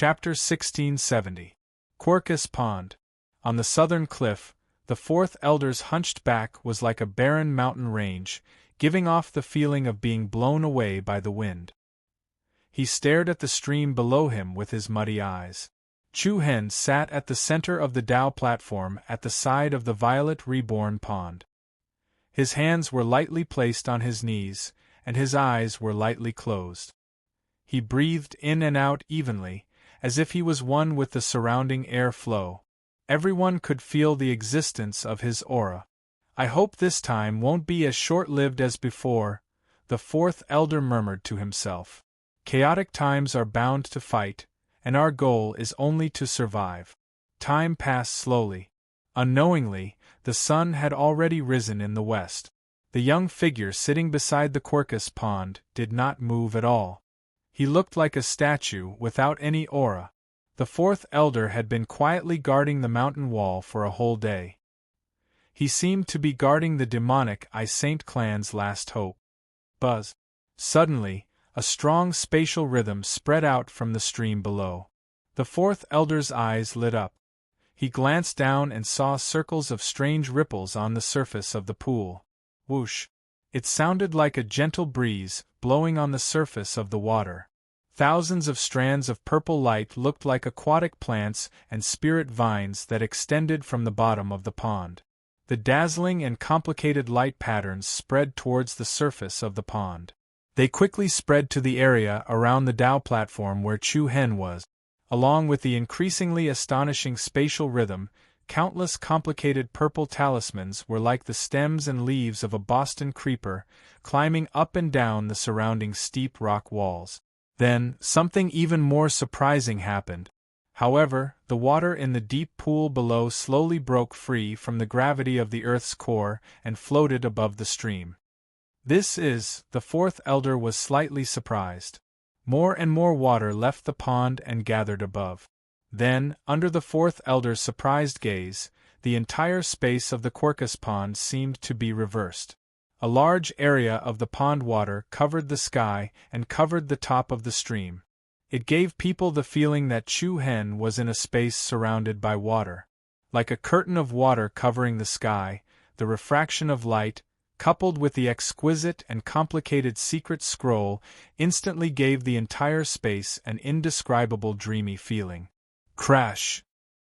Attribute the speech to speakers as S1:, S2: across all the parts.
S1: Chapter 1670. Quercus Pond. On the southern cliff, the fourth elder's hunched back was like a barren mountain range, giving off the feeling of being blown away by the wind. He stared at the stream below him with his muddy eyes. Chu Hen sat at the center of the Dao platform at the side of the violet reborn pond. His hands were lightly placed on his knees, and his eyes were lightly closed. He breathed in and out evenly, as if he was one with the surrounding air flow. Everyone could feel the existence of his aura. "I hope this time won't be as short-lived as before," the fourth elder murmured to himself. "Chaotic times are bound to fight, and our goal is only to survive." Time passed slowly. Unknowingly, the sun had already risen in the west. The young figure sitting beside the Quercus pond did not move at all. He looked like a statue without any aura. The fourth elder had been quietly guarding the mountain wall for a whole day. He seemed to be guarding the demonic I Saint clan's last hope. Buzz. Suddenly, a strong spatial rhythm spread out from the stream below. The fourth elder's eyes lit up. He glanced down and saw circles of strange ripples on the surface of the pool. Whoosh! It sounded like a gentle breeze blowing on the surface of the water. Thousands of strands of purple light looked like aquatic plants and spirit vines that extended from the bottom of the pond. The dazzling and complicated light patterns spread towards the surface of the pond. They quickly spread to the area around the Dao platform where Chu Hen was. Along with the increasingly astonishing spatial rhythm, countless complicated purple talismans were like the stems and leaves of a Boston creeper, climbing up and down the surrounding steep rock walls. Then, something even more surprising happened. However, the water in the deep pool below slowly broke free from the gravity of the Earth's core and floated above the stream. The fourth elder was slightly surprised. More and more water left the pond and gathered above. Then, under the fourth elder's surprised gaze, the entire space of the Quercus pond seemed to be reversed. A large area of the pond water covered the sky and covered the top of the stream. It gave people the feeling that Chu Hen was in a space surrounded by water. Like a curtain of water covering the sky, the refraction of light, coupled with the exquisite and complicated secret scroll, instantly gave the entire space an indescribable dreamy feeling. Crash!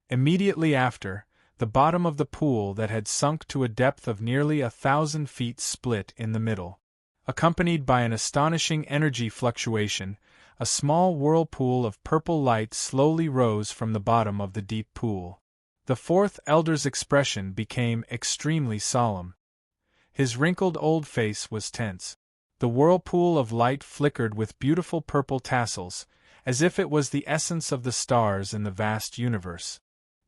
S1: Immediately after, the bottom of the pool that had sunk to a depth of nearly 1,000 feet split in the middle. Accompanied by an astonishing energy fluctuation, a small whirlpool of purple light slowly rose from the bottom of the deep pool. The fourth elder's expression became extremely solemn. His wrinkled old face was tense. The whirlpool of light flickered with beautiful purple tassels, as if it was the essence of the stars in the vast universe.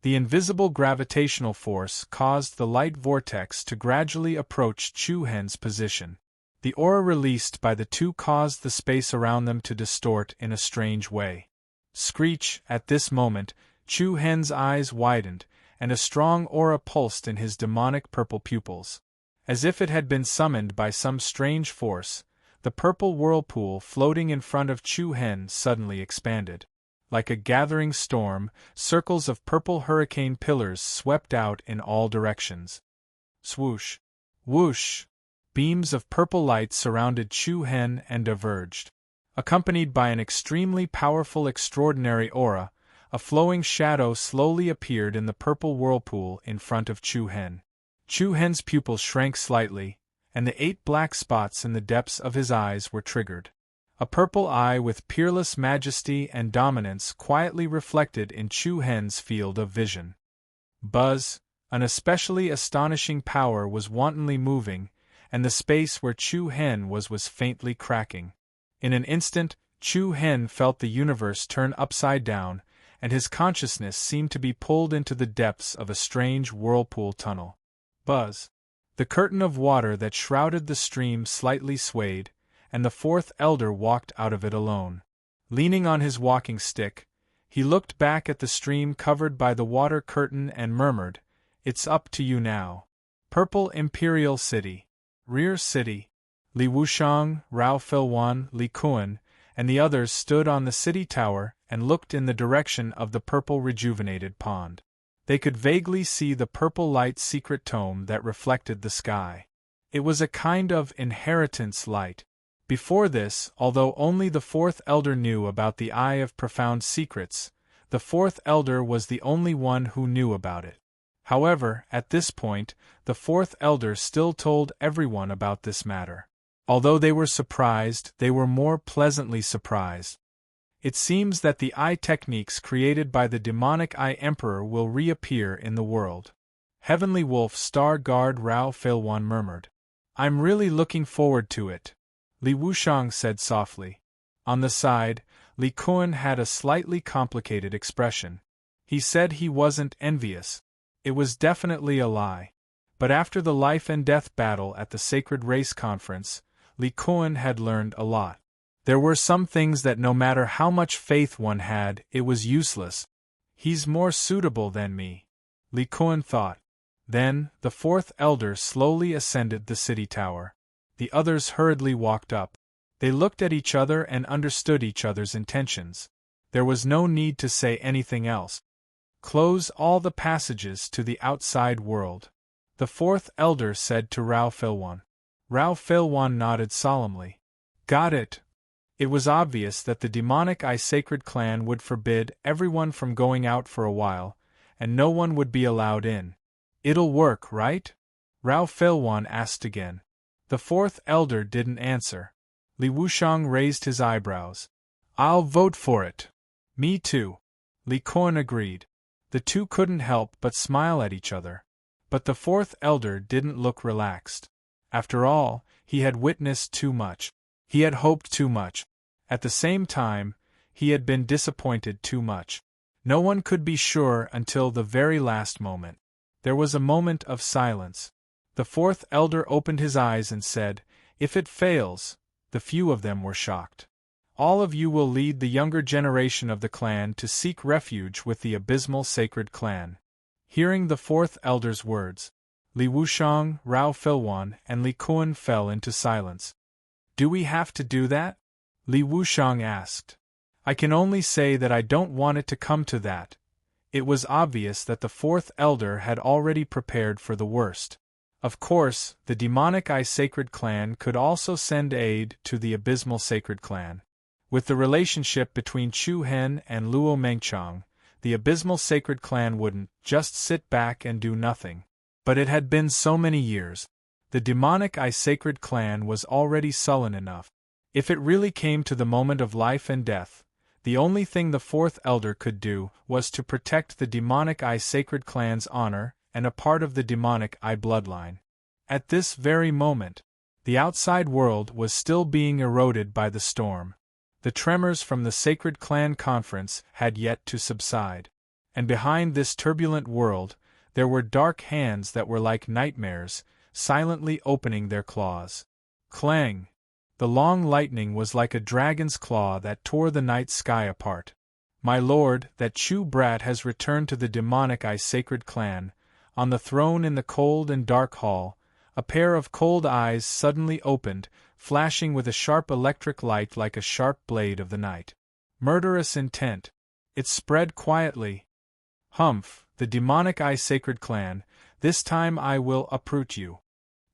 S1: The invisible gravitational force caused the light vortex to gradually approach Chu Hen's position. The aura released by the two caused the space around them to distort in a strange way. Screech! At this moment, Chu Hen's eyes widened, and a strong aura pulsed in his demonic purple pupils. As if it had been summoned by some strange force, the purple whirlpool floating in front of Chu Hen suddenly expanded. Like a gathering storm, circles of purple hurricane pillars swept out in all directions. Swoosh! Whoosh! Beams of purple light surrounded Chu Hen and diverged. Accompanied by an extremely powerful extraordinary aura, a flowing shadow slowly appeared in the purple whirlpool in front of Chu Hen. Chu Hen's pupils shrank slightly, and the 8 black spots in the depths of his eyes were triggered. A purple eye with peerless majesty and dominance quietly reflected in Chu Hen's field of vision. Buzz! An especially astonishing power was wantonly moving, and the space where Chu Hen was faintly cracking. In an instant, Chu Hen felt the universe turn upside down, and his consciousness seemed to be pulled into the depths of a strange whirlpool tunnel. Buzz! The curtain of water that shrouded the stream slightly swayed, and the fourth elder walked out of it alone. Leaning on his walking stick, he looked back at the stream covered by the water curtain and murmured, "It's up to you now." Purple Imperial City. Rear City. Li Wushang, Rao Filwan, Li Kuan, and the others stood on the city tower and looked in the direction of the purple rejuvenated pond. They could vaguely see the purple light's secret tome that reflected the sky. It was a kind of inheritance light. Before this, although only the fourth elder knew about the Eye of Profound Secrets, the fourth elder was the only one who knew about it. However, at this point, the fourth elder still told everyone about this matter. Although they were surprised, they were more pleasantly surprised. It seems that the eye techniques created by the demonic Eye Emperor will reappear in the world. Heavenly Wolf Star Guard Rao Feilwan murmured. I'm really looking forward to it, Li Wushang said softly. On the side, Li Kuan had a slightly complicated expression. He said he wasn't envious. It was definitely a lie. But after the life and death battle at the Sacred Race Conference, Li Kuan had learned a lot. There were some things that no matter how much faith one had, it was useless. He's more suitable than me, Li Kuan thought. Then, the fourth elder slowly ascended the city tower. The others hurriedly walked up. They looked at each other and understood each other's intentions. There was no need to say anything else. Close all the passages to the outside world, the fourth elder said to Rao Feilwan. Rao Feilwan nodded solemnly. Got it. It was obvious that the demonic Eye Sacred Clan would forbid everyone from going out for a while, and no one would be allowed in. It'll work, right? Rao Feilwan asked again. The fourth elder didn't answer. Li Wushang raised his eyebrows. I'll vote for it. Me too. Li Kuan agreed. The two couldn't help but smile at each other. But the fourth elder didn't look relaxed. After all, he had witnessed too much. He had hoped too much. At the same time, he had been disappointed too much. No one could be sure until the very last moment. There was a moment of silence. The fourth elder opened his eyes and said, If it fails, the few of them were shocked. All of you will lead the younger generation of the clan to seek refuge with the abysmal sacred clan. Hearing the fourth elder's words, Li Wushang, Rao Feilwan, and Li Kuan fell into silence. Do we have to do that? Li Wushang asked. I can only say that I don't want it to come to that. It was obvious that the fourth elder had already prepared for the worst. Of course, the demonic Eye Sacred Clan could also send aid to the abysmal sacred clan. With the relationship between Chu Hen and Luo Mengchang, the abysmal sacred clan wouldn't just sit back and do nothing. But it had been so many years. The demonic Eye Sacred Clan was already sullen enough. If it really came to the moment of life and death, the only thing the fourth elder could do was to protect the demonic Eye Sacred Clan's honor and a part of the demonic Eye bloodline. At this very moment, the outside world was still being eroded by the storm. The tremors from the Sacred Clan Conference had yet to subside. And behind this turbulent world, there were dark hands that were like nightmares, silently opening their claws. Clang! The long lightning was like a dragon's claw that tore the night sky apart. My lord, that Chu brat has returned to the demonic Eye Sacred Clan. On the throne in the cold and dark hall, a pair of cold eyes suddenly opened, flashing with a sharp electric light like a sharp blade of the night. Murderous intent. It spread quietly. Humph, the demonic Eye Sacred Clan, this time I will uproot you.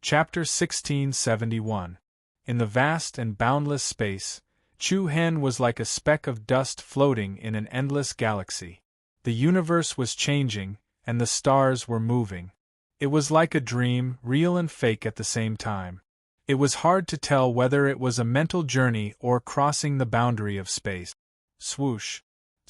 S1: Chapter 1671. In the vast and boundless space, Chu Hen was like a speck of dust floating in an endless galaxy. The universe was changing, and the stars were moving. It was like a dream, real and fake at the same time. It was hard to tell whether it was a mental journey or crossing the boundary of space. Swoosh!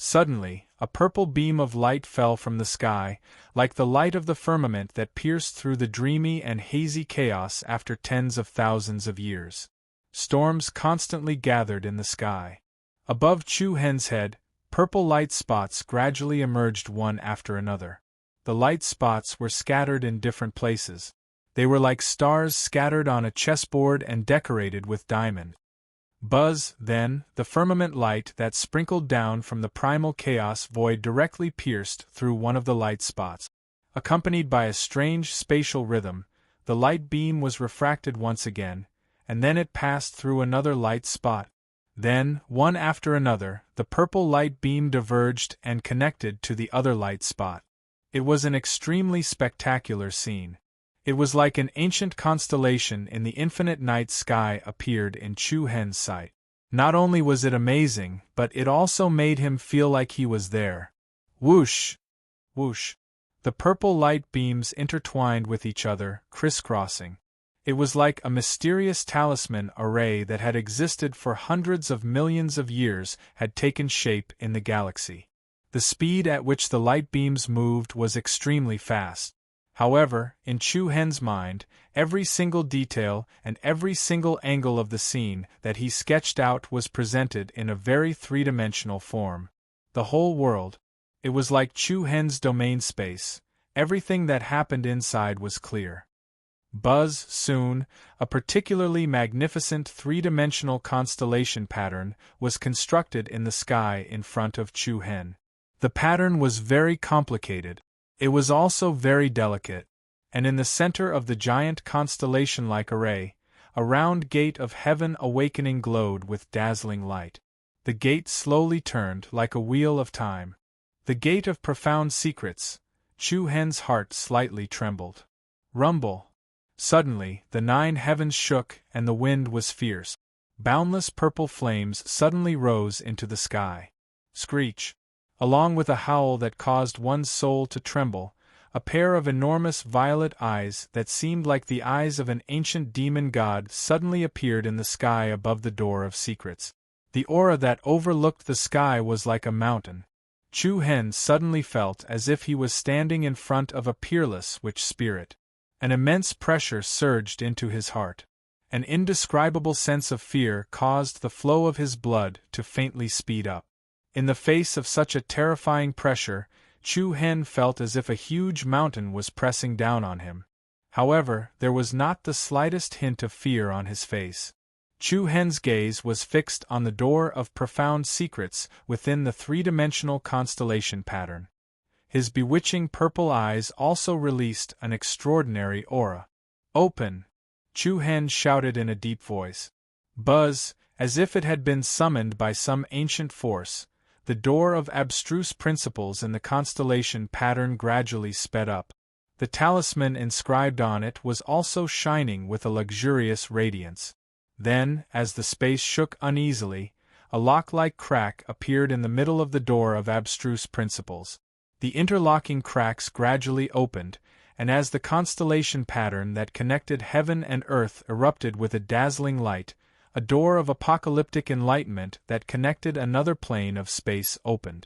S1: Suddenly, a purple beam of light fell from the sky, like the light of the firmament that pierced through the dreamy and hazy chaos after tens of thousands of years. Storms constantly gathered in the sky. Above Chu Hen's head, purple light spots gradually emerged one after another. The light spots were scattered in different places. They were like stars scattered on a chessboard and decorated with diamonds. Buzz, then, the firmament light that sprinkled down from the primal chaos void directly pierced through one of the light spots. Accompanied by a strange spatial rhythm, the light beam was refracted once again, and then it passed through another light spot. Then, one after another, the purple light beam diverged and connected to the other light spot. It was an extremely spectacular scene. It was like an ancient constellation in the infinite night sky appeared in Chu Hen's sight. Not only was it amazing, but it also made him feel like he was there. Whoosh! Whoosh! The purple light beams intertwined with each other, crisscrossing. It was like a mysterious talisman array that had existed for hundreds of millions of years had taken shape in the galaxy. The speed at which the light beams moved was extremely fast. However, in Chu Hen's mind, every single detail and every single angle of the scene that he sketched out was presented in a very three-dimensional form. The whole world. It was like Chu Hen's domain space. Everything that happened inside was clear. Buzz, soon, a particularly magnificent three-dimensional constellation pattern was constructed in the sky in front of Chu Hen. The pattern was very complicated. It was also very delicate, and in the center of the giant constellation-like array, a round gate of heaven awakening glowed with dazzling light. The gate slowly turned like a wheel of time. The gate of profound secrets. Chu Hen's heart slightly trembled. Rumble. Suddenly, the 9 heavens shook and the wind was fierce. Boundless purple flames suddenly rose into the sky. Screech. Along with a howl that caused one's soul to tremble, a pair of enormous violet eyes that seemed like the eyes of an ancient demon god suddenly appeared in the sky above the door of secrets. The aura that overlooked the sky was like a mountain. Chu Hen suddenly felt as if he was standing in front of a peerless witch spirit. An immense pressure surged into his heart. An indescribable sense of fear caused the flow of his blood to faintly speed up. In the face of such a terrifying pressure, Chu Hen felt as if a huge mountain was pressing down on him. However, there was not the slightest hint of fear on his face. Chu Hen's gaze was fixed on the door of profound secrets within the three-dimensional constellation pattern. His bewitching purple eyes also released an extraordinary aura. "Open!" Chu Hen shouted in a deep voice. Buzz, as if it had been summoned by some ancient force, the door of abstruse principles in the constellation pattern gradually sped up. The talisman inscribed on it was also shining with a luxurious radiance. Then, as the space shook uneasily, a lock-like crack appeared in the middle of the door of abstruse principles. The interlocking cracks gradually opened, and as the constellation pattern that connected heaven and earth erupted with a dazzling light, a door of apocalyptic enlightenment that connected another plane of space opened.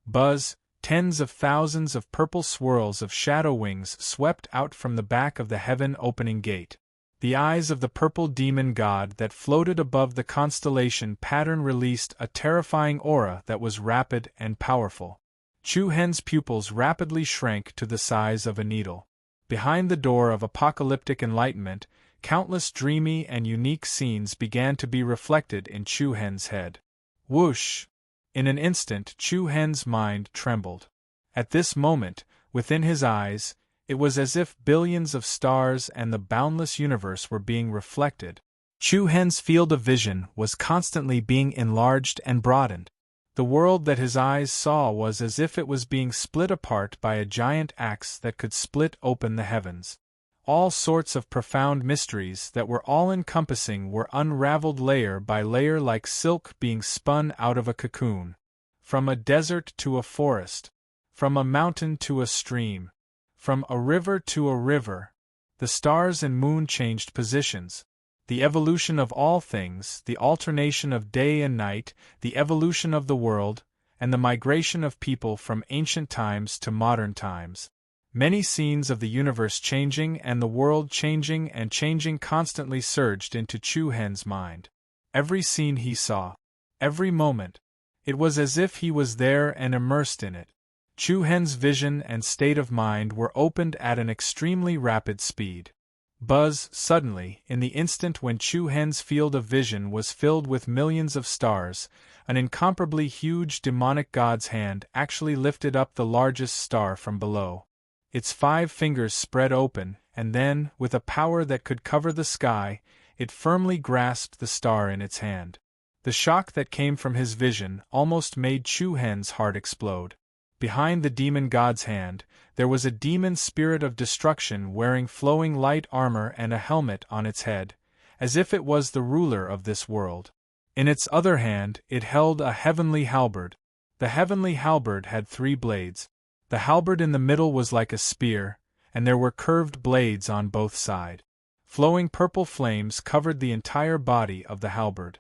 S1: Buzz, tens of thousands of purple swirls of shadow wings swept out from the back of the heaven-opening gate. The eyes of the purple demon god that floated above the constellation pattern released a terrifying aura that was rapid and powerful. Chu Hen's pupils rapidly shrank to the size of a needle. Behind the door of apocalyptic enlightenment, countless dreamy and unique scenes began to be reflected in Chu Hen's head. Whoosh! In an instant Chu Hen's mind trembled. At this moment, within his eyes, it was as if billions of stars and the boundless universe were being reflected. Chu Hen's field of vision was constantly being enlarged and broadened. The world that his eyes saw was as if it was being split apart by a giant axe that could split open the heavens. All sorts of profound mysteries that were all-encompassing were unraveled layer by layer like silk being spun out of a cocoon. From a desert to a forest. From a mountain to a stream. From a river to a river. The stars and moon changed positions. The evolution of all things, the alternation of day and night, the evolution of the world, and the migration of people from ancient times to modern times. Many scenes of the universe changing and the world changing and changing constantly surged into Chu Hen's mind. Every scene he saw, every moment, it was as if he was there and immersed in it. Chu Hen's vision and state of mind were opened at an extremely rapid speed. Buzz, suddenly, in the instant when Chu Hen's field of vision was filled with millions of stars, an incomparably huge demonic god's hand actually lifted up the largest star from below. Its 5 fingers spread open, and then, with a power that could cover the sky, it firmly grasped the star in its hand. The shock that came from his vision almost made Chu Hen's heart explode. Behind the demon god's hand, there was a demon spirit of destruction wearing flowing light armor and a helmet on its head, as if it was the ruler of this world. In its other hand, it held a heavenly halberd. The heavenly halberd had 3 blades. The halberd in the middle was like a spear, and there were curved blades on both sides. Flowing purple flames covered the entire body of the halberd.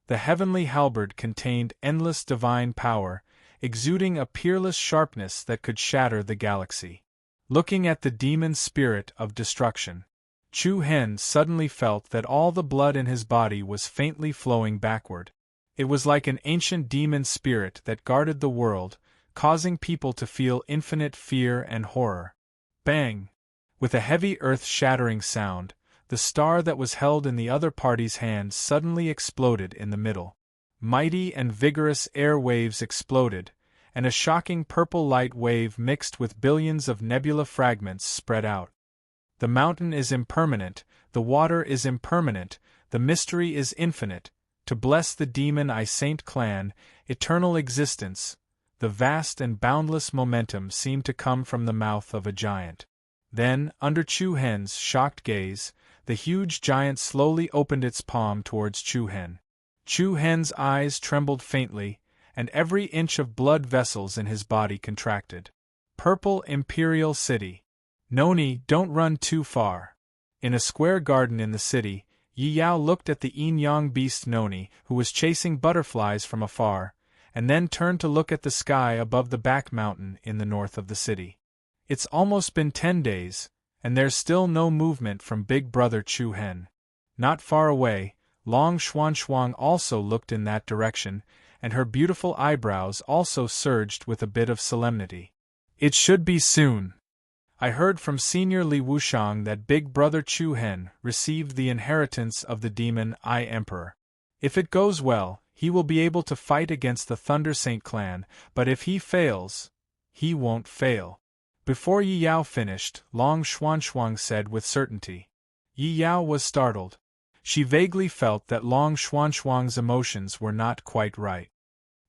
S1: The heavenly halberd contained endless divine power, exuding a peerless sharpness that could shatter the galaxy. Looking at the demon spirit of destruction, Chu Hen suddenly felt that all the blood in his body was faintly flowing backward. It was like an ancient demon spirit that guarded the world, causing people to feel infinite fear and horror. Bang! With a heavy earth-shattering sound, the star that was held in the other party's hand suddenly exploded in the middle. Mighty and vigorous air waves exploded, and a shocking purple light wave mixed with billions of nebula fragments spread out. The mountain is impermanent, the water is impermanent, the mystery is infinite. To bless the demon I Saint clan, eternal existence. The vast and boundless momentum seemed to come from the mouth of a giant. Then, under Chu Hen's shocked gaze, the huge giant slowly opened its palm towards Chu Hen. Chu Hen's eyes trembled faintly, and every inch of blood vessels in his body contracted. Purple Imperial City. Noni, don't run too far. In a square garden in the city, Yi Yao looked at the yin-yang beast Noni, who was chasing butterflies from afar, and then turned to look at the sky above the back mountain in the north of the city. It's almost been 10 days, and there's still no movement from Big Brother Chu Hen. Not far away, Long Xuanxuang also looked in that direction, and her beautiful eyebrows also surged with a bit of solemnity. It should be soon. I heard from Senior Li Wushang that Big Brother Chu Hen received the inheritance of the demon I Emperor. If it goes well, he will be able to fight against the Thunder Saint clan, but if he fails, he won't fail. Before Yi Yao finished, Long Xuanxuang said with certainty. Yi Yao was startled. She vaguely felt that Long Xuanxuang's emotions were not quite right.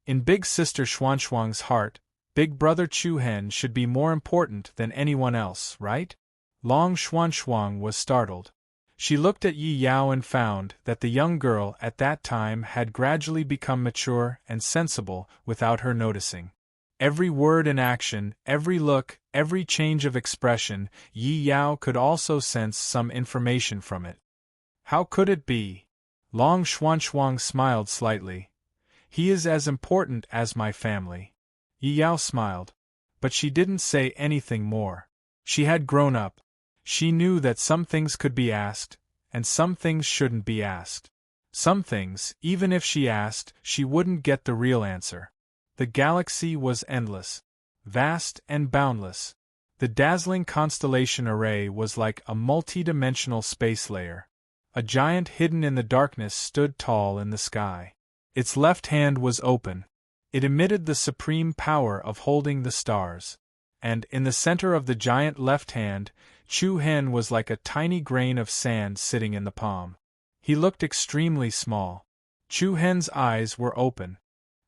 S1: In Big Sister Xuanxuang's heart, Big Brother Chu Hen should be more important than anyone else, right? Long Xuanxuang was startled. She looked at Yi Yao and found that the young girl at that time had gradually become mature and sensible without her noticing. Every word and action, every look, every change of expression, Yi Yao could also sense some information from it. How could it be? Long Xuanxuang smiled slightly. He is as important as my family. Yi Yao smiled, but she didn't say anything more. She had grown up. She knew that some things could be asked, and some things shouldn't be asked. Some things, even if she asked, she wouldn't get the real answer. The galaxy was endless, vast and boundless. The dazzling constellation array was like a multi-dimensional space layer. A giant hidden in the darkness stood tall in the sky. Its left hand was open. It emitted the supreme power of holding the stars. And, in the center of the giant left hand, Chu Hen was like a tiny grain of sand sitting in the palm. He looked extremely small. Chu Hen's eyes were open.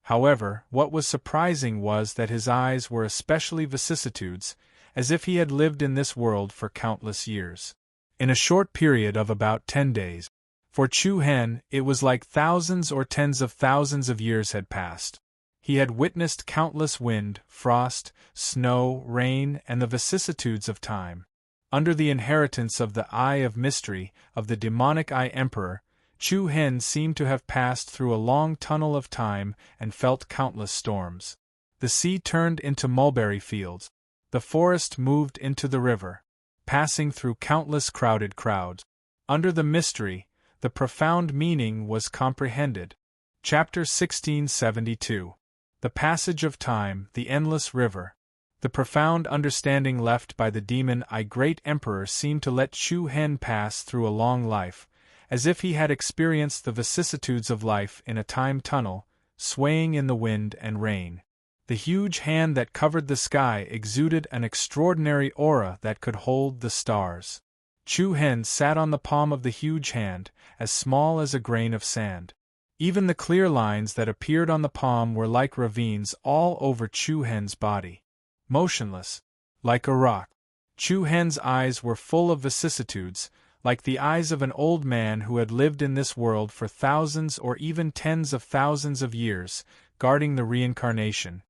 S1: However, what was surprising was that his eyes were especially vicissitudes, as if he had lived in this world for countless years. In a short period of about 10 days. For Chu Hen, it was like thousands or tens of thousands of years had passed. He had witnessed countless wind, frost, snow, rain, and the vicissitudes of time. Under the inheritance of the Eye of Mystery, of the demonic Eye Emperor, Chu Hen seemed to have passed through a long tunnel of time and felt countless storms. The sea turned into mulberry fields. The forest moved into the river, passing through countless crowded crowds. Under the mystery, the profound meaning was comprehended. Chapter 1672. The Passage of Time, the Endless River. The profound understanding left by the demon I Great Emperor seemed to let Chu Hen pass through a long life, as if he had experienced the vicissitudes of life in a time tunnel, swaying in the wind and rain. The huge hand that covered the sky exuded an extraordinary aura that could hold the stars. Chu Hen sat on the palm of the huge hand, as small as a grain of sand. Even the clear lines that appeared on the palm were like ravines all over Chu Hen's body. Motionless, like a rock. Chu Hen's eyes were full of vicissitudes, like the eyes of an old man who had lived in this world for thousands or even tens of thousands of years, guarding the reincarnation.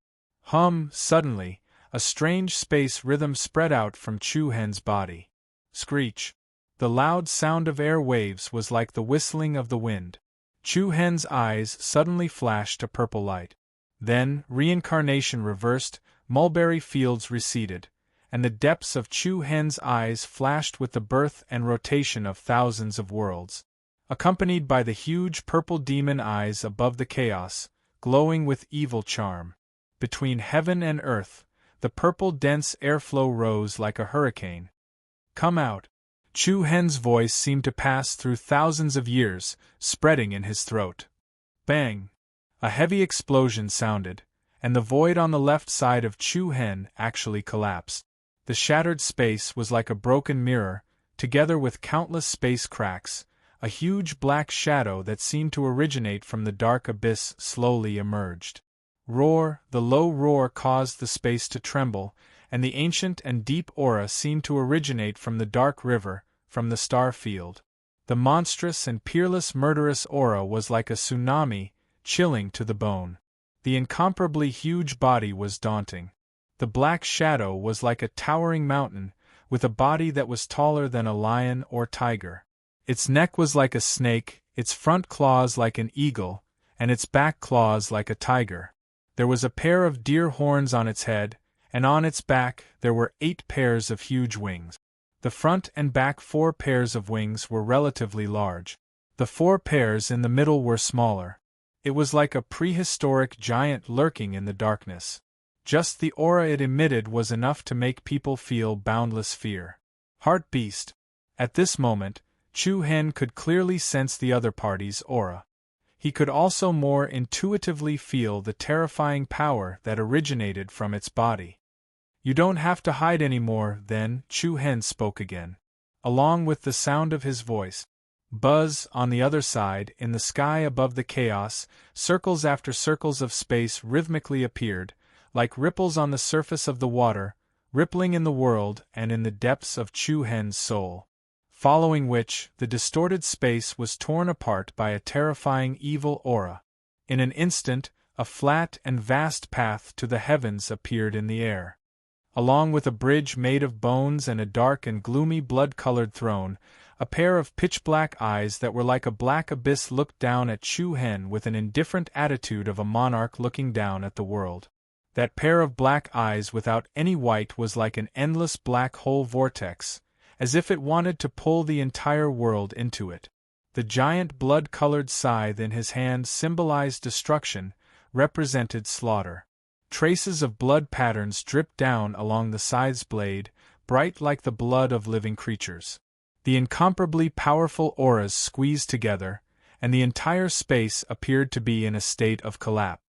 S1: Suddenly, a strange space rhythm spread out from Chu Hen's body. Screech. The loud sound of air waves was like the whistling of the wind. Chu Hen's eyes suddenly flashed a purple light. Then, reincarnation reversed, mulberry fields receded, and the depths of Chu Hen's eyes flashed with the birth and rotation of thousands of worlds. Accompanied by the huge purple demon eyes above the chaos, glowing with evil charm. Between heaven and earth, the purple dense airflow rose like a hurricane. Come out. Chu Hen's voice seemed to pass through thousands of years, spreading in his throat. Bang! A heavy explosion sounded, and the void on the left side of Chu Hen actually collapsed. The shattered space was like a broken mirror, together with countless space cracks. A huge black shadow that seemed to originate from the dark abyss slowly emerged. Roar! The low roar caused the space to tremble, and the ancient and deep aura seemed to originate from the dark river, from the star field. The monstrous and peerless murderous aura was like a tsunami, chilling to the bone. The incomparably huge body was daunting. The black shadow was like a towering mountain, with a body that was taller than a lion or tiger. Its neck was like a snake, its front claws like an eagle, and its back claws like a tiger. There was a pair of deer horns on its head, and on its back there were 8 pairs of huge wings. The front and back 4 pairs of wings were relatively large. The 4 pairs in the middle were smaller. It was like a prehistoric giant lurking in the darkness. Just the aura it emitted was enough to make people feel boundless fear. Heart beast. At this moment, Chu Hen could clearly sense the other party's aura. He could also more intuitively feel the terrifying power that originated from its body. You don't have to hide anymore, then, Chu Hen spoke again. Along with the sound of his voice. Buzz, on the other side, in the sky above the chaos, circles after circles of space rhythmically appeared, like ripples on the surface of the water, rippling in the world and in the depths of Chu Hen's soul. Following which, the distorted space was torn apart by a terrifying evil aura. In an instant, a flat and vast path to the heavens appeared in the air. Along with a bridge made of bones and a dark and gloomy blood-colored throne, a pair of pitch-black eyes that were like a black abyss looked down at Chu Hen with an indifferent attitude of a monarch looking down at the world. That pair of black eyes without any white was like an endless black hole vortex, as if it wanted to pull the entire world into it. The giant blood-colored scythe in his hand symbolized destruction, represented slaughter. Traces of blood patterns dripped down along the scythe's blade, bright like the blood of living creatures. The incomparably powerful auras squeezed together, and the entire space appeared to be in a state of collapse.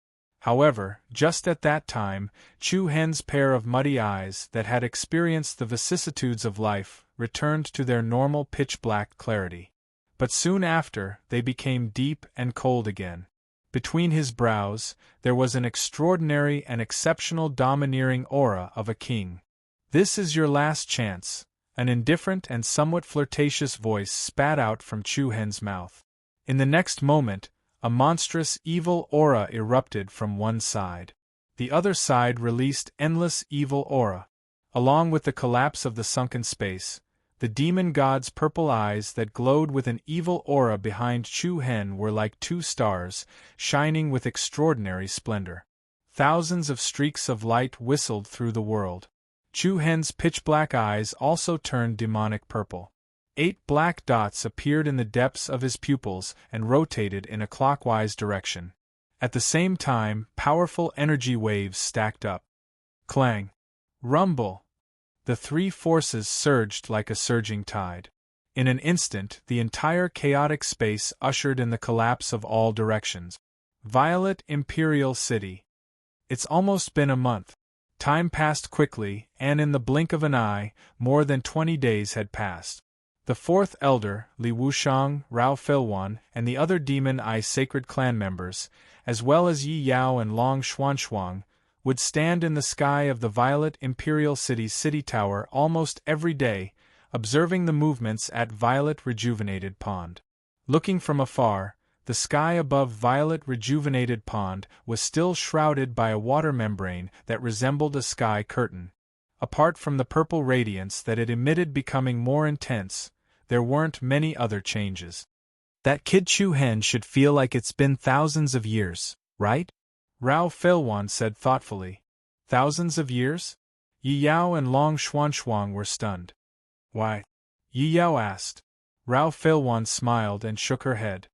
S1: However, just at that time, Chu Hen's pair of muddy eyes that had experienced the vicissitudes of life returned to their normal pitch-black clarity. But soon after, they became deep and cold again. Between his brows, there was an extraordinary and exceptional domineering aura of a king. "This is your last chance," an indifferent and somewhat flirtatious voice spat out from Chu Hen's mouth. In the next moment, a monstrous evil aura erupted from one side. The other side released endless evil aura. Along with the collapse of the sunken space, the demon god's purple eyes that glowed with an evil aura behind Chu Hen were like 2 stars, shining with extraordinary splendor. Thousands of streaks of light whistled through the world. Chu Hen's pitch-black eyes also turned demonic purple. 8 black dots appeared in the depths of his pupils and rotated in a clockwise direction. At the same time, powerful energy waves stacked up. Clang! Rumble! The 3 forces surged like a surging tide. In an instant, the entire chaotic space ushered in the collapse of all directions. Violet Imperial City. It's almost been a month. Time passed quickly, and in the blink of an eye, more than 20 days had passed. The fourth elder, Li Wushang, Rao Feilwan, and the other Demon Eye Sacred Clan members, as well as Yi Yao and Long Xuanshuang, would stand in the sky of the Violet Imperial City's city tower almost every day, observing the movements at Violet Rejuvenated Pond. Looking from afar, the sky above Violet Rejuvenated Pond was still shrouded by a water membrane that resembled a sky curtain. Apart from the purple radiance that it emitted becoming more intense, there weren't many other changes. That kid Chu Hen should feel like it's been thousands of years, right? Rao Feilwan said thoughtfully. Thousands of years? Yi Yao and Long Xuanshuang were stunned. Why? Yi Yao asked. Rao Feilwan smiled and shook her head.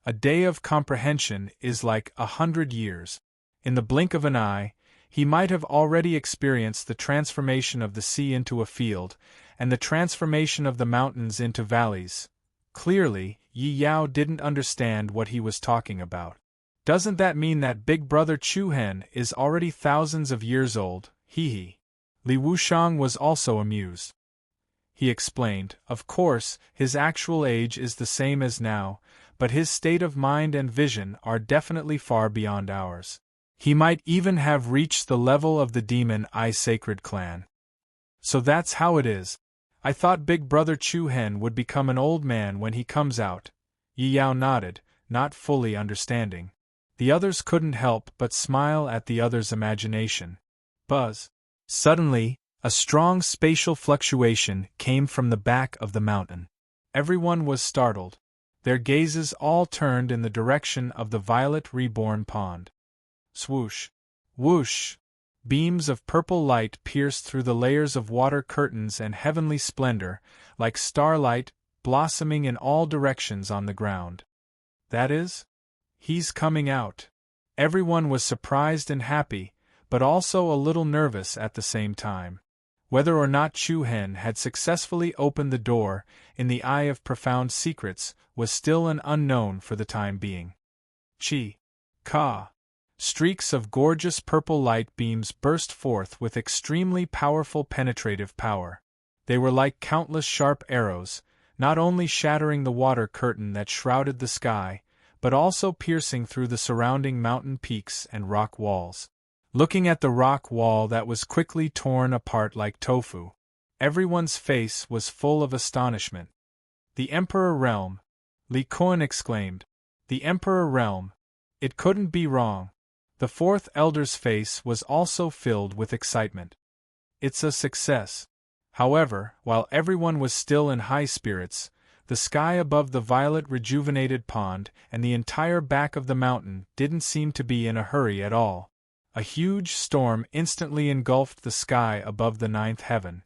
S1: A day of comprehension is like 100 years. In the blink of an eye, he might have already experienced the transformation of the sea into a field, and the transformation of the mountains into valleys. Clearly, Yi Yao didn't understand what he was talking about. Doesn't that mean that big brother Chu Hen is already thousands of years old? He. Li Wushang was also amused. He explained, of course, his actual age is the same as now, but his state of mind and vision are definitely far beyond ours. He might even have reached the level of the Demon Eye Sacred Clan. So that's how it is. I thought Big Brother Chu Hen would become an old man when he comes out. Yi Yao nodded, not fully understanding. The others couldn't help but smile at the other's imagination. Buzz. Suddenly, a strong spatial fluctuation came from the back of the mountain. Everyone was startled. Their gazes all turned in the direction of the Violet Reborn Pond. Swoosh! Whoosh! Beams of purple light pierced through the layers of water curtains and heavenly splendor, like starlight, blossoming in all directions on the ground. That is? He's coming out. Everyone was surprised and happy, but also a little nervous at the same time. Whether or not Chu Hen had successfully opened the door, in the eye of profound secrets, was still an unknown for the time being. Ka! Streaks of gorgeous purple light beams burst forth with extremely powerful penetrative power. They were like countless sharp arrows, not only shattering the water curtain that shrouded the sky, but also piercing through the surrounding mountain peaks and rock walls. Looking at the rock wall that was quickly torn apart like tofu, everyone's face was full of astonishment. The Emperor Realm! Li Kuan exclaimed. The Emperor Realm! It couldn't be wrong. The fourth elder's face was also filled with excitement. It's a success. However, while everyone was still in high spirits, the sky above the Violet Rejuvenated Pond and the entire back of the mountain didn't seem to be in a hurry at all. A huge storm instantly engulfed the sky above the ninth heaven.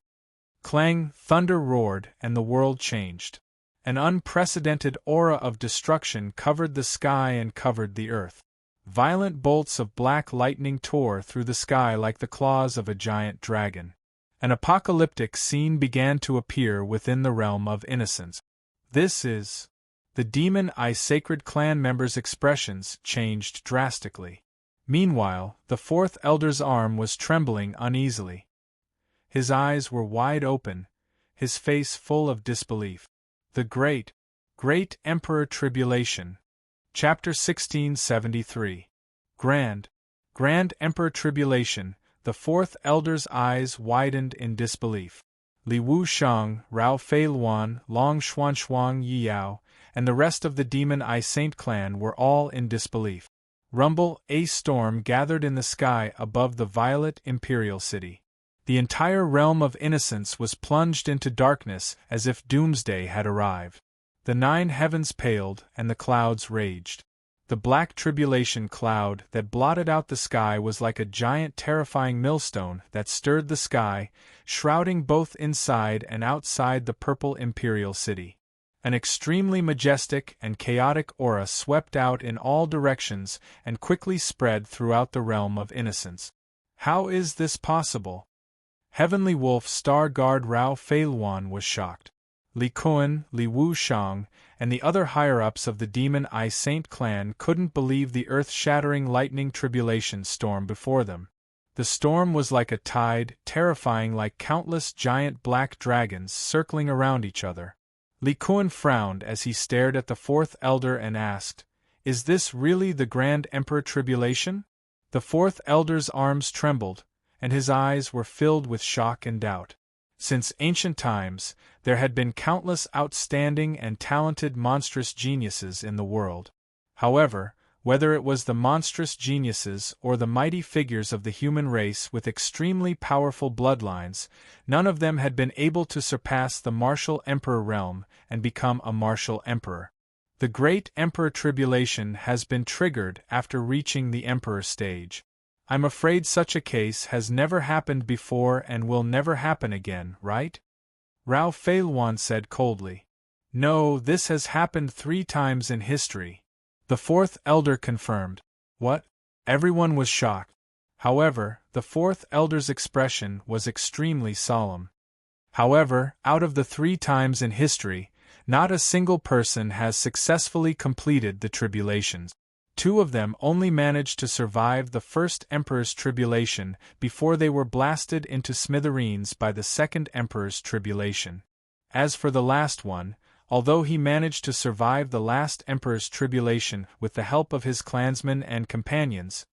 S1: Clang, thunder roared, and the world changed. An unprecedented aura of destruction covered the sky and covered the earth. Violent bolts of black lightning tore through the sky like the claws of a giant dragon. An apocalyptic scene began to appear within the realm of innocence. This is... The Demon Eye Sacred Clan members' expressions changed drastically. Meanwhile, the fourth elder's arm was trembling uneasily. His eyes were wide open, his face full of disbelief. The Great Emperor Tribulation. Chapter 1673. Grand Emperor Tribulation. The fourth elder's eyes widened in disbelief. Li Wushang, Rao Feilwan, Long Xuanshuang, Yi Yao, and the rest of the Demon Eye Saint clan were all in disbelief. Rumble, a storm gathered in the sky above the Violet Imperial City. The entire realm of innocence was plunged into darkness as if doomsday had arrived. The nine heavens paled and the clouds raged. The black tribulation cloud that blotted out the sky was like a giant terrifying millstone that stirred the sky, shrouding both inside and outside the purple Imperial City. An extremely majestic and chaotic aura swept out in all directions and quickly spread throughout the realm of innocence. How is this possible? Heavenly Wolf Star Guard Rao Feilwan was shocked. Li Kuan, Li Wushang, and the other higher-ups of the Demon Eye Saint clan couldn't believe the earth-shattering lightning tribulation storm before them. The storm was like a tide, terrifying like countless giant black dragons circling around each other. Li Kuan frowned as he stared at the fourth elder and asked, "Is this really the Grand Emperor Tribulation?" The fourth elder's arms trembled, and his eyes were filled with shock and doubt. Since ancient times, there had been countless outstanding and talented monstrous geniuses in the world. However, whether it was the monstrous geniuses or the mighty figures of the human race with extremely powerful bloodlines, none of them had been able to surpass the martial emperor realm and become a martial emperor. The Great Emperor Tribulation has been triggered after reaching the emperor stage. I'm afraid such a case has never happened before and will never happen again, right? Rao Feilwan said coldly. No, this has happened 3 times in history. The fourth elder confirmed. What? Everyone was shocked. However, the fourth elder's expression was extremely solemn. However, out of the 3 times in history, not a single person has successfully completed the tribulations. 2 of them only managed to survive the first emperor's tribulation before they were blasted into smithereens by the second emperor's tribulation. As for the last one, although he managed to survive the last emperor's tribulation with the help of his clansmen and companions,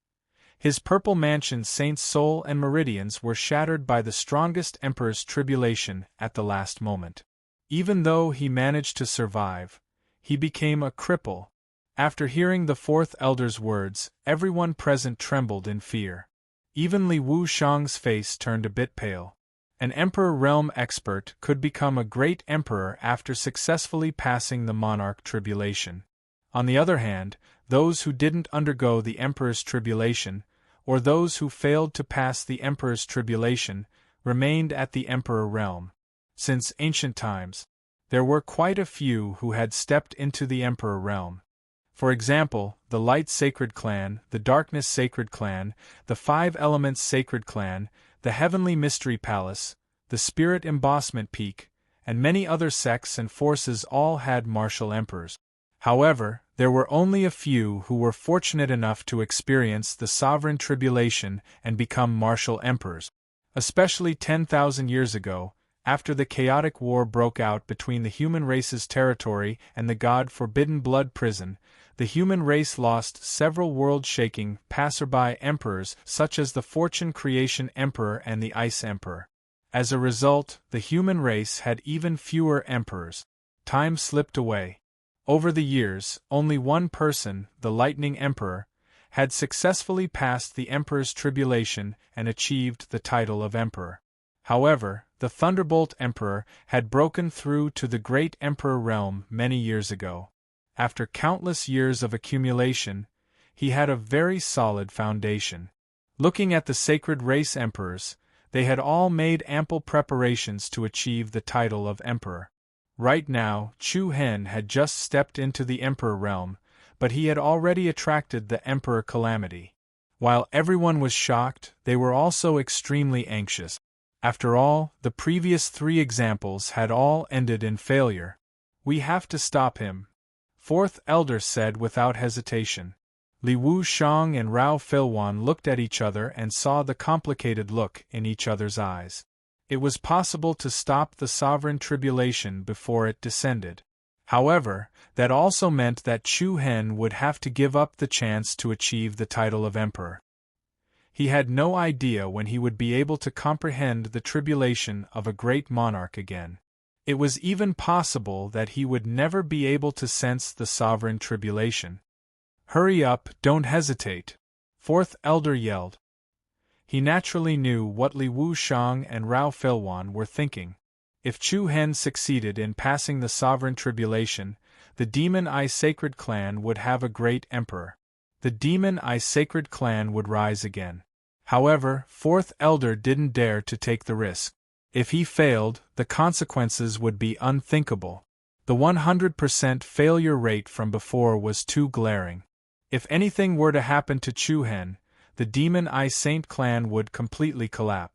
S1: his purple mansion Saint's soul and meridians were shattered by the strongest emperor's tribulation at the last moment. Even though he managed to survive, he became a cripple. After hearing the fourth elder's words, everyone present trembled in fear. Even Li Wushang's face turned a bit pale. An emperor realm expert could become a great emperor after successfully passing the monarch tribulation. On the other hand, those who didn't undergo the emperor's tribulation, or those who failed to pass the emperor's tribulation, remained at the emperor realm. Since ancient times, there were quite a few who had stepped into the emperor realm. For example, the Light Sacred Clan, the Darkness Sacred Clan, the 5 Elements Sacred Clan, the Heavenly Mystery Palace, the Spirit Embossment Peak, and many other sects and forces all had martial emperors. However, there were only a few who were fortunate enough to experience the Sovereign Tribulation and become martial emperors. Especially 10,000 years ago, after the chaotic war broke out between the human race's territory and the God-forbidden blood prison, the human race lost several world-shaking passerby emperors such as the Fortune Creation Emperor and the Ice Emperor. As a result, the human race had even fewer emperors. Time slipped away. Over the years, only one person, the Lightning Emperor, had successfully passed the Emperor's tribulation and achieved the title of Emperor. However, the Thunderbolt Emperor had broken through to the Great Emperor realm many years ago. After countless years of accumulation, he had a very solid foundation. Looking at the Sacred Race Emperors, they had all made ample preparations to achieve the title of Emperor. Right now, Chu Hen had just stepped into the Emperor realm, but he had already attracted the Emperor calamity. While everyone was shocked, they were also extremely anxious. After all, the previous 3 examples had all ended in failure. We have to stop him. Fourth Elder said without hesitation. Li Wushang and Rao Feilwan looked at each other and saw the complicated look in each other's eyes. It was possible to stop the sovereign tribulation before it descended. However, that also meant that Chu Hen would have to give up the chance to achieve the title of emperor. He had no idea when he would be able to comprehend the tribulation of a great monarch again. It was even possible that he would never be able to sense the sovereign tribulation. Hurry up, don't hesitate, Fourth Elder yelled. He naturally knew what Li Wushang and Rao Feilwan were thinking. If Chu Hen succeeded in passing the sovereign tribulation, the Demon Eye Sacred Clan would have a great emperor. The Demon Eye Sacred Clan would rise again. However, Fourth Elder didn't dare to take the risk. If he failed, the consequences would be unthinkable. The 100% failure rate from before was too glaring. If anything were to happen to Chu Hen, the Demon Eye Saint Clan would completely collapse.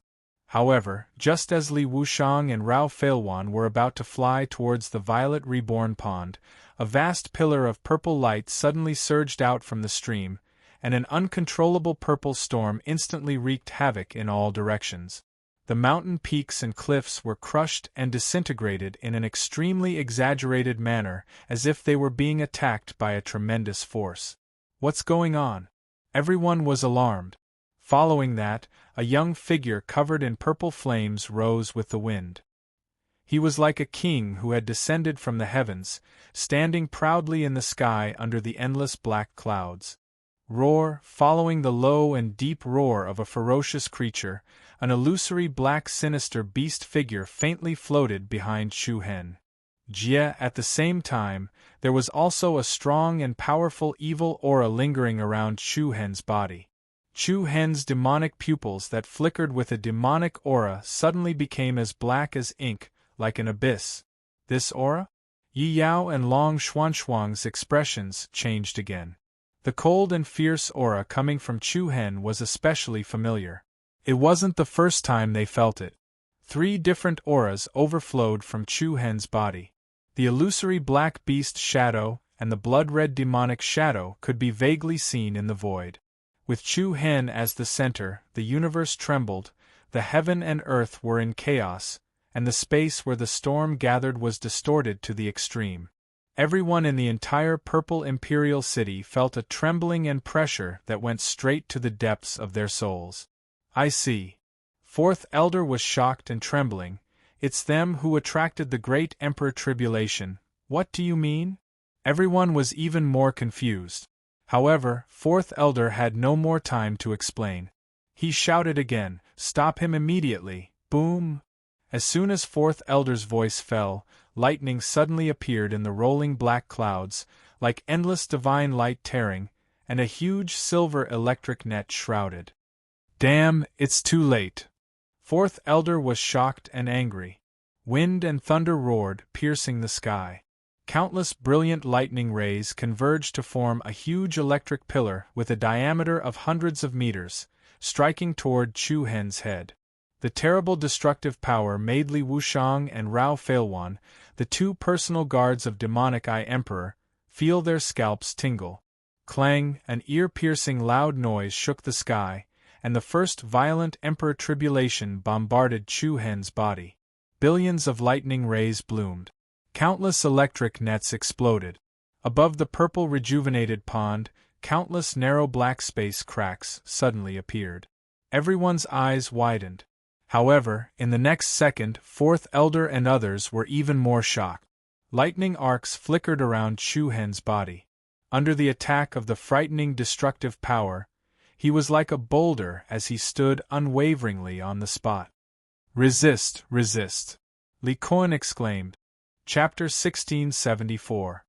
S1: However, just as Li Wushang and Rao Feilwan were about to fly towards the Violet Reborn Pond, a vast pillar of purple light suddenly surged out from the stream, and an uncontrollable purple storm instantly wreaked havoc in all directions. The mountain peaks and cliffs were crushed and disintegrated in an extremely exaggerated manner, as if they were being attacked by a tremendous force. What's going on? Everyone was alarmed. Following that, a young figure covered in purple flames rose with the wind. He was like a king who had descended from the heavens, standing proudly in the sky under the endless black clouds. Roar, following the low and deep roar of a ferocious creature, an illusory black sinister beast figure faintly floated behind Chu Hen. Jia, at the same time, there was also a strong and powerful evil aura lingering around Chu Hen's body. Chu Hen's demonic pupils that flickered with a demonic aura suddenly became as black as ink, like an abyss. This aura? Yi Yao and Long Xuanxuang's expressions changed again. The cold and fierce aura coming from Chu Hen was especially familiar. It wasn't the first time they felt it. 3 different auras overflowed from Chu Hen's body. The illusory black beast shadow and the blood-red demonic shadow could be vaguely seen in the void. With Chu Hen as the center, the universe trembled, the heaven and earth were in chaos, and the space where the storm gathered was distorted to the extreme. Everyone in the entire purple imperial city felt a trembling and pressure that went straight to the depths of their souls. I see. Fourth Elder was shocked and trembling. It's them who attracted the great Emperor Tribulation. What do you mean? Everyone was even more confused. However, Fourth Elder had no more time to explain. He shouted again, "Stop him immediately!" Boom! As soon as Fourth Elder's voice fell, lightning suddenly appeared in the rolling black clouds, like endless divine light tearing, and a huge silver electric net shrouded. Damn, it's too late. Fourth Elder was shocked and angry. Wind and thunder roared, piercing the sky. Countless brilliant lightning rays converged to form a huge electric pillar with a diameter of hundreds of meters, striking toward Chu Hen's head. The terrible destructive power made Li Wushang and Rao Failwan, the 2 personal guards of Demonic Eye Emperor, feel their scalps tingle. Clang, an ear-piercing loud noise shook the sky, and the first violent Emperor Tribulation bombarded Chu Hen's body. Billions of lightning rays bloomed. Countless electric nets exploded. Above the purple rejuvenated pond, countless narrow black space cracks suddenly appeared. Everyone's eyes widened. However, in the next second, Fourth Elder and others were even more shocked. Lightning arcs flickered around Chu Hen's body. Under the attack of the frightening destructive power, he was like a boulder as he stood unwaveringly on the spot. "Resist, resist!" Li Kuan exclaimed. Chapter 1674.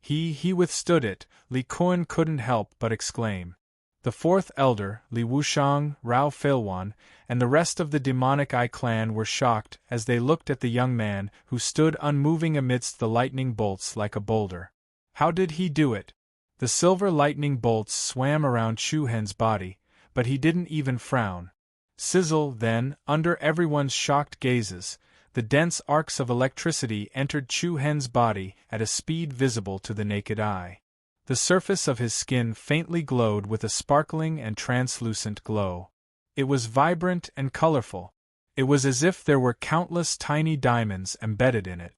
S1: He withstood it, Li Kuan couldn't help but exclaim. The Fourth Elder, Li Wushang, Rao Failwan, and the rest of the Demonic Eye clan were shocked as they looked at the young man who stood unmoving amidst the lightning bolts like a boulder. How did he do it? The silver lightning bolts swam around Chu Hen's body, but he didn't even frown. Sizzle, then, under everyone's shocked gazes, the dense arcs of electricity entered Chu Hen's body at a speed visible to the naked eye. The surface of his skin faintly glowed with a sparkling and translucent glow. It was vibrant and colorful. It was as if there were countless tiny diamonds embedded in it.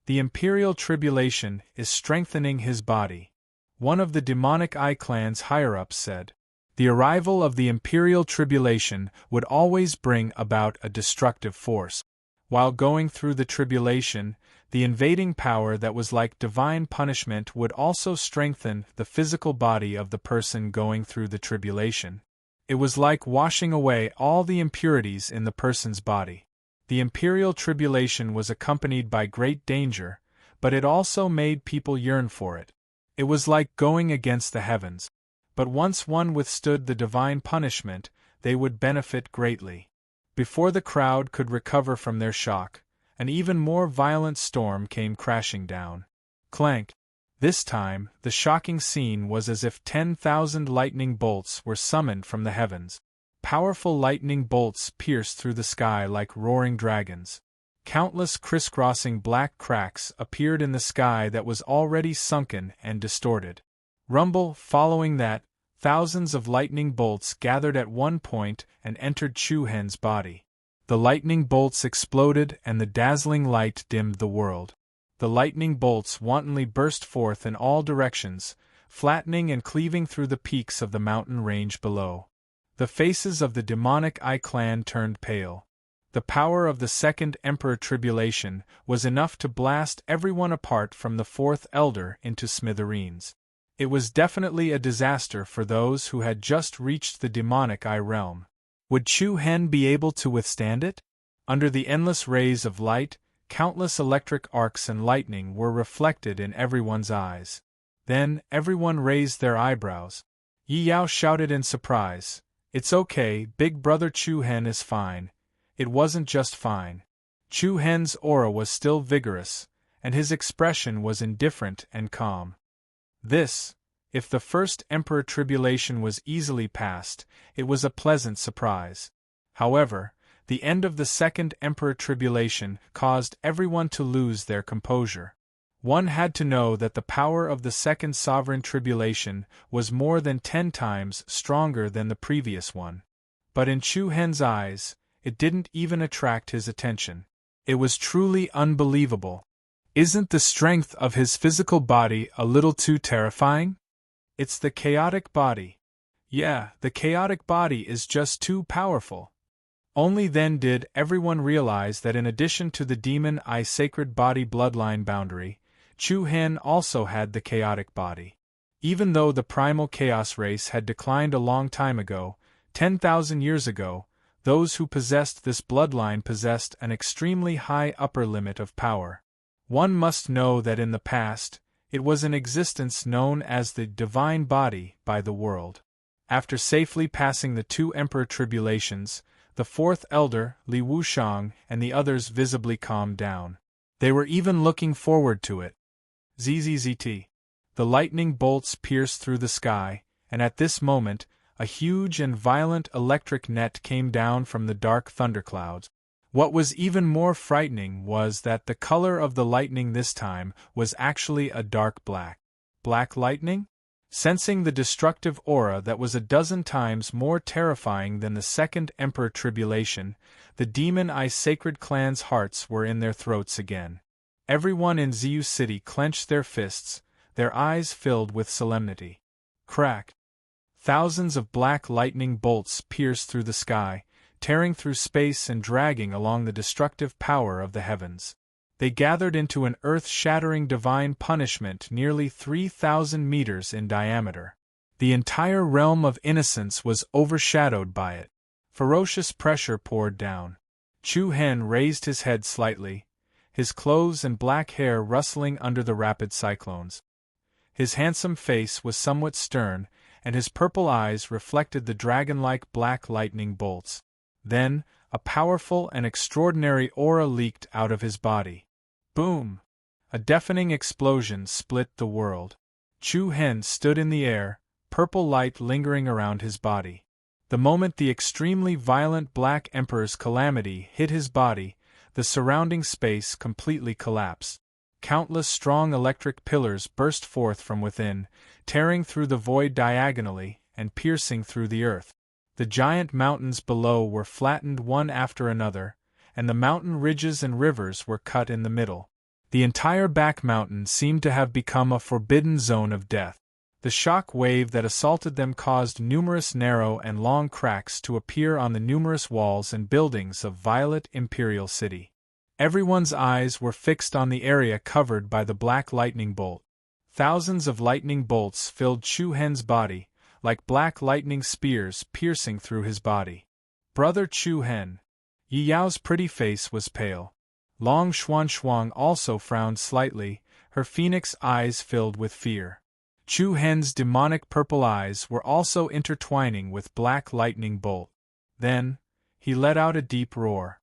S1: The Imperial Tribulation is strengthening his body. One of the Demonic Eye clan's higher-ups said. The arrival of the Imperial Tribulation would always bring about a destructive force. While going through the tribulation, the invading power that was like divine punishment would also strengthen the physical body of the person going through the tribulation. It was like washing away all the impurities in the person's body. The Imperial Tribulation was accompanied by great danger, but it also made people yearn for it. It was like going against the heavens. But once one withstood the divine punishment, they would benefit greatly. Before the crowd could recover from their shock, an even more violent storm came crashing down. Clank! This time, the shocking scene was as if 10,000 lightning bolts were summoned from the heavens. Powerful lightning bolts pierced through the sky like roaring dragons. Countless crisscrossing black cracks appeared in the sky that was already sunken and distorted. Rumble, following that, thousands of lightning bolts gathered at one point and entered Chu Hen's body. The lightning bolts exploded and the dazzling light dimmed the world. The lightning bolts wantonly burst forth in all directions, flattening and cleaving through the peaks of the mountain range below. The faces of the demonic Eye clan turned pale. The power of the second Emperor Tribulation was enough to blast everyone apart from the fourth Elder into smithereens. It was definitely a disaster for those who had just reached the demonic Eye realm. Would Chu Hen be able to withstand it? Under the endless rays of light, countless electric arcs and lightning were reflected in everyone's eyes. Then, everyone raised their eyebrows. Yi Yao shouted in surprise, "It's okay, Big Brother Chu Hen is fine." It wasn't just fine. Chu Hen's aura was still vigorous, and his expression was indifferent and calm. This, if the first Emperor Tribulation was easily passed, it was a pleasant surprise. However, the end of the second Emperor Tribulation caused everyone to lose their composure. One had to know that the power of the second Sovereign Tribulation was more than 10 times stronger than the previous one. But in Chu Hen's eyes, it didn't even attract his attention. It was truly unbelievable. Isn't the strength of his physical body a little too terrifying? It's the chaotic body. Yeah, the chaotic body is just too powerful. Only then did everyone realize that in addition to the demon Eye sacred body bloodline boundary, Chu Hen also had the chaotic body. Even though the primal chaos race had declined a long time ago, 10,000 years ago, those who possessed this bloodline possessed an extremely high upper limit of power. One must know that in the past, it was an existence known as the Divine Body by the world. After safely passing the 2 Emperor Tribulations, the 4th Elder, Li Wushang, and the others visibly calmed down. They were even looking forward to it. Zzzt. The lightning bolts pierced through the sky, and at this moment, a huge and violent electric net came down from the dark thunderclouds. What was even more frightening was that the color of the lightning this time was actually a dark black. Black lightning? Sensing the destructive aura that was a dozen times more terrifying than the second Emperor Tribulation, the Demon Eye Sacred Clan's hearts were in their throats again. Everyone in Ziyu City clenched their fists, their eyes filled with solemnity. Crack! Thousands of black lightning bolts pierced through the sky, tearing through space and dragging along the destructive power of the heavens. They gathered into an earth-shattering divine punishment nearly 3,000 meters in diameter. The entire realm of innocence was overshadowed by it. Ferocious pressure poured down. Chu Hen raised his head slightly, his clothes and black hair rustling under the rapid cyclones. His handsome face was somewhat stern, and his purple eyes reflected the dragon-like black lightning bolts. Then, a powerful and extraordinary aura leaked out of his body. Boom! A deafening explosion split the world. Chu Hen stood in the air, purple light lingering around his body. The moment the extremely violent Black Emperor's calamity hit his body, the surrounding space completely collapsed. Countless strong electric pillars burst forth from within, tearing through the void diagonally and piercing through the earth. The giant mountains below were flattened one after another, and the mountain ridges and rivers were cut in the middle. The entire back mountain seemed to have become a forbidden zone of death. The shock wave that assaulted them caused numerous narrow and long cracks to appear on the numerous walls and buildings of Violet Imperial City. Everyone's eyes were fixed on the area covered by the black lightning bolt. Thousands of lightning bolts filled Chu Hen's body, like black lightning spears piercing through his body. Brother Chu Hen. Yi Yao's pretty face was pale. Long Xuan also frowned slightly, her phoenix eyes filled with fear. Chu Hen's demonic purple eyes were also intertwining with black lightning bolt. Then, he let out a deep roar.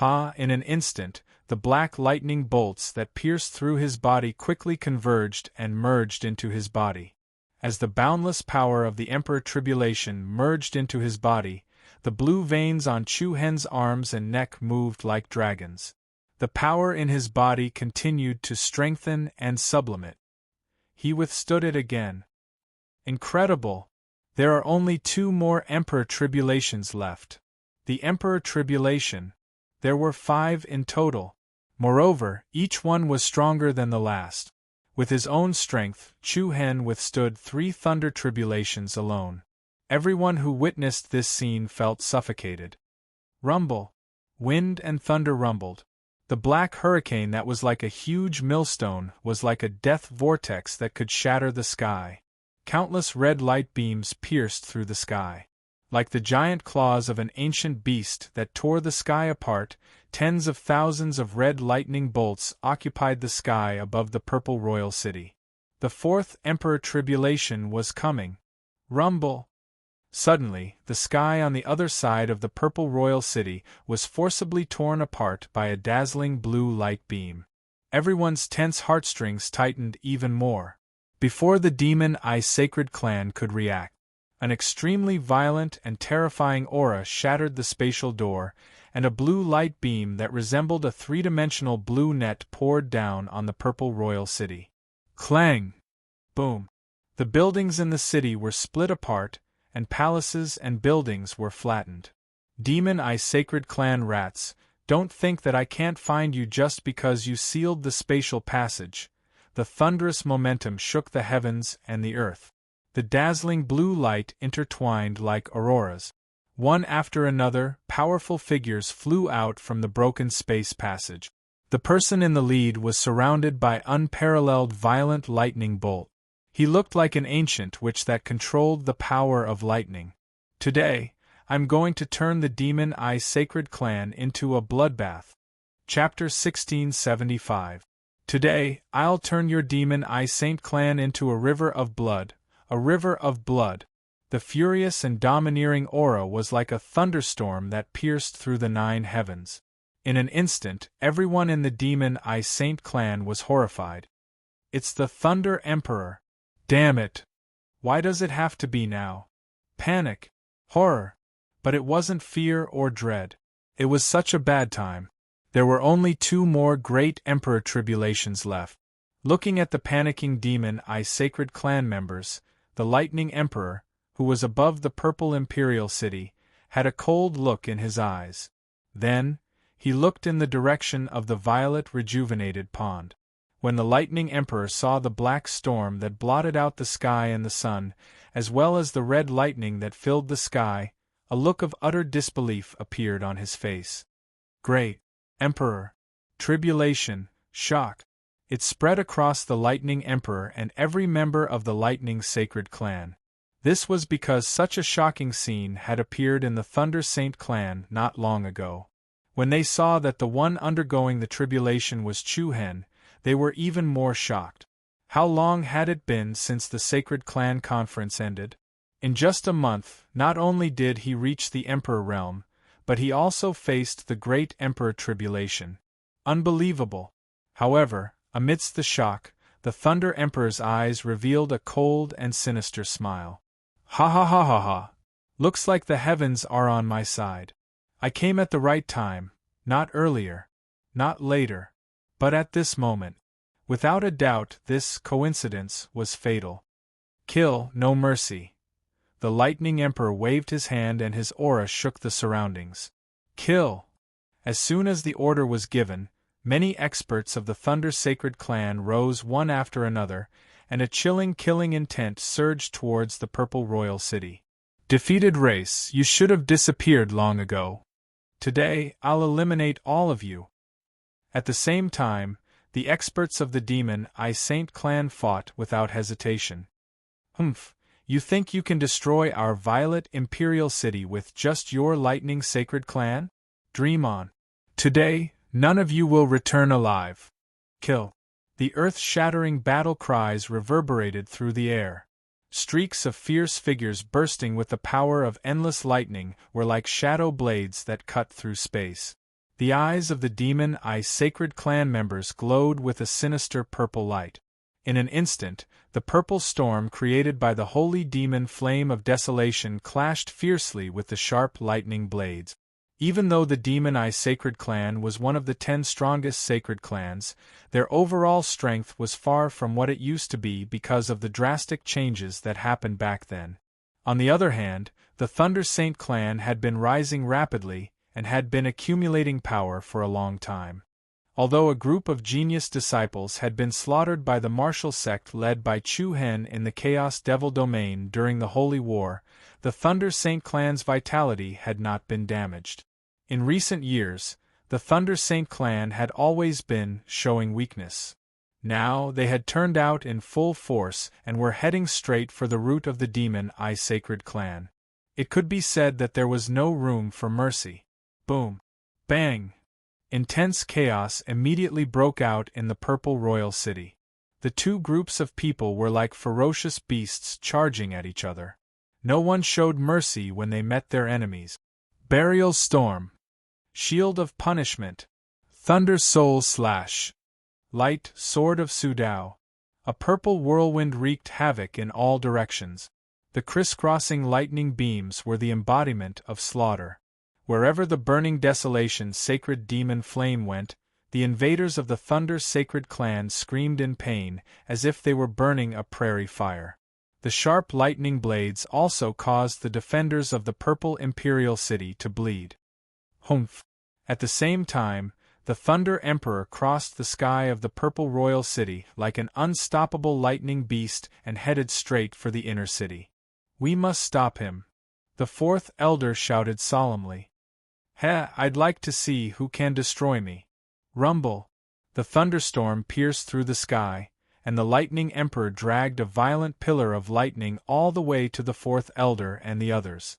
S1: In an instant, the black lightning bolts that pierced through his body quickly converged and merged into his body. As the boundless power of the Emperor Tribulation merged into his body, the blue veins on Chu Hen's arms and neck moved like dragons. The power in his body continued to strengthen and sublimate. He withstood it again. Incredible! There are only 2 more Emperor Tribulations left. The Emperor Tribulation, There were 5 in total. Moreover, each one was stronger than the last. With his own strength, Chu Hen withstood 3 thunder tribulations alone. Everyone who witnessed this scene felt suffocated. Rumble. Wind and thunder rumbled. The black hurricane that was like a huge millstone was like a death vortex that could shatter the sky. Countless red light beams pierced through the sky. Like the giant claws of an ancient beast that tore the sky apart, tens of thousands of red lightning bolts occupied the sky above the purple royal city. The 4th Emperor Tribulation was coming. Rumble. Suddenly, the sky on the other side of the purple royal city was forcibly torn apart by a dazzling blue light beam. Everyone's tense heartstrings tightened even more. Before the Demon Eye Sacred Clan could react, an extremely violent and terrifying aura shattered the spatial door, and a blue light beam that resembled a 3-dimensional blue net poured down on the purple royal city. Clang! Boom! The buildings in the city were split apart, and palaces and buildings were flattened. Demon Eye Sacred Clan rats, don't think that I can't find you just because you sealed the spatial passage. The thunderous momentum shook the heavens and the earth. The dazzling blue light intertwined like auroras. One after another, powerful figures flew out from the broken space passage. The person in the lead was surrounded by unparalleled violent lightning bolt. He looked like an ancient witch that controlled the power of lightning. Today, I'm going to turn the Demon Eye Sacred Clan into a bloodbath. Chapter 1675. Today, I'll turn your Demon Eye Saint Clan into a river of blood. A river of blood. The furious and domineering aura was like a thunderstorm that pierced through the 9 heavens. In an instant, everyone in the Demon Eye Saint Clan was horrified. It's the Thunder Emperor. Damn it! Why does it have to be now? Panic. Horror. But it wasn't fear or dread. It was such a bad time. There were only 2 more great Emperor Tribulations left. Looking at the panicking Demon Eye Sacred Clan members, the Lightning Emperor, who was above the purple imperial city, had a cold look in his eyes. Then, he looked in the direction of the violet rejuvenated pond. When the Lightning Emperor saw the black storm that blotted out the sky and the sun, as well as the red lightning that filled the sky, a look of utter disbelief appeared on his face. Great Emperor! Tribulation, shock. It spread across the Lightning Emperor and every member of the Lightning Sacred Clan. This was because such a shocking scene had appeared in the Thunder Saint Clan not long ago. When they saw that the one undergoing the tribulation was Chu Hen, they were even more shocked. How long had it been since the Sacred Clan Conference ended? In just a month, not only did he reach the Emperor realm, but he also faced the Great Emperor Tribulation. Unbelievable! However, amidst the shock, the Thunder Emperor's eyes revealed a cold and sinister smile. Ha ha ha ha ha! Looks like the heavens are on my side. I came at the right time, not earlier, not later, but at this moment. Without a doubt, this coincidence was fatal. Kill, no mercy. The Lightning Emperor waved his hand and his aura shook the surroundings. Kill! As soon as the order was given, many experts of the Thunder Sacred Clan rose one after another, and a chilling killing intent surged towards the Purple Royal City. Defeated race, you should have disappeared long ago. Today, I'll eliminate all of you. At the same time, the experts of the Demon Eye Saint Clan fought without hesitation. Humph, you think you can destroy our violet Imperial City with just your Lightning Sacred Clan? Dream on. Today, none of you will return alive. Kill. The earth-shattering battle cries reverberated through the air. Streaks of fierce figures bursting with the power of endless lightning were like shadow blades that cut through space. The eyes of the Demon Eye Sacred Clan members glowed with a sinister purple light. In an instant, the purple storm created by the holy demon Flame of Desolation clashed fiercely with the sharp lightning blades. Even though the Demon Eye Sacred Clan was one of the 10 strongest sacred clans, their overall strength was far from what it used to be because of the drastic changes that happened back then. On the other hand, the Thunder Saint Clan had been rising rapidly, and had been accumulating power for a long time. Although a group of genius disciples had been slaughtered by the martial sect led by Chu Hen in the Chaos Devil domain during the Holy War, the Thunder Saint clan's vitality had not been damaged. In recent years, the Thunder Saint clan had always been showing weakness. Now they had turned out in full force and were heading straight for the root of the demon Eye Sacred clan. It could be said that there was no room for mercy. Boom! Bang! Intense chaos immediately broke out in the Purple Royal City. The two groups of people were like ferocious beasts charging at each other. No one showed mercy when they met their enemies. Burial Storm. Shield of Punishment. Thunder Soul Slash. Light Sword of Sudao. A purple whirlwind wreaked havoc in all directions. The crisscrossing lightning beams were the embodiment of slaughter. Wherever the burning desolation sacred demon flame went, the invaders of the Thunder Sacred clan screamed in pain, as if they were burning a prairie fire. The sharp lightning blades also caused the defenders of the Purple Imperial City to bleed. Humph! At the same time, the Thunder Emperor crossed the sky of the Purple Royal City like an unstoppable lightning beast and headed straight for the inner city. "We must stop him," the fourth elder shouted solemnly. I'd like to see who can destroy me." Rumble! The thunderstorm pierced through the sky, and the Lightning Emperor dragged a violent pillar of lightning all the way to the fourth elder and the others.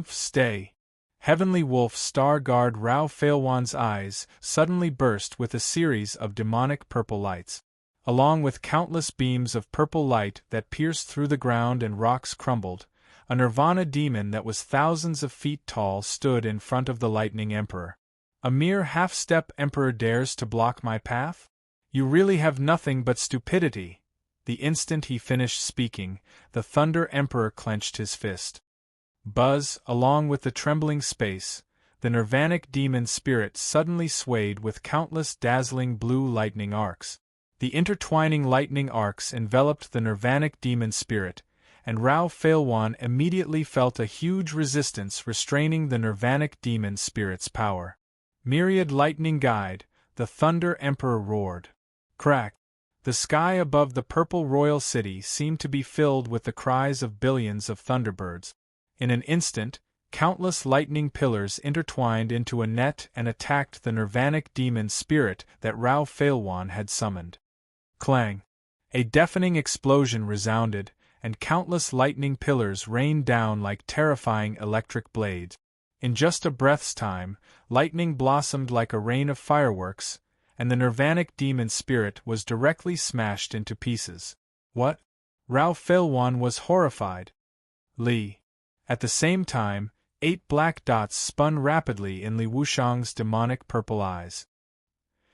S1: Stay! Heavenly Wolf Star Guard Rao Failwan's eyes suddenly burst with a series of demonic purple lights. Along with countless beams of purple light that pierced through the ground and rocks crumbled, a Nirvana demon that was thousands of feet tall stood in front of the Lightning Emperor. "A mere half-step Emperor dares to block my path? You really have nothing but stupidity." The instant he finished speaking, the Thunder Emperor clenched his fist. Buzz, along with the trembling space, the Nirvanic demon spirit suddenly swayed with countless dazzling blue lightning arcs. The intertwining lightning arcs enveloped the Nirvanic demon spirit, and Rao Failwan immediately felt a huge resistance restraining the Nirvanic demon spirit's power. "Myriad lightning guide," the Thunder Emperor roared. Crack! The sky above the Purple Royal City seemed to be filled with the cries of billions of thunderbirds. In an instant, countless lightning pillars intertwined into a net and attacked the Nirvanic demon spirit that Rao Failwan had summoned. Clang! A deafening explosion resounded, and countless lightning pillars rained down like terrifying electric blades. In just a breath's time, lightning blossomed like a rain of fireworks, and the Nirvanic demon spirit was directly smashed into pieces. "What?" Rao Failwan was horrified. "Li." At the same time, 8 black dots spun rapidly in Li Wushang's demonic purple eyes.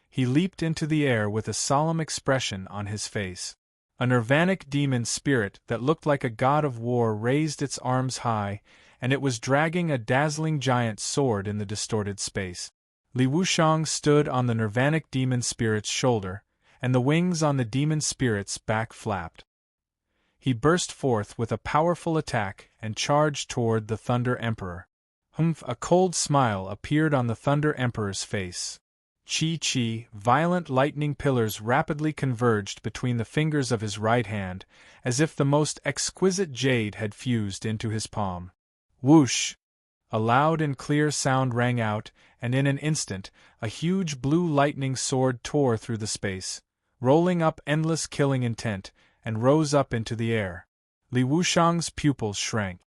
S1: He leaped into the air with a solemn expression on his face. A Nirvanic demon spirit that looked like a god of war raised its arms high, and it was dragging a dazzling giant sword in the distorted space. Li Wushang stood on the Nirvanic demon spirit's shoulder, and the wings on the demon spirit's back flapped. He burst forth with a powerful attack and charged toward the Thunder Emperor. A cold smile appeared on the Thunder Emperor's face. Chi, violent lightning pillars rapidly converged between the fingers of his right hand, as if the most exquisite jade had fused into his palm. Whoosh! A loud and clear sound rang out, and in an instant, a huge blue lightning sword tore through the space, rolling up endless killing intent, and rose up into the air. Li Wushang's pupils shrank.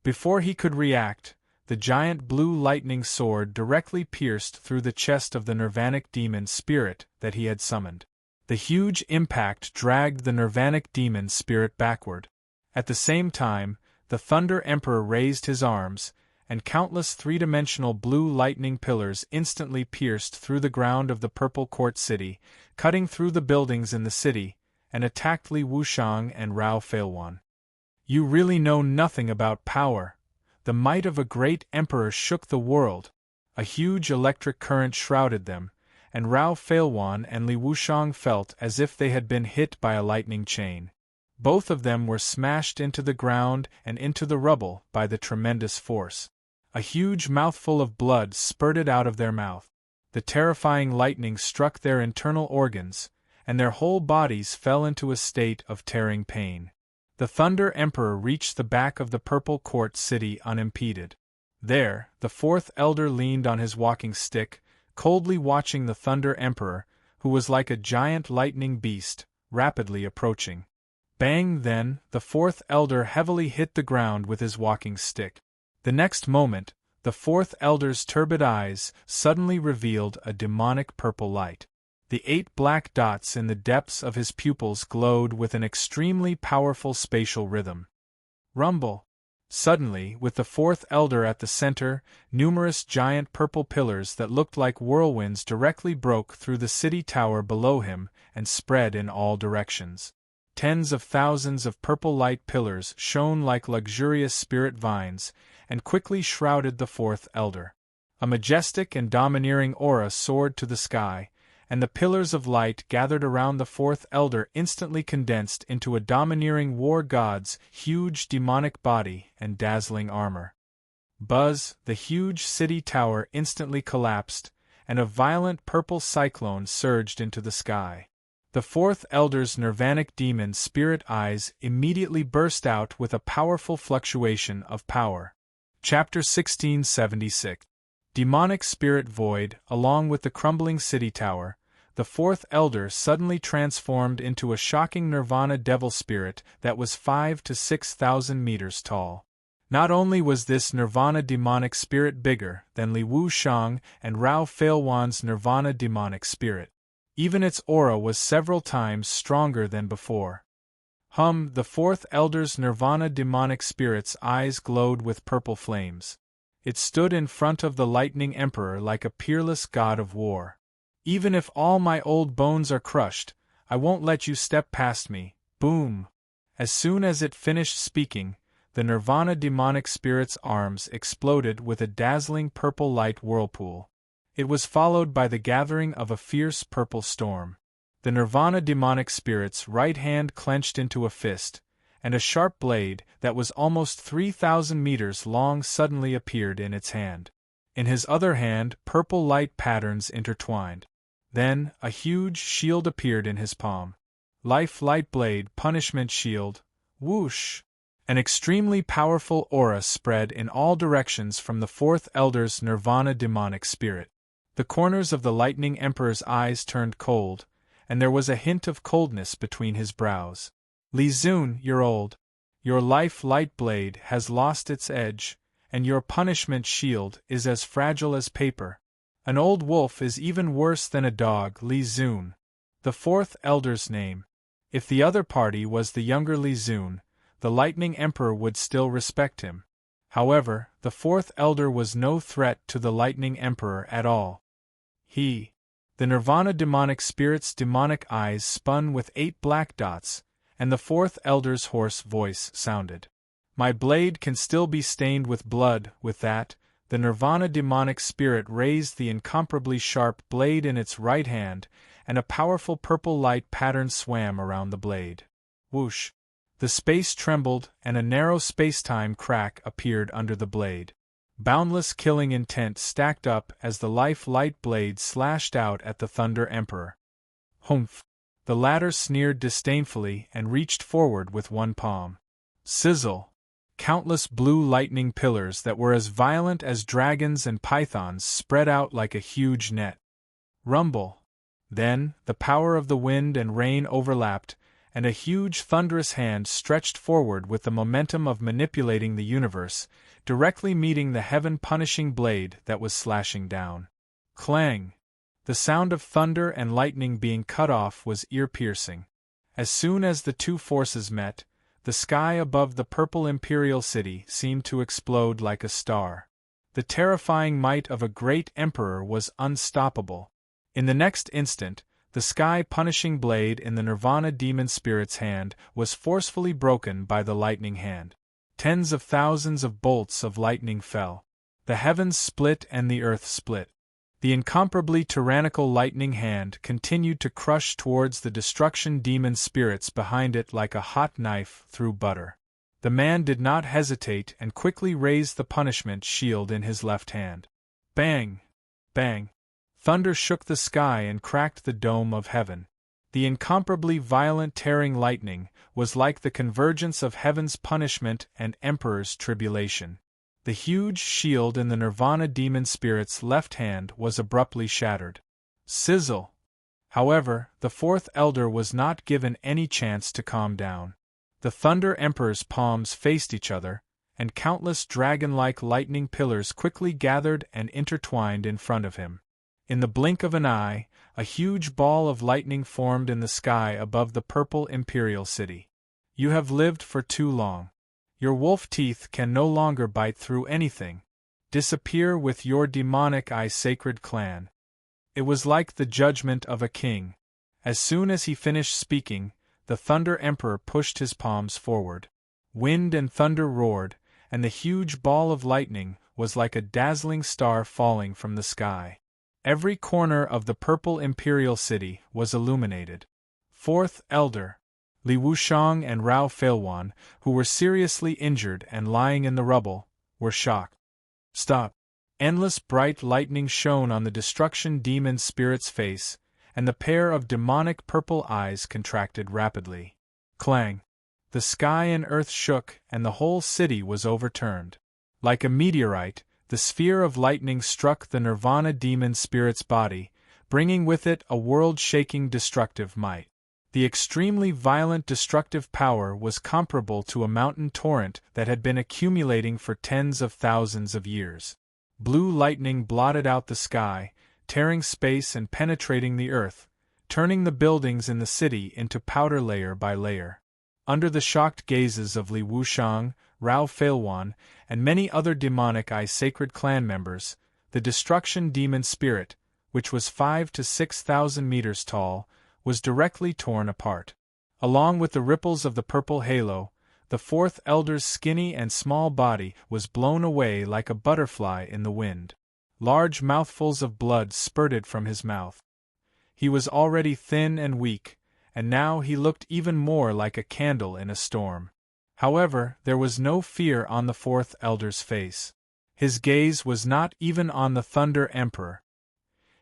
S1: Before he could react, the giant blue lightning sword directly pierced through the chest of the Nirvanic demon spirit that he had summoned. The huge impact dragged the Nirvanic demon spirit backward. At the same time, the Thunder Emperor raised his arms, and countless three-dimensional blue lightning pillars instantly pierced through the ground of the Purple Court City, cutting through the buildings in the city, and attacked Li Wushang and Rao Failwan. "You really know nothing about power." The might of a great emperor shook the world. A huge electric current shrouded them, and Rao Failwan and Li Wushang felt as if they had been hit by a lightning chain. Both of them were smashed into the ground and into the rubble by the tremendous force. A huge mouthful of blood spurted out of their mouth. The terrifying lightning struck their internal organs, and their whole bodies fell into a state of tearing pain. The Thunder Emperor reached the back of the purple court city unimpeded. There, the fourth elder leaned on his walking stick, coldly watching the Thunder Emperor, who was like a giant lightning beast, rapidly approaching. Bang! Then, the fourth elder heavily hit the ground with his walking stick. The next moment, the fourth elder's turbid eyes suddenly revealed a demonic purple light. The 8 black dots in the depths of his pupils glowed with an extremely powerful spatial rhythm. Rumble! Suddenly, with the fourth elder at the center, numerous giant purple pillars that looked like whirlwinds directly broke through the city tower below him and spread in all directions. Tens of thousands of purple light pillars shone like luxurious spirit vines, and quickly shrouded the fourth elder. A majestic and domineering aura soared to the sky, and the pillars of light gathered around the fourth elder instantly condensed into a domineering war god's huge demonic body and dazzling armor. Buzz! The huge city tower instantly collapsed, and a violent purple cyclone surged into the sky. The fourth elder's nirvanic demon spirit eyes immediately burst out with a powerful fluctuation of power. Chapter 1676. Demonic Spirit Void. Along with the crumbling city tower, the fourth elder suddenly transformed into a shocking nirvana devil spirit that was 5,000 to 6,000 meters tall. Not only was this nirvana demonic spirit bigger than Li Wu Shang and Rao Failwan's nirvana demonic spirit, even its aura was several times stronger than before. The fourth elder's nirvana demonic spirit's eyes glowed with purple flames. It stood in front of the lightning emperor like a peerless god of war. Even if all my old bones are crushed, I won't let you step past me. Boom! As soon as it finished speaking, the nirvana demonic spirit's arms exploded with a dazzling purple light whirlpool. It was followed by the gathering of a fierce purple storm. The nirvana demonic spirit's right hand clenched into a fist, and a sharp blade that was almost 3,000 meters long suddenly appeared in its hand. In his other hand, purple light patterns intertwined. Then, a huge shield appeared in his palm. Life Light Blade Punishment Shield. Whoosh! An extremely powerful aura spread in all directions from the fourth elder's nirvana demonic spirit. The corners of the lightning emperor's eyes turned cold, and there was a hint of coldness between his brows. Li Zun, you're old. Your life light blade has lost its edge, and your punishment shield is as fragile as paper. An old wolf is even worse than a dog. Li Zun, the fourth elder's name. If the other party was the younger Li Zun, the lightning emperor would still respect him. However, the fourth elder was no threat to the lightning emperor at all. The nirvana demonic spirit's demonic eyes spun with 8 black dots, and the fourth elder's hoarse voice sounded. My blade can still be stained with blood. With that, the nirvana demonic spirit raised the incomparably sharp blade in its right hand, and a powerful purple light pattern swam around the blade. Whoosh! The space trembled, and a narrow space-time crack appeared under the blade. Boundless killing intent stacked up as the life light blade slashed out at the Thunder Emperor. Humph! The latter sneered disdainfully and reached forward with one palm. Sizzle! Countless blue lightning pillars that were as violent as dragons and pythons spread out like a huge net. Rumble! Then, the power of the wind and rain overlapped, and a huge thunderous hand stretched forward with the momentum of manipulating the universe, directly meeting the heaven-punishing blade that was slashing down. Clang! The sound of thunder and lightning being cut off was ear-piercing. As soon as the two forces met, the sky above the purple imperial city seemed to explode like a star. The terrifying might of a great emperor was unstoppable. In the next instant, the sky-punishing blade in the nirvana demon spirit's hand was forcefully broken by the lightning hand. Tens of thousands of bolts of lightning fell. The heavens split and the earth split. The incomparably tyrannical lightning hand continued to crush towards the destruction demon spirits behind it like a hot knife through butter. The man did not hesitate and quickly raised the punishment shield in his left hand. Bang! Bang! Thunder shook the sky and cracked the dome of heaven. The incomparably violent tearing lightning was like the convergence of heaven's punishment and Emperor's tribulation. The huge shield in the Nirvana demon spirit's left hand was abruptly shattered. Sizzle! However, the fourth elder was not given any chance to calm down. The Thunder Emperor's palms faced each other, and countless dragon-like lightning pillars quickly gathered and intertwined in front of him. In the blink of an eye, a huge ball of lightning formed in the sky above the purple imperial city. You have lived for too long. Your wolf teeth can no longer bite through anything. Disappear with your demonic sacred clan. It was like the judgment of a king. As soon as he finished speaking, the Thunder Emperor pushed his palms forward. Wind and thunder roared, and the huge ball of lightning was like a dazzling star falling from the sky. Every corner of the purple imperial city was illuminated. Fourth Elder, Li Wuxiang and Rao Feilwan, who were seriously injured and lying in the rubble, were shocked. Stop! Endless bright lightning shone on the destruction demon spirit's face, and the pair of demonic purple eyes contracted rapidly. Clang! The sky and earth shook, and the whole city was overturned. Like a meteorite, the sphere of lightning struck the Nirvana demon spirit's body, bringing with it a world-shaking destructive might. The extremely violent destructive power was comparable to a mountain torrent that had been accumulating for tens of thousands of years. Blue lightning blotted out the sky, tearing space and penetrating the earth, turning the buildings in the city into powder layer by layer. Under the shocked gazes of Li Wuxiang, Rao Feilwan, and many other demonic sacred clan members, the destruction demon spirit, which was 5,000 to 6,000 meters tall, was directly torn apart. Along with the ripples of the purple halo, the fourth elder's skinny and small body was blown away like a butterfly in the wind. Large mouthfuls of blood spurted from his mouth. He was already thin and weak, and now he looked even more like a candle in a storm. However, there was no fear on the fourth elder's face. His gaze was not even on the Thunder Emperor.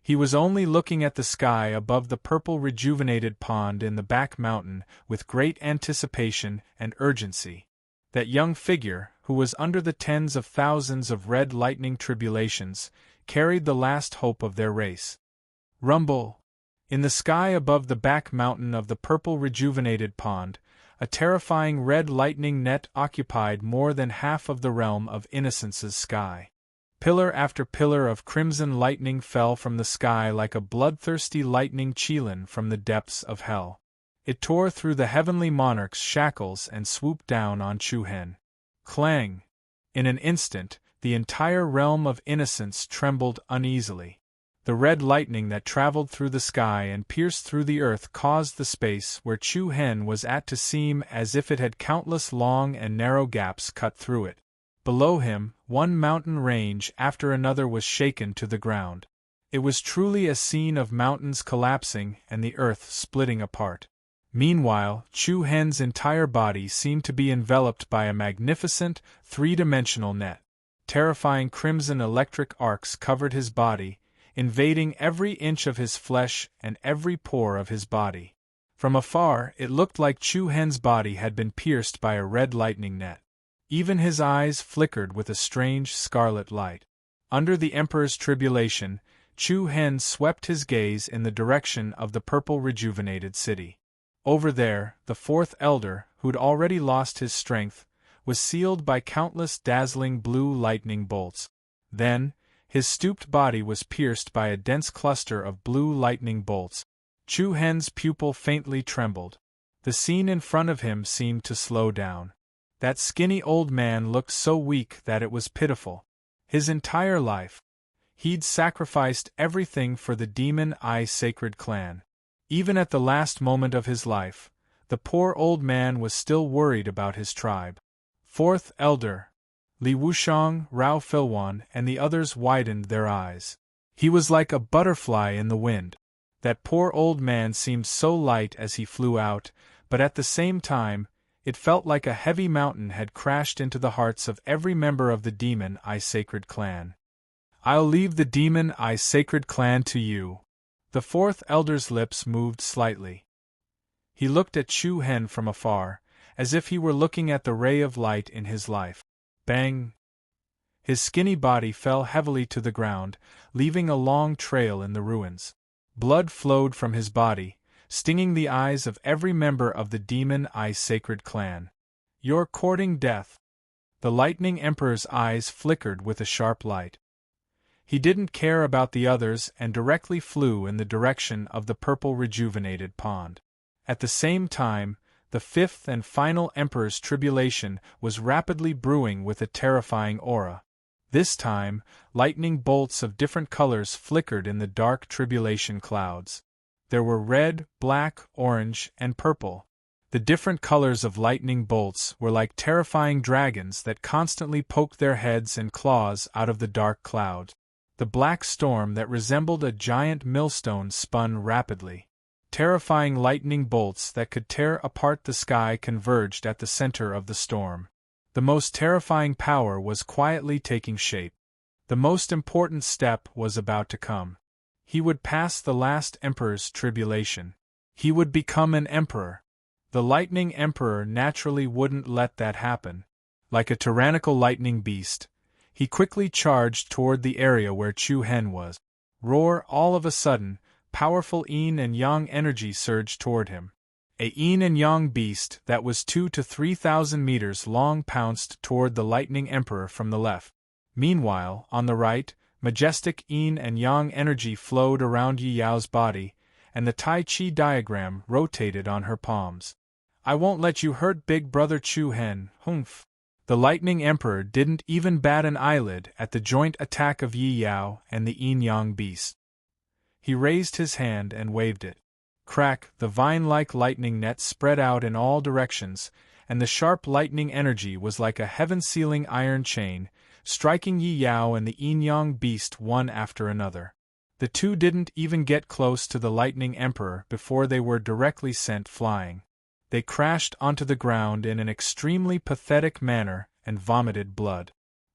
S1: He was only looking at the sky above the purple rejuvenated pond in the back mountain with great anticipation and urgency. That young figure, who was under the tens of thousands of red lightning tribulations, carried the last hope of their race. Rumble! In the sky above the back mountain of the purple rejuvenated pond, a terrifying red lightning net occupied more than half of the realm of Innocence's sky. Pillar after pillar of crimson lightning fell from the sky like a bloodthirsty lightning chilin from the depths of hell. It tore through the heavenly monarch's shackles and swooped down on Chu-Hen. Clang! In an instant, the entire realm of Innocence trembled uneasily. The red lightning that traveled through the sky and pierced through the earth caused the space where Chu-Hen was at to seem as if it had countless long and narrow gaps cut through it. Below him, one mountain range after another was shaken to the ground. It was truly a scene of mountains collapsing and the earth splitting apart. Meanwhile, Chu-Hen's entire body seemed to be enveloped by a magnificent, three-dimensional net. Terrifying crimson electric arcs covered his body, invading every inch of his flesh and every pore of his body. From afar, it looked like Chu-Hen's body had been pierced by a red lightning net. Even his eyes flickered with a strange scarlet light. Under the Emperor's tribulation, Chu-Hen swept his gaze in the direction of the purple rejuvenated city. Over there, the fourth elder, who'd already lost his strength, was sealed by countless dazzling blue lightning bolts. Then, his stooped body was pierced by a dense cluster of blue lightning bolts. Chu-Hen's pupil faintly trembled. The scene in front of him seemed to slow down. That skinny old man looked so weak that it was pitiful. His entire life, he'd sacrificed everything for the demon sacred clan. Even at the last moment of his life, the poor old man was still worried about his tribe. Fourth elder, Li Wuxiang, Rao Feilwan, and the others widened their eyes. He was like a butterfly in the wind. That poor old man seemed so light as he flew out, but at the same time, It felt like a heavy mountain had crashed into the hearts of every member of the Demon Eye Sacred Clan. "I'll leave the Demon Eye Sacred Clan to you." The fourth elder's lips moved slightly. He looked at Chu Hen from afar, as if he were looking at the ray of light in his life. Bang! His skinny body fell heavily to the ground, leaving a long trail in the ruins. Blood flowed from his body, stinging the eyes of every member of the Demon Eye Sacred Clan. "You're courting death." The Lightning Emperor's eyes flickered with a sharp light. He didn't care about the others and directly flew in the direction of the purple rejuvenated pond. At the same time, the fifth and final Emperor's tribulation was rapidly brewing with a terrifying aura. This time, lightning bolts of different colors flickered in the dark tribulation clouds. There were red, black, orange, and purple. The different colors of lightning bolts were like terrifying dragons that constantly poked their heads and claws out of the dark cloud. The black storm that resembled a giant millstone spun rapidly. Terrifying lightning bolts that could tear apart the sky converged at the center of the storm. The most terrifying power was quietly taking shape. The most important step was about to come. He would pass the last Emperor's tribulation. He would become an emperor. The Lightning Emperor naturally wouldn't let that happen. Like a tyrannical lightning beast, he quickly charged toward the area where Chu Hen was. Roar! All of a sudden, powerful yin and yang energy surged toward him. A yin and yang beast that was 2,000 to 3,000 meters long pounced toward the Lightning Emperor from the left. Meanwhile, on the right, majestic yin and yang energy flowed around Yi Yao's body, and the Tai Chi diagram rotated on her palms. "I won't let you hurt Big Brother Chu Hen, humph." The Lightning Emperor didn't even bat an eyelid at the joint attack of Yi Yao and the yin-yang beast. He raised his hand and waved it. Crack! The vine-like lightning net spread out in all directions, and the sharp lightning energy was like a heaven-sealing iron chain, striking Yi Yao and the yin-yang beast one after another. The two didn't even get close to the Lightning Emperor before they were directly sent flying. They crashed onto the ground in an extremely pathetic manner and vomited blood.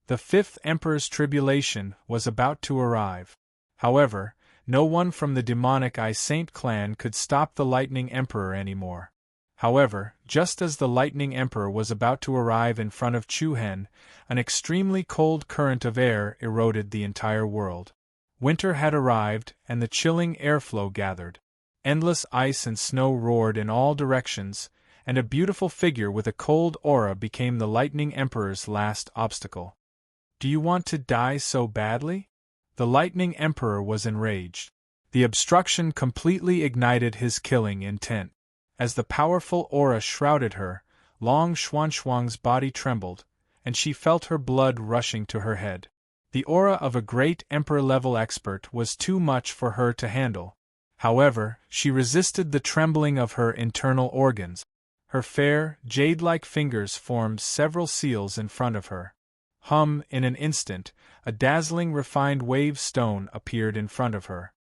S1: The fifth Emperor's tribulation was about to arrive. However, no one from the demonic Eye Saint clan could stop the Lightning Emperor anymore. However, just as the Lightning Emperor was about to arrive in front of Chu Hen, an extremely cold current of air eroded the entire world. Winter had arrived, and the chilling airflow gathered. Endless ice and snow roared in all directions, and a beautiful figure with a cold aura became the Lightning Emperor's last obstacle. "Do you want to die so badly?" The Lightning Emperor was enraged. The obstruction completely ignited his killing intent. As the powerful aura shrouded her, Long Xuanxuang's body trembled, and she felt her blood rushing to her head. The aura of a great Emperor-level expert was too much for her to handle. However, she resisted the trembling of her internal organs. Her fair, jade-like fingers formed several seals in front of her. In an instant, a dazzling refined wave stone appeared in front of her.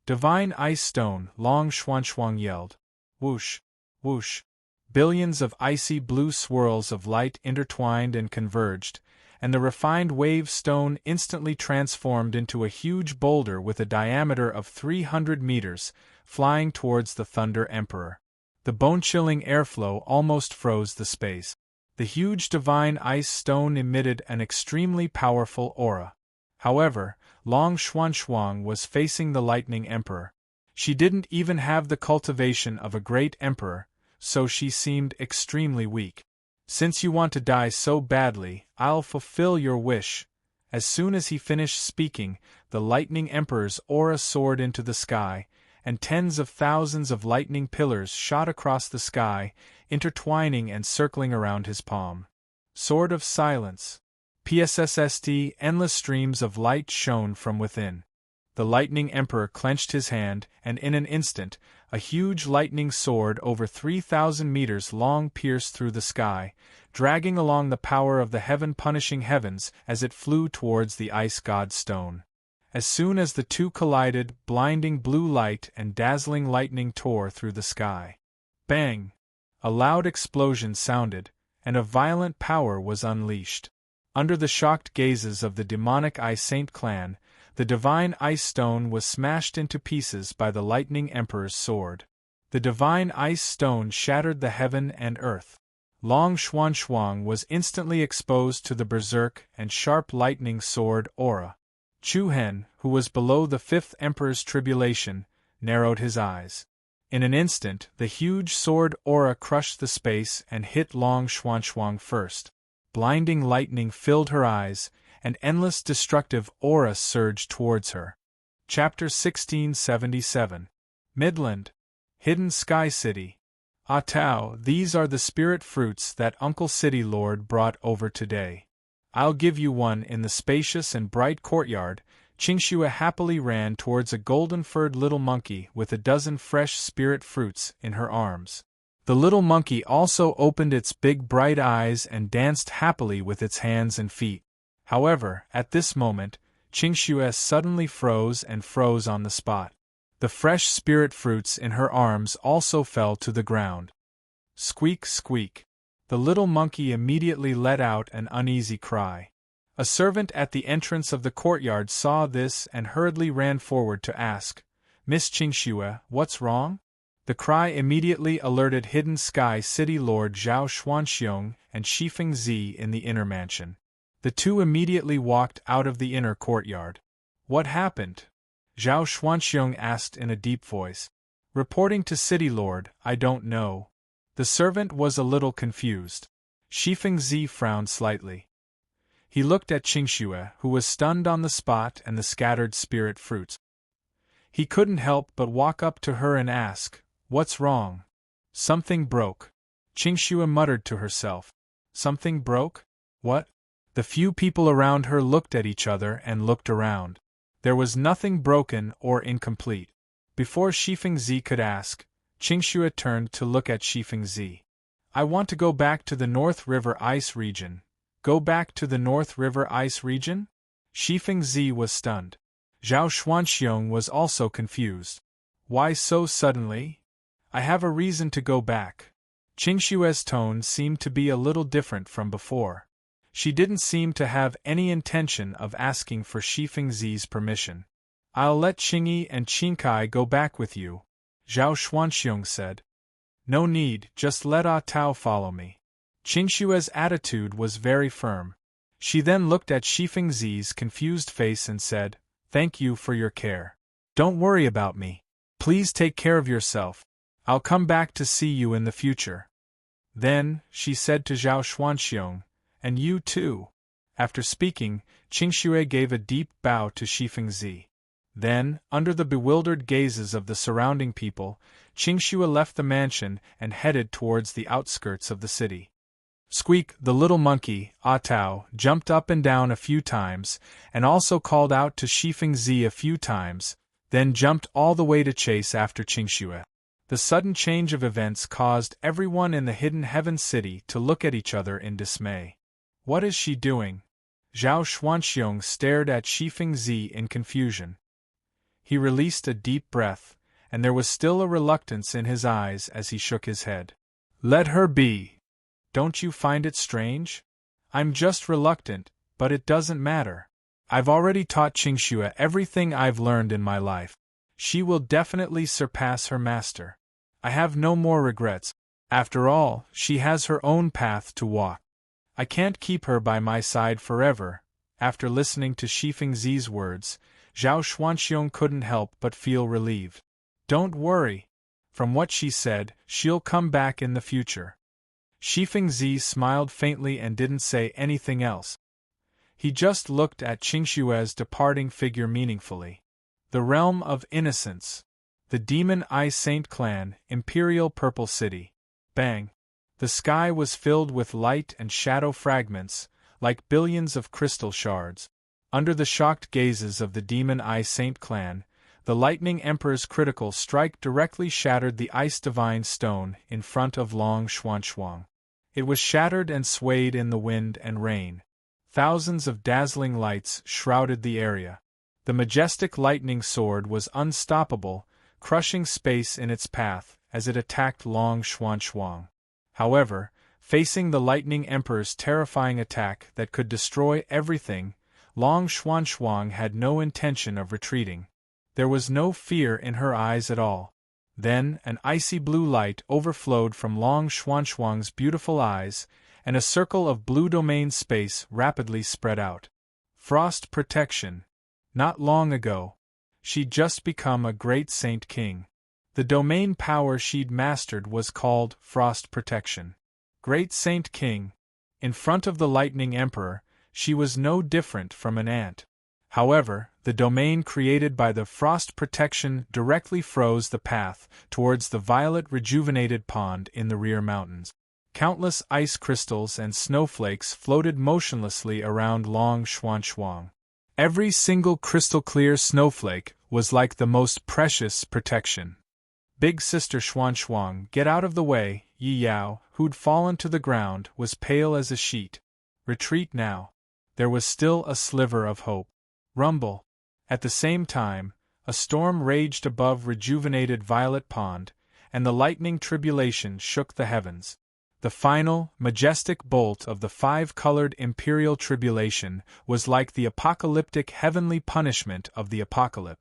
S1: "Divine Ice Stone," Long Xuanxuang yelled. Whoosh! Whoosh! Billions of icy blue swirls of light intertwined and converged, and the refined wave stone instantly transformed into a huge boulder with a diameter of 300 meters, flying towards the Thunder Emperor. The bone-chilling airflow almost froze the space. The huge divine ice stone emitted an extremely powerful aura. However, Long Xuanxuang was facing the Lightning Emperor. She didn't even have the cultivation of a great emperor, so she seemed extremely weak. "Since you want to die so badly, I'll fulfill your wish." As soon as he finished speaking, the Lightning Emperor's aura soared into the sky, and tens of thousands of lightning pillars shot across the sky, intertwining and circling around his palm. Sword of Silence. PSSST. Endless streams of light shone from within. The Lightning Emperor clenched his hand, and in an instant, a huge lightning sword over 3,000 meters long pierced through the sky, dragging along the power of the heaven-punishing heavens as it flew towards the ice god stone. As soon as the two collided, blinding blue light and dazzling lightning tore through the sky. Bang! A loud explosion sounded, and a violent power was unleashed. Under the shocked gazes of the demonic Ice Saint clan, the divine ice stone was smashed into pieces by the lightning emperor's sword. The divine ice stone shattered the heaven and earth. Long Xuanxuang was instantly exposed to the berserk and sharp lightning sword aura. Chu Hen, who was below the fifth emperor's tribulation, narrowed his eyes. In an instant, the huge sword aura crushed the space and hit Long Xuanxuang first. Blinding lightning filled her eyes, and endless destructive aura surged towards her. Chapter 1677. Midland. Hidden Sky City. Ah Tao, these are the spirit fruits that Uncle City Lord brought over today. I'll give you one. In the spacious and bright courtyard, Qingxue happily ran towards a golden-furred little monkey with a dozen fresh spirit fruits in her arms. The little monkey also opened its big bright eyes and danced happily with its hands and feet. However, at this moment, Qingxue suddenly froze on the spot. The fresh spirit fruits in her arms also fell to the ground. Squeak, squeak. The little monkey immediately let out an uneasy cry. A servant at the entrance of the courtyard saw this and hurriedly ran forward to ask, "Miss Qingxue, what's wrong?" The cry immediately alerted Hidden Sky City Lord Zhao Xuanxiong and Shifeng Zi in the inner mansion. The two immediately walked out of the inner courtyard. "What happened?" Zhao Xuanxiong asked in a deep voice. "Reporting to City Lord, I don't know." The servant was a little confused. Shifeng Zi frowned slightly. He looked at Qingxue, who was stunned on the spot, and the scattered spirit fruits. He couldn't help but walk up to her and ask, "What's wrong?" "Something broke." Qingxue muttered to herself. "Something broke? What?" The few people around her looked at each other and looked around. There was nothing broken or incomplete. Before Shifeng Zi could ask, Qingxue turned to look at Shifeng Zi. "I want to go back to the North River Ice region." "Go back to the North River Ice region?" Shifeng Zi was stunned. Zhao Xuanxiong was also confused. "Why so suddenly?" "I have a reason to go back." Qingxue's tone seemed to be a little different from before. She didn't seem to have any intention of asking for Shifeng Zi's permission. "I'll let Qingyi and Qingkai go back with you," Zhao Xuanxiong said. "No need, just let Ah Tao follow me." Qingxue's attitude was very firm. She then looked at Shifeng Zi's confused face and said, "Thank you for your care. Don't worry about me. Please take care of yourself. I'll come back to see you in the future." Then, she said to Zhao Xuanxiong, "And you too." After speaking, Qingxue gave a deep bow to Shifeng Zi. Then, under the bewildered gazes of the surrounding people, Qingxue left the mansion and headed towards the outskirts of the city. Squeak, the little monkey, Ah Tao, jumped up and down a few times, and also called out to Shifeng Zi a few times, then jumped all the way to chase after Qingxue. The sudden change of events caused everyone in the Hidden Heaven City to look at each other in dismay. "What is she doing?" Zhao Xuanxiong stared at Shifeng Zi in confusion. He released a deep breath, and there was still a reluctance in his eyes as he shook his head. "Let her be. Don't you find it strange?" "I'm just reluctant, but it doesn't matter. I've already taught Qingxue everything I've learned in my life. She will definitely surpass her master. I have no more regrets. After all, she has her own path to walk. I can't keep her by my side forever." After listening to Shifeng Zi's words, Zhao Xuanxiong couldn't help but feel relieved. "Don't worry. From what she said, she'll come back in the future." Shifeng Zi smiled faintly and didn't say anything else. He just looked at Qingxue's departing figure meaningfully. The realm of innocence. The Demon Eye Saint Clan, Imperial Purple City. Bang! The sky was filled with light and shadow fragments, like billions of crystal shards. Under the shocked gazes of the Demon Eye Saint Clan, the Lightning Emperor's critical strike directly shattered the Ice Divine Stone in front of Long Xuanxuang. It was shattered and swayed in the wind and rain. Thousands of dazzling lights shrouded the area. The majestic lightning sword was unstoppable, crushing space in its path as it attacked Long Xuanxuang. However, facing the Lightning Emperor's terrifying attack that could destroy everything, Long Xuanxuang had no intention of retreating. There was no fear in her eyes at all. Then an icy blue light overflowed from Long Xuanxuang's beautiful eyes, and a circle of blue domain space rapidly spread out. Frost protection. Not long ago, she'd just become a great Saint King. The domain power she'd mastered was called Frost protection. Great Saint King. In front of the Lightning Emperor, she was no different from an ant. However, the domain created by the Frost protection directly froze the path towards the violet rejuvenated pond in the rear mountains. Countless ice crystals and snowflakes floated motionlessly around Long Xuanxuang. Every single crystal-clear snowflake was like the most precious protection. Big Sister Xuanxuang, get out of the way, Yi Yao, who'd fallen to the ground, was pale as a sheet. Retreat now. There was still a sliver of hope. Rumble. At the same time, a storm raged above rejuvenated Violet Pond, and the lightning tribulation shook the heavens. The final, majestic bolt of the five-colored imperial tribulation was like the apocalyptic heavenly punishment of the apocalypse.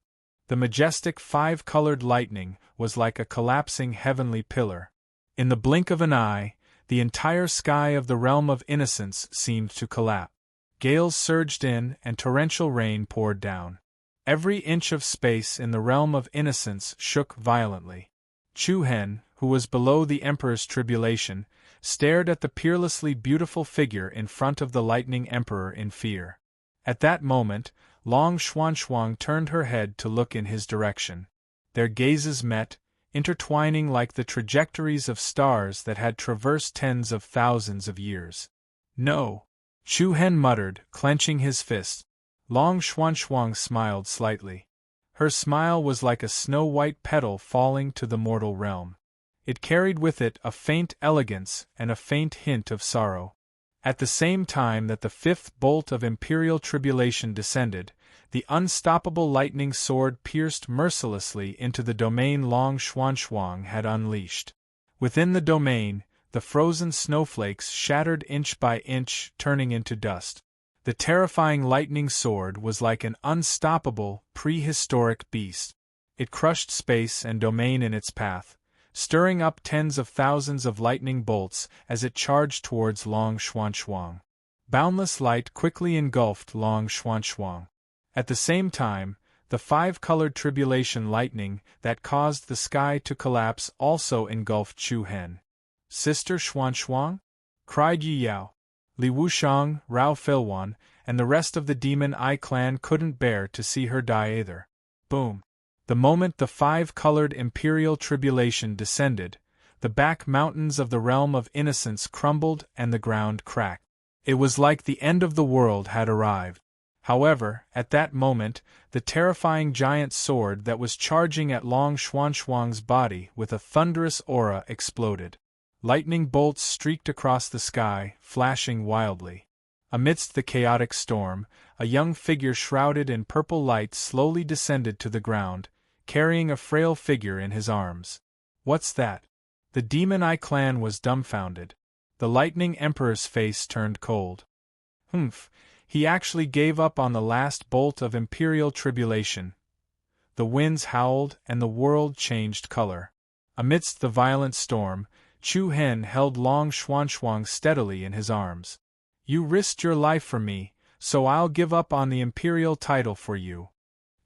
S1: The majestic five-colored lightning was like a collapsing heavenly pillar. In the blink of an eye, the entire sky of the realm of innocence seemed to collapse. Gales surged in and torrential rain poured down. Every inch of space in the realm of innocence shook violently. Chu Hen, who was below the Emperor's tribulation, stared at the peerlessly beautiful figure in front of the Lightning Emperor in fear. At that moment, Long Xuanxuang turned her head to look in his direction. Their gazes met, intertwining like the trajectories of stars that had traversed tens of thousands of years. No! Chu Hen muttered, clenching his fist. Long Xuanxuang smiled slightly. Her smile was like a snow-white petal falling to the mortal realm. It carried with it a faint elegance and a faint hint of sorrow. At the same time that the fifth bolt of imperial tribulation descended, the unstoppable lightning sword pierced mercilessly into the domain Long Xuanxuang had unleashed. Within the domain, the frozen snowflakes shattered inch by inch, turning into dust. The terrifying lightning sword was like an unstoppable, prehistoric beast. It crushed space and domain in its path, stirring up tens of thousands of lightning bolts as it charged towards Long Xuanxuang. Boundless light quickly engulfed Long Xuanxuang. At the same time, the five-colored tribulation lightning that caused the sky to collapse also engulfed Chu Hen. Sister Xuanxuang? Cried Yi Yao. Li Wushang, Rao Filwan, and the rest of the Demon Eye clan couldn't bear to see her die either. Boom! The moment the five-colored imperial tribulation descended, the back mountains of the realm of innocence crumbled and the ground cracked. It was like the end of the world had arrived. However, at that moment, the terrifying giant sword that was charging at Long Xuanxuang's body with a thunderous aura exploded. Lightning bolts streaked across the sky, flashing wildly. Amidst the chaotic storm, a young figure shrouded in purple light slowly descended to the ground, carrying a frail figure in his arms. What's that? The Demon Eye clan was dumbfounded. The Lightning Emperor's face turned cold. Humph, he actually gave up on the last bolt of imperial tribulation. The winds howled and the world changed color. Amidst the violent storm, Chu Hen held Long Xuanxuang steadily in his arms. You risked your life for me, so I'll give up on the imperial title for you.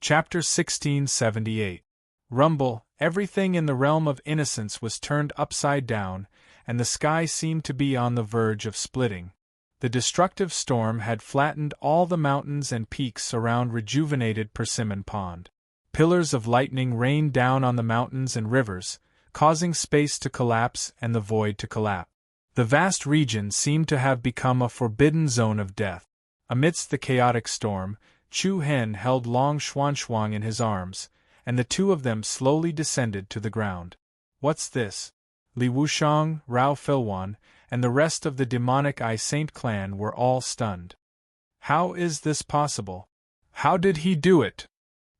S1: Chapter 1678. Rumble. Everything in the realm of innocence was turned upside down, and the sky seemed to be on the verge of splitting. The destructive storm had flattened all the mountains and peaks around rejuvenated Persimmon Pond. Pillars of lightning rained down on the mountains and rivers, causing space to collapse and the void to collapse. The vast region seemed to have become a forbidden zone of death. Amidst the chaotic storm, Chu Hen held Long Xuanxuang in his arms, and the two of them slowly descended to the ground. What's this? Li Wushang, Rao Filwan, and the rest of the Demonic Eye Saint clan were all stunned. How is this possible? How did he do it?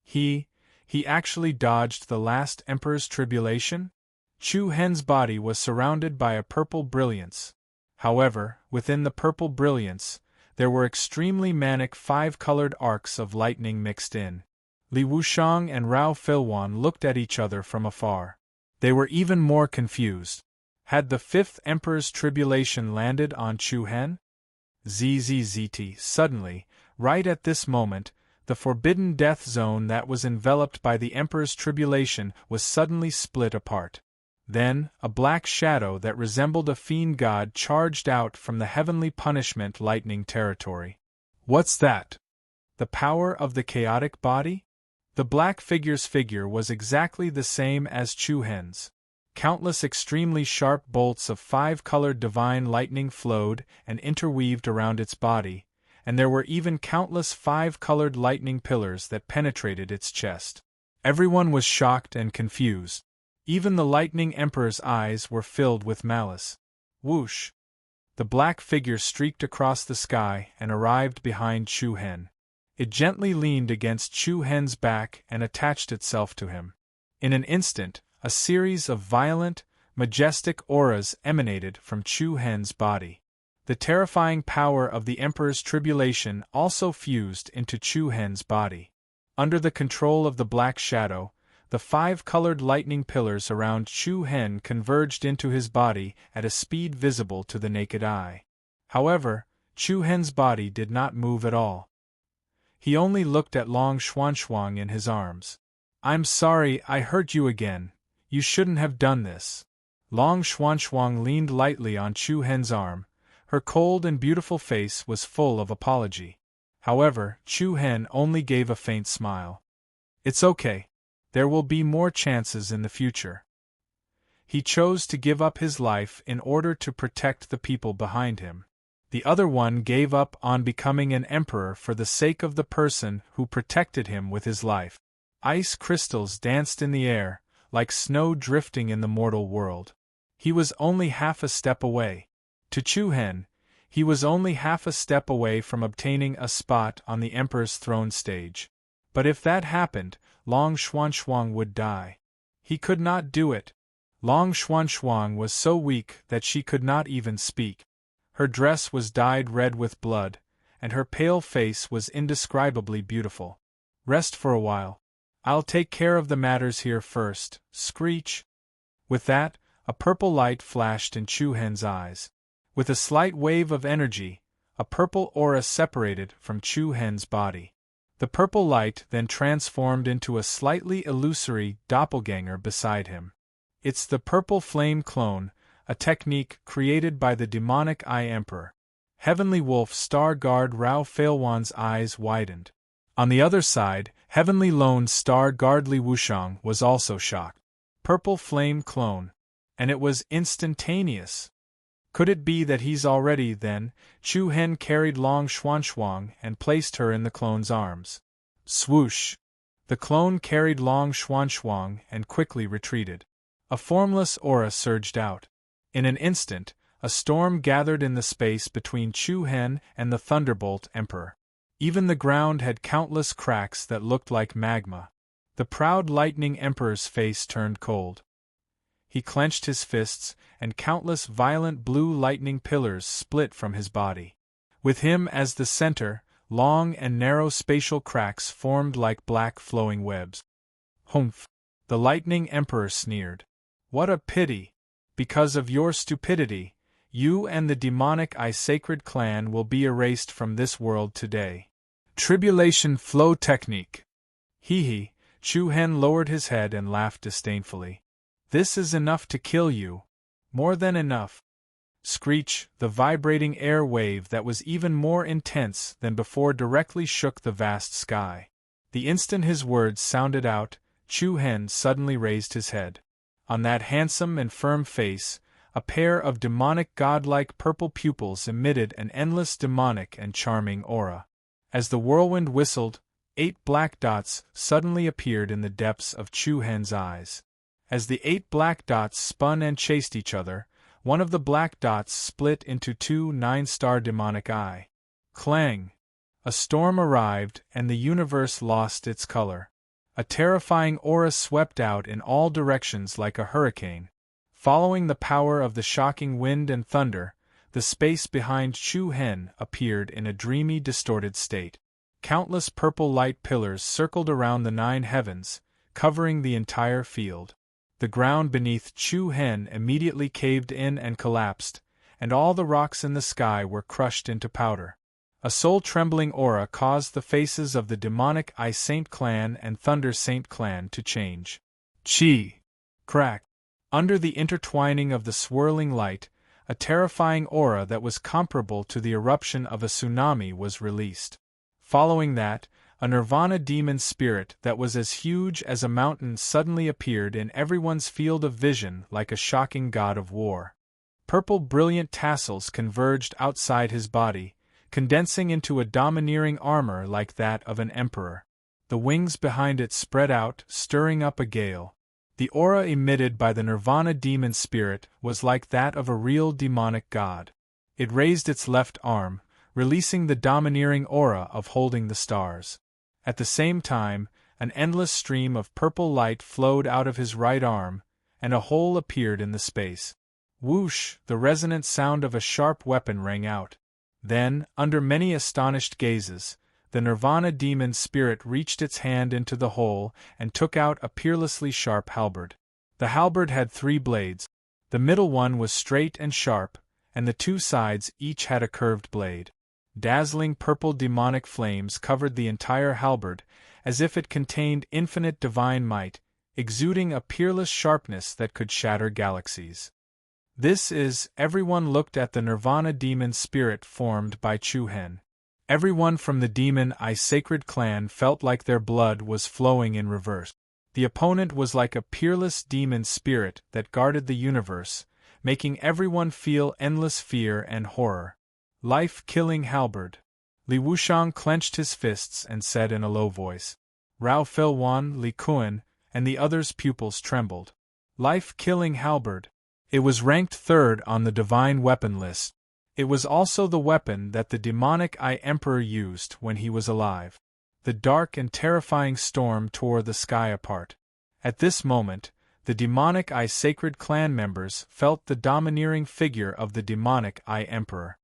S1: He actually dodged the last Emperor's tribulation? Chu Hen's body was surrounded by a purple brilliance. However, within the purple brilliance, there were extremely manic five-colored arcs of lightning mixed in. Li Wuxiang and Rao Filwan looked at each other from afar. They were even more confused. Had the fifth emperor's tribulation landed on Chu Hen? Zzzt. Suddenly, right at this moment, the forbidden death zone that was enveloped by the emperor's tribulation was suddenly split apart. Then, a black shadow that resembled a fiend god charged out from the heavenly punishment lightning territory. What's that? The power of the chaotic body? The black figure's figure was exactly the same as Chu Hen's. Countless extremely sharp bolts of five-colored divine lightning flowed and interweaved around its body, and there were even countless five-colored lightning pillars that penetrated its chest. Everyone was shocked and confused. Even the lightning emperor's eyes were filled with malice. Whoosh! The black figure streaked across the sky and arrived behind Chu Hen. It gently leaned against Chu Hen's back and attached itself to him. In an instant, a series of violent, majestic auras emanated from Chu Hen's body. The terrifying power of the emperor's tribulation also fused into Chu Hen's body. Under the control of the black shadow, the five-colored lightning pillars around Chu Hen converged into his body at a speed visible to the naked eye. However, Chu Hen's body did not move at all. He only looked at Long Xuanxuang in his arms. "I'm sorry I hurt you again. You shouldn't have done this." Long Xuanxuang leaned lightly on Chu Hen's arm. Her cold and beautiful face was full of apology. However, Chu Hen only gave a faint smile. "It's okay. There will be more chances in the future." He chose to give up his life in order to protect the people behind him. The other one gave up on becoming an emperor for the sake of the person who protected him with his life. Ice crystals danced in the air, like snow drifting in the mortal world. He was only half a step away. To Chu Hen, he was only half a step away from obtaining a spot on the emperor's throne stage. But if that happened, Long Xuanxuang would die. He could not do it. Long Xuanxuang was so weak that she could not even speak. Her dress was dyed red with blood, and her pale face was indescribably beautiful. "Rest for a while. I'll take care of the matters here first." Screech! With that, a purple light flashed in Chu Hen's eyes. With a slight wave of energy, a purple aura separated from Chu Hen's body. The purple light then transformed into a slightly illusory doppelganger beside him. It's the purple flame clone, a technique created by the demonic Eye Emperor. Heavenly Wolf Star Guard Rao Failwan's eyes widened. On the other side, Heavenly Lone Star Guard Li Wuxiang was also shocked. Purple flame clone. And it was instantaneous. Could it be that he's already, then? Chu Hen carried Long Xuanxuang and placed her in the clone's arms. Swoosh! The clone carried Long Xuanxuang and quickly retreated. A formless aura surged out. In an instant, a storm gathered in the space between Chu Hen and the Thunderbolt Emperor. Even the ground had countless cracks that looked like magma. The proud Lightning Emperor's face turned cold. He clenched his fists, and countless violent blue lightning pillars split from his body. With him as the center, long and narrow spatial cracks formed like black flowing webs. "Humph!" the Lightning Emperor sneered. "What a pity! Because of your stupidity, you and the demonic Eye Sacred clan will be erased from this world today." Tribulation flow technique. Hee. Chu Hen lowered his head and laughed disdainfully. "This is enough to kill you. More than enough." Screech, the vibrating air wave that was even more intense than before directly shook the vast sky. The instant his words sounded out, Chu Hen suddenly raised his head. On that handsome and firm face, a pair of demonic godlike purple pupils emitted an endless demonic and charming aura. As the whirlwind whistled, 8 black dots suddenly appeared in the depths of Chu Hen's eyes. As the 8 black dots spun and chased each other, one of the black dots split into 2 9-star demonic eye. Clang! A storm arrived and the universe lost its color. A terrifying aura swept out in all directions like a hurricane, Following the power of the shocking wind and thunder, the space behind Chu Hen appeared in a dreamy, distorted state. Countless purple light pillars circled around the 9 heavens, covering the entire field. The ground beneath Chu Hen immediately caved in and collapsed, and all the rocks in the sky were crushed into powder. A soul-trembling aura caused the faces of the demonic Ice Saint clan and Thunder Saint clan to change. Chi! Crack! Under the intertwining of the swirling light, a terrifying aura that was comparable to the eruption of a tsunami was released. Following that, a Nirvana demon spirit that was as huge as a mountain suddenly appeared in everyone's field of vision like a shocking god of war. Purple brilliant tassels converged outside his body, condensing into a domineering armor like that of an emperor. The wings behind it spread out, stirring up a gale. The aura emitted by the Nirvana demon spirit was like that of a real demonic god. It raised its left arm, releasing the domineering aura of holding the stars. At the same time, an endless stream of purple light flowed out of his right arm, and a hole appeared in the space. Whoosh! The resonant sound of a sharp weapon rang out. Then, under many astonished gazes, the Nirvana demon spirit reached its hand into the hole and took out a peerlessly sharp halberd. The halberd had 3 blades. The middle one was straight and sharp, and the 2 sides each had a curved blade. Dazzling purple demonic flames covered the entire halberd, as if it contained infinite divine might, exuding a peerless sharpness that could shatter galaxies. Everyone looked at the Nirvana demon spirit formed by Chu Hen. Everyone from the demon Ice Sacred clan felt like their blood was flowing in reverse. The opponent was like a peerless demon spirit that guarded the universe, making everyone feel endless fear and horror. Life-killing halberd. Li Wuxiang clenched his fists and said in a low voice. Rao Filwan, Li Kuan, and the others' pupils trembled. Life-killing halberd. It was ranked 3rd on the divine weapon list. It was also the weapon that the demonic Eye Emperor used when he was alive. The dark and terrifying storm tore the sky apart. At this moment, the demonic Eye Sacred clan members felt the domineering figure of the demonic Eye Emperor.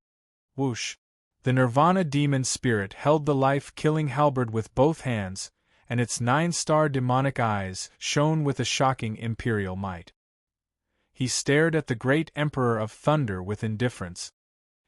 S1: Whoosh! The Nirvana demon spirit held the life-killing halberd with both hands, and its 9-star demonic eyes shone with a shocking imperial might. He stared at the great Emperor of Thunder with indifference.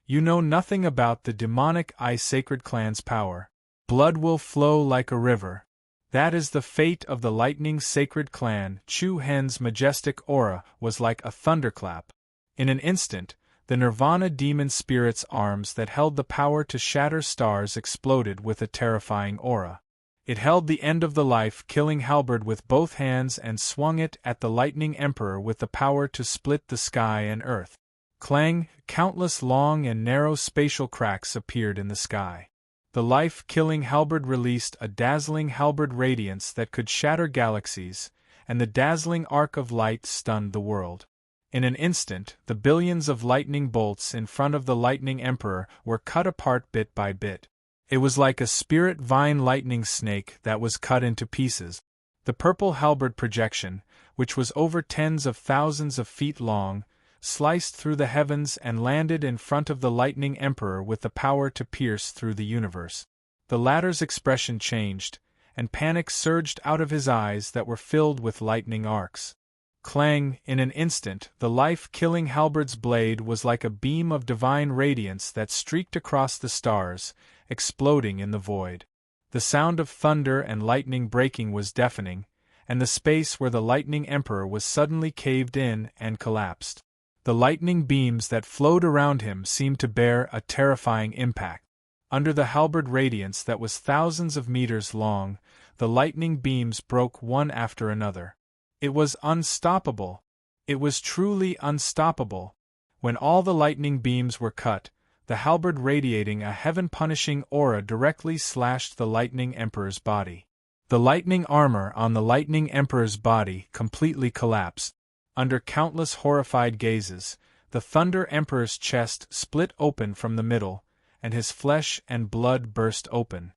S1: You know nothing about the demonic Eye Sacred clan's power. Blood will flow like a river. That is the fate of the Lightning Sacred clan. Chu Hen's majestic aura was like a thunderclap. In an instant, the Nirvana demon spirit's arms that held the power to shatter stars exploded with a terrifying aura. It held the end of the life-killing halberd with both hands and swung it at the Lightning Emperor with the power to split the sky and earth. Clang! Countless long and narrow spatial cracks appeared in the sky. The life-killing halberd released a dazzling halberd radiance that could shatter galaxies, and the dazzling arc of light stunned the world. In an instant, the billions of lightning bolts in front of the Lightning Emperor were cut apart bit by bit. It was like a spirit vine lightning snake that was cut into pieces. The purple halberd projection, which was over tens of thousands of feet long, sliced through the heavens and landed in front of the Lightning Emperor with the power to pierce through the universe. The latter's expression changed, and panic surged out of his eyes that were filled with lightning arcs. Clang! In an instant, the life-killing halberd's blade was like a beam of divine radiance that streaked across the stars, exploding in the void. The sound of thunder and lightning breaking was deafening, and the space where the Lightning Emperor was suddenly caved in and collapsed. The lightning beams that flowed around him seemed to bear a terrifying impact. Under the halberd radiance that was thousands of meters long, the lightning beams broke one after another. It was unstoppable. It was truly unstoppable. When all the lightning beams were cut, the halberd radiating a heaven-punishing aura directly slashed the Lightning Emperor's body. The lightning armor on the Lightning Emperor's body completely collapsed. Under countless horrified gazes, the Thunder Emperor's chest split open from the middle, and his flesh and blood burst open.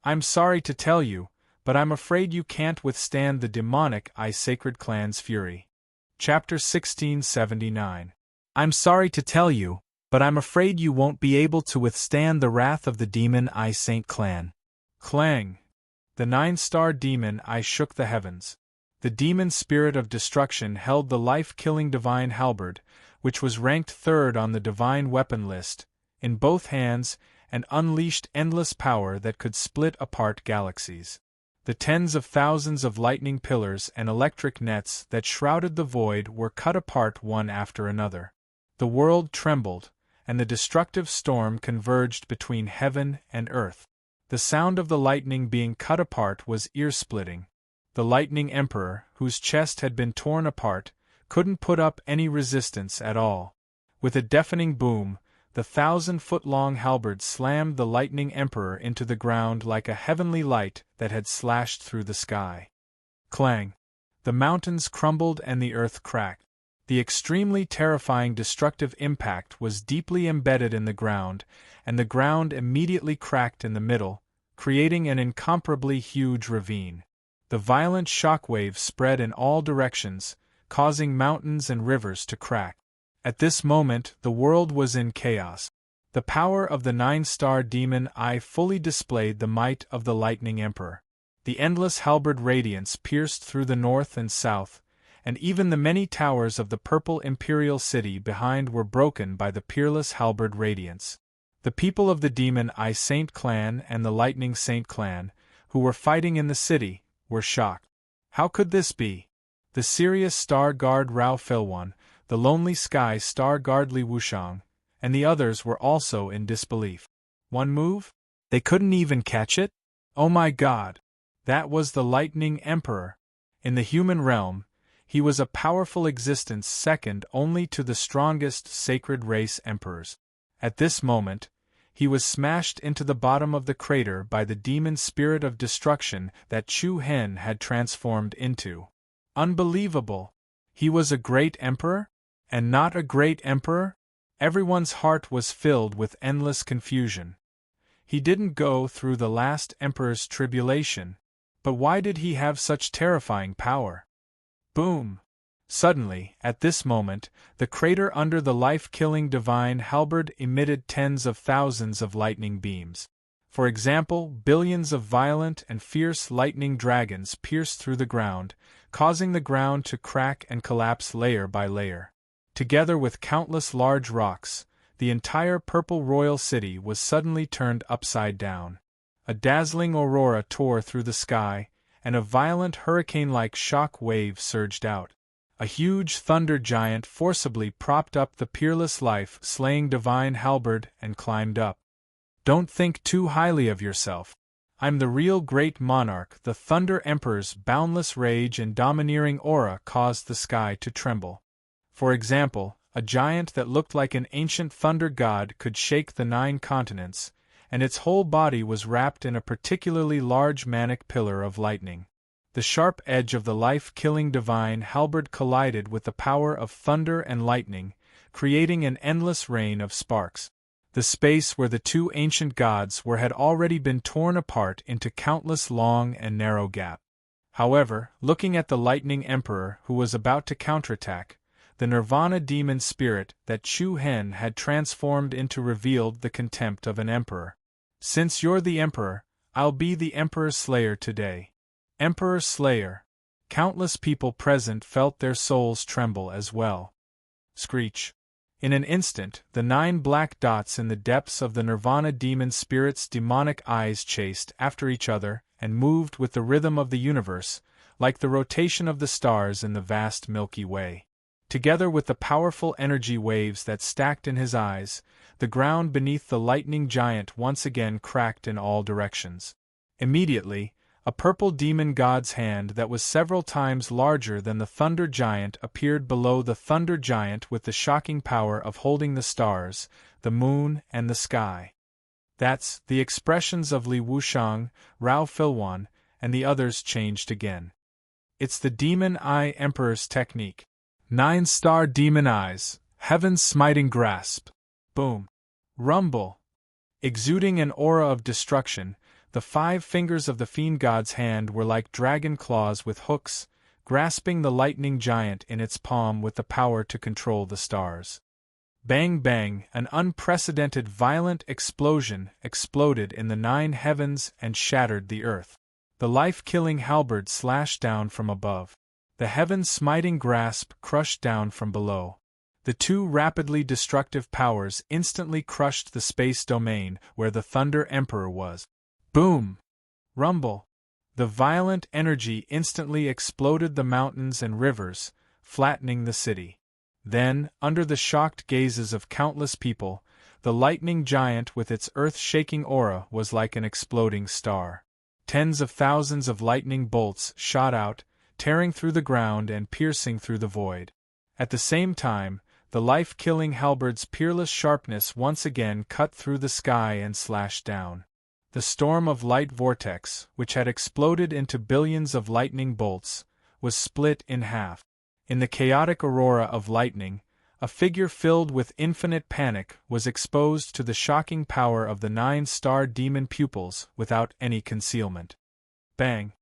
S1: I'm sorry to tell you, but I'm afraid you can't withstand the demonic Eye Sacred clan's fury. Chapter 1679. I'm sorry to tell you, but I'm afraid you won't be able to withstand the wrath of the demon I Saint Clan. Clang! The 9-star demon I shook the heavens. The demon spirit of destruction held the life-killing divine halberd, which was ranked 3rd on the divine weapon list, in both hands, and unleashed endless power that could split apart galaxies. The tens of thousands of lightning pillars and electric nets that shrouded the void were cut apart one after another. The world trembled, and the destructive storm converged between heaven and earth. The sound of the lightning being cut apart was ear-splitting. The Lightning Emperor, whose chest had been torn apart, couldn't put up any resistance at all. With a deafening boom, the 1,000-foot-long halberd slammed the Lightning Emperor into the ground like a heavenly light that had slashed through the sky. Clang! The mountains crumbled and the earth cracked. The extremely terrifying destructive impact was deeply embedded in the ground, and the ground immediately cracked in the middle, creating an incomparably huge ravine. The violent shock waves spread in all directions, causing mountains and rivers to crack. At this moment, the world was in chaos. The power of the 9-star demon eye fully displayed the might of the Lightning Emperor. The endless halberd radiance pierced through the north and south, and even the many towers of the purple imperial city behind were broken by the peerless halberd radiance. The people of the Demon Eye Saint Clan and the Lightning Saint Clan, who were fighting in the city, were shocked. How could this be? The Sirius Star Guard Rao Filwan, the Lonely Sky Star Guard Li Wushang, and the others were also in disbelief. One move? They couldn't even catch it? Oh my God! That was the Lightning Emperor. In the human realm, he was a powerful existence second only to the strongest sacred race emperors. At this moment, he was smashed into the bottom of the crater by the demon spirit of destruction that Chu Hen had transformed into. Unbelievable! He was a great emperor? And not a great emperor? Everyone's heart was filled with endless confusion. He didn't go through the last emperor's tribulation, but why did he have such terrifying power? Boom! Suddenly, at this moment, the crater under the life-killing divine halberd emitted tens of thousands of lightning beams. For example, billions of violent and fierce lightning dragons pierced through the ground, causing the ground to crack and collapse layer by layer. Together with countless large rocks, the entire purple royal city was suddenly turned upside down. A dazzling aurora tore through the sky, and a violent hurricane-like shock wave surged out. A huge thunder giant forcibly propped up the peerless life-slaying divine halberd and climbed up. Don't think too highly of yourself. I'm the real great monarch. The Thunder Emperor's boundless rage and domineering aura caused the sky to tremble. For example, a giant that looked like an ancient thunder god could shake the 9 continents, and its whole body was wrapped in a particularly large manic pillar of lightning. The sharp edge of the life-killing divine halberd collided with the power of thunder and lightning, creating an endless rain of sparks. The space where the 2 ancient gods were had already been torn apart into countless long and narrow gaps. However, looking at the Lightning Emperor who was about to counterattack, the Nirvana demon spirit that Chu Hen had transformed into revealed the contempt of an emperor. Since you're the emperor, I'll be the Emperor Slayer today. Emperor Slayer. Countless people present felt their souls tremble as well. Screech. In an instant, the 9 black dots in the depths of the Nirvana demon spirit's demonic eyes chased after each other and moved with the rhythm of the universe, like the rotation of the stars in the vast Milky Way. Together with the powerful energy waves that stacked in his eyes, the ground beneath the lightning giant once again cracked in all directions. Immediately, a purple demon god's hand that was several times larger than the thunder giant appeared below the thunder giant with the shocking power of holding the stars, the moon, and the sky. That's the expressions of Li Wushang, Rao Filwan, and the others changed again. It's the Demon Eye Emperor's technique. 9-star demon eyes, heaven's smiting grasp. Boom. Rumble. Exuding an aura of destruction, the 5 fingers of the fiend god's hand were like dragon claws with hooks, grasping the lightning giant in its palm with the power to control the stars. Bang bang, an unprecedented violent explosion exploded in the 9 heavens and shattered the earth. The life-killing halberd slashed down from above. The heaven-smiting grasp crushed down from below. The two rapidly destructive powers instantly crushed the space domain where the Thunder Emperor was. Boom! Rumble! The violent energy instantly exploded the mountains and rivers, flattening the city. Then, under the shocked gazes of countless people, the lightning giant with its earth-shaking aura was like an exploding star. Tens of thousands of lightning bolts shot out, tearing through the ground and piercing through the void. At the same time, the life-killing halberd's peerless sharpness once again cut through the sky and slashed down. The storm of light vortex, which had exploded into billions of lightning bolts, was split in half. In the chaotic aurora of lightning, a figure filled with infinite panic was exposed to the shocking power of the 9-star demon pupils without any concealment. Bang!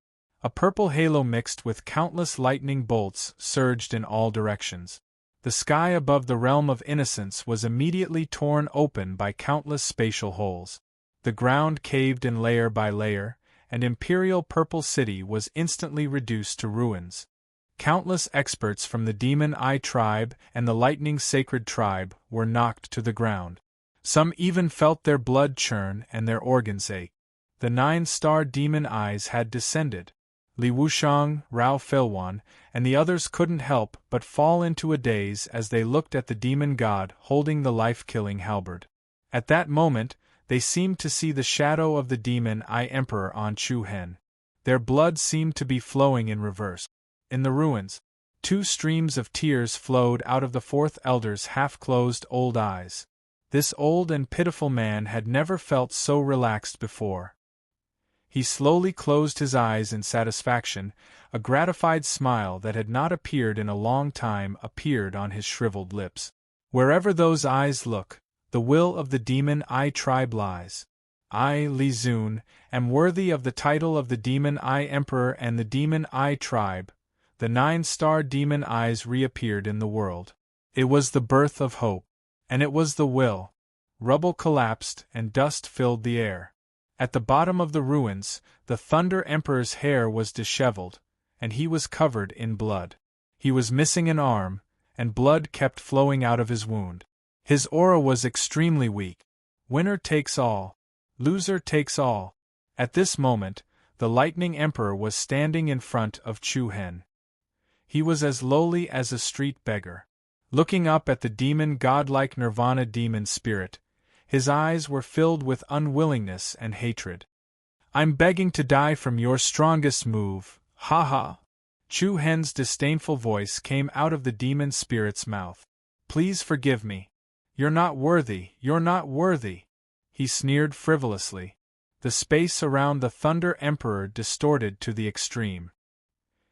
S1: A purple halo mixed with countless lightning bolts surged in all directions. The sky above the realm of innocence was immediately torn open by countless spatial holes. The ground caved in layer by layer, and Imperial Purple City was instantly reduced to ruins. Countless experts from the Demon Eye tribe and the Lightning Sacred tribe were knocked to the ground. Some even felt their blood churn and their organs ache. The 9-star Demon Eyes had descended. Li Wushang, Rao Filwan, and the others couldn't help but fall into a daze as they looked at the demon god holding the life-killing halberd. At that moment, they seemed to see the shadow of the Demon Eye Emperor on Chu Hen. Their blood seemed to be flowing in reverse. In the ruins, 2 streams of tears flowed out of the fourth elder's half-closed old eyes. This old and pitiful man had never felt so relaxed before. He slowly closed his eyes in satisfaction. A gratified smile that had not appeared in a long time appeared on his shriveled lips. Wherever those eyes look, the will of the Demon Eye tribe lies. I, Li Zun, am worthy of the title of the Demon Eye Emperor and the Demon Eye tribe. The 9-star Demon Eyes reappeared in the world. It was the birth of hope. And it was the will. Rubble collapsed and dust filled the air. At the bottom of the ruins, the Thunder Emperor's hair was disheveled, and he was covered in blood. He was missing an arm, and blood kept flowing out of his wound. His aura was extremely weak. Winner takes all. Loser takes all. At this moment, the Lightning Emperor was standing in front of Chu Hen. He was as lowly as a street beggar. Looking up at the demon godlike Nirvana demon spirit, his eyes were filled with unwillingness and hatred. I'm begging to die from your strongest move, ha ha. Chu Hen's disdainful voice came out of the demon spirit's mouth. Please forgive me. You're not worthy, you're not worthy. He sneered frivolously. The space around the Thunder Emperor distorted to the extreme.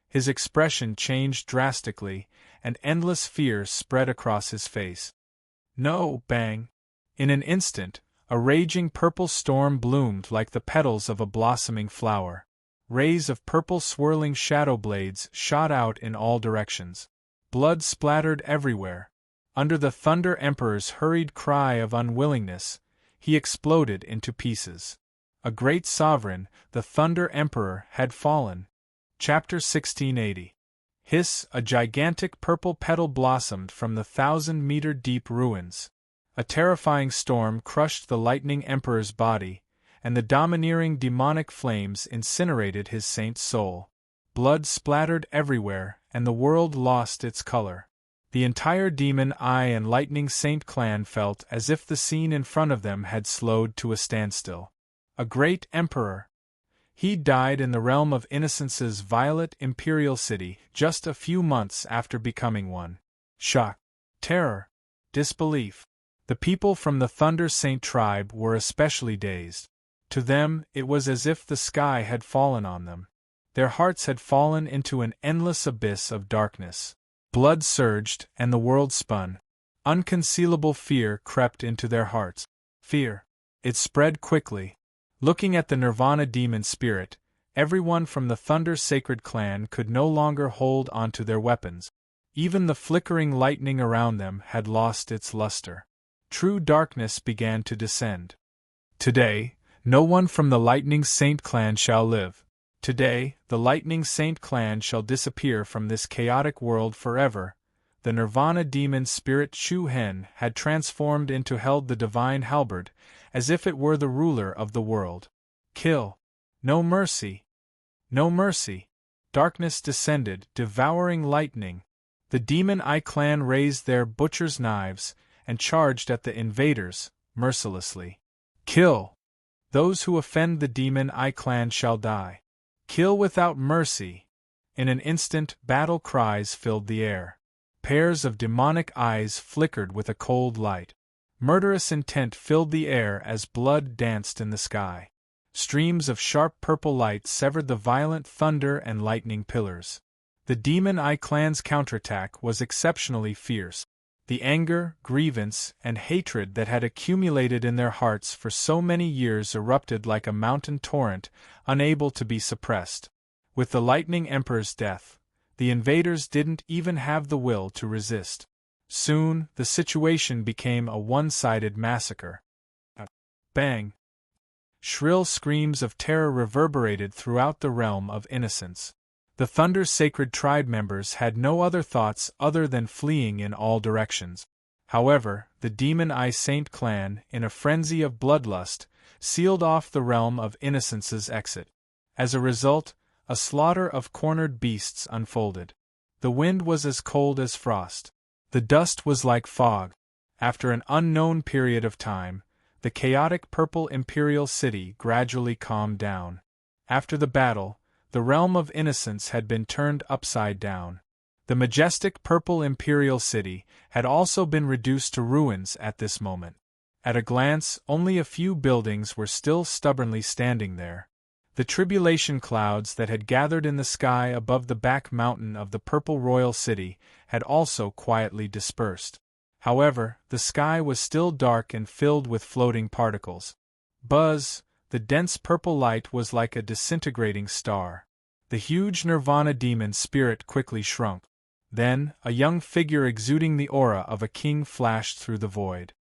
S1: His expression changed drastically, and endless fear spread across his face. No, bang! In an instant, a raging purple storm bloomed like the petals of a blossoming flower. Rays of purple swirling shadow blades shot out in all directions. Blood splattered everywhere. Under the Thunder Emperor's hurried cry of unwillingness, he exploded into pieces. A great sovereign, the Thunder Emperor, had fallen. Chapter 1680. Hiss! A gigantic purple petal blossomed from the 1,000-meter-deep ruins. A terrifying storm crushed the Lightning Emperor's body, and the domineering demonic flames incinerated his saint's soul. Blood splattered everywhere, and the world lost its color. The entire Demon Eye and Lightning Saint clan felt as if the scene in front of them had slowed to a standstill. A great emperor! He died in the realm of Innocence's violet imperial city just a few months after becoming one. Shock, terror, disbelief. The people from the Thunder Saint tribe were especially dazed. To them, it was as if the sky had fallen on them. Their hearts had fallen into an endless abyss of darkness. Blood surged, and the world spun. Unconcealable fear crept into their hearts. Fear. It spread quickly. Looking at the Nirvana demon spirit, Everyone from the Thunder Sacred clan could no longer hold onto their weapons. Even the flickering lightning around them had lost its luster. True darkness began to descend. Today, no one from the Lightning Saint clan shall live. Today, the Lightning Saint clan shall disappear from this chaotic world forever. The Nirvana demon spirit Chu Hen had transformed into held the divine halberd, as if it were the ruler of the world. Kill. No mercy. No mercy. Darkness descended, devouring lightning. The Demon Eye clan raised their butcher's knives and charged at the invaders, mercilessly. Kill. Those who offend the Demon Eye clan shall die. Kill without mercy. In an instant, battle cries filled the air. Pairs of demonic eyes flickered with a cold light. Murderous intent filled the air as blood danced in the sky. Streams of sharp purple light severed the violent thunder and lightning pillars. The Demon Eye clan's counterattack was exceptionally fierce. The anger, grievance, and hatred that had accumulated in their hearts for so many years erupted like a mountain torrent, unable to be suppressed. With the Lightning Emperor's death, the invaders didn't even have the will to resist. Soon, the situation became a one-sided massacre. Bang! Shrill screams of terror reverberated throughout the realm of innocence. The Thunder Sacred tribe members had no other thoughts other than fleeing in all directions. However, the Demon Eye Saint clan, in a frenzy of bloodlust, sealed off the realm of innocence's exit. As a result, a slaughter of cornered beasts unfolded. The wind was as cold as frost. The dust was like fog. After an unknown period of time, the chaotic purple imperial city gradually calmed down. After the battle, the realm of innocence had been turned upside down. The majestic purple imperial city had also been reduced to ruins at this moment. At a glance, only a few buildings were still stubbornly standing there. The tribulation clouds that had gathered in the sky above the back mountain of the purple royal city had also quietly dispersed. However, the sky was still dark and filled with floating particles. Buzz, the dense purple light was like a disintegrating star. The huge Nirvana demon spirit quickly shrunk. Then, a young figure exuding the aura of a king flashed through the void.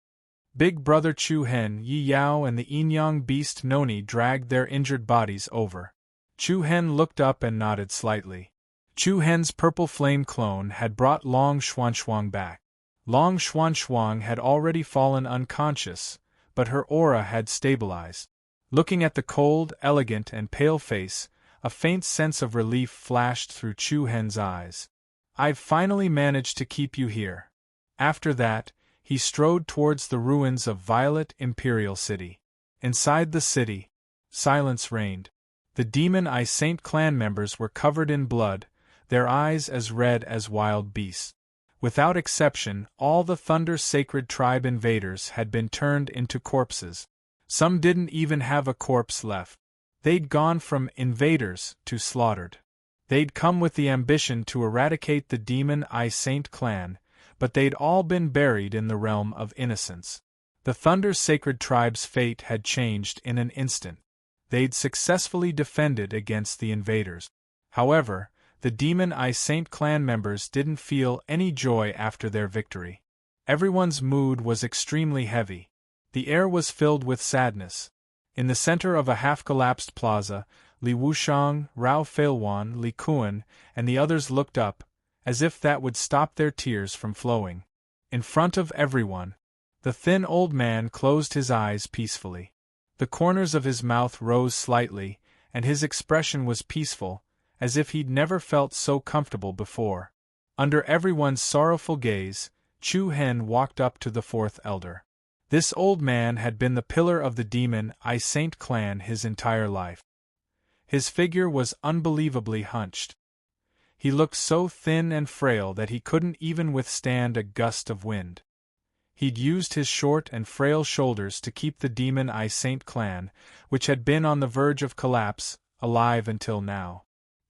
S1: Big Brother Chu Hen, Yi Yao and the Yin-Yang beast Noni dragged their injured bodies over. Chu Hen looked up and nodded slightly. Chu Hen's purple flame clone had brought Long Xuanxuang back. Long Xuanxuang had already fallen unconscious, but her aura had stabilized. Looking at the cold, elegant and pale face, a faint sense of relief flashed through Chu Hen's eyes. "I've finally managed to keep you here." After that, he strode towards the ruins of Violet Imperial City. Inside the city, silence reigned. The Demon Eye Saint clan members were covered in blood, their eyes as red as wild beasts. Without exception, all the Thunder Sacred tribe invaders had been turned into corpses. Some didn't even have a corpse left. They'd gone from invaders to slaughtered. They'd come with the ambition to eradicate the Demon Eye Saint clan, but they'd all been buried in the realm of innocence. The Thunder Sacred tribe's fate had changed in an instant. They'd successfully defended against the invaders. However, the Demon Eye Saint clan members didn't feel any joy after their victory. Everyone's mood was extremely heavy. The air was filled with sadness. In the center of a half-collapsed plaza, Li Wushang, Rao Feilwan, Li Kuan, and the others looked up, as if that would stop their tears from flowing. In front of everyone, the thin old man closed his eyes peacefully. The corners of his mouth rose slightly, and his expression was peaceful, as if he'd never felt so comfortable before. Under everyone's sorrowful gaze, Chu Hen walked up to the fourth elder. This old man had been the pillar of the Demon Eye Saint clan his entire life. His figure was unbelievably hunched. He looked so thin and frail that he couldn't even withstand a gust of wind. He'd used his short and frail shoulders to keep the Demon Eye Saint clan, which had been on the verge of collapse, alive until now.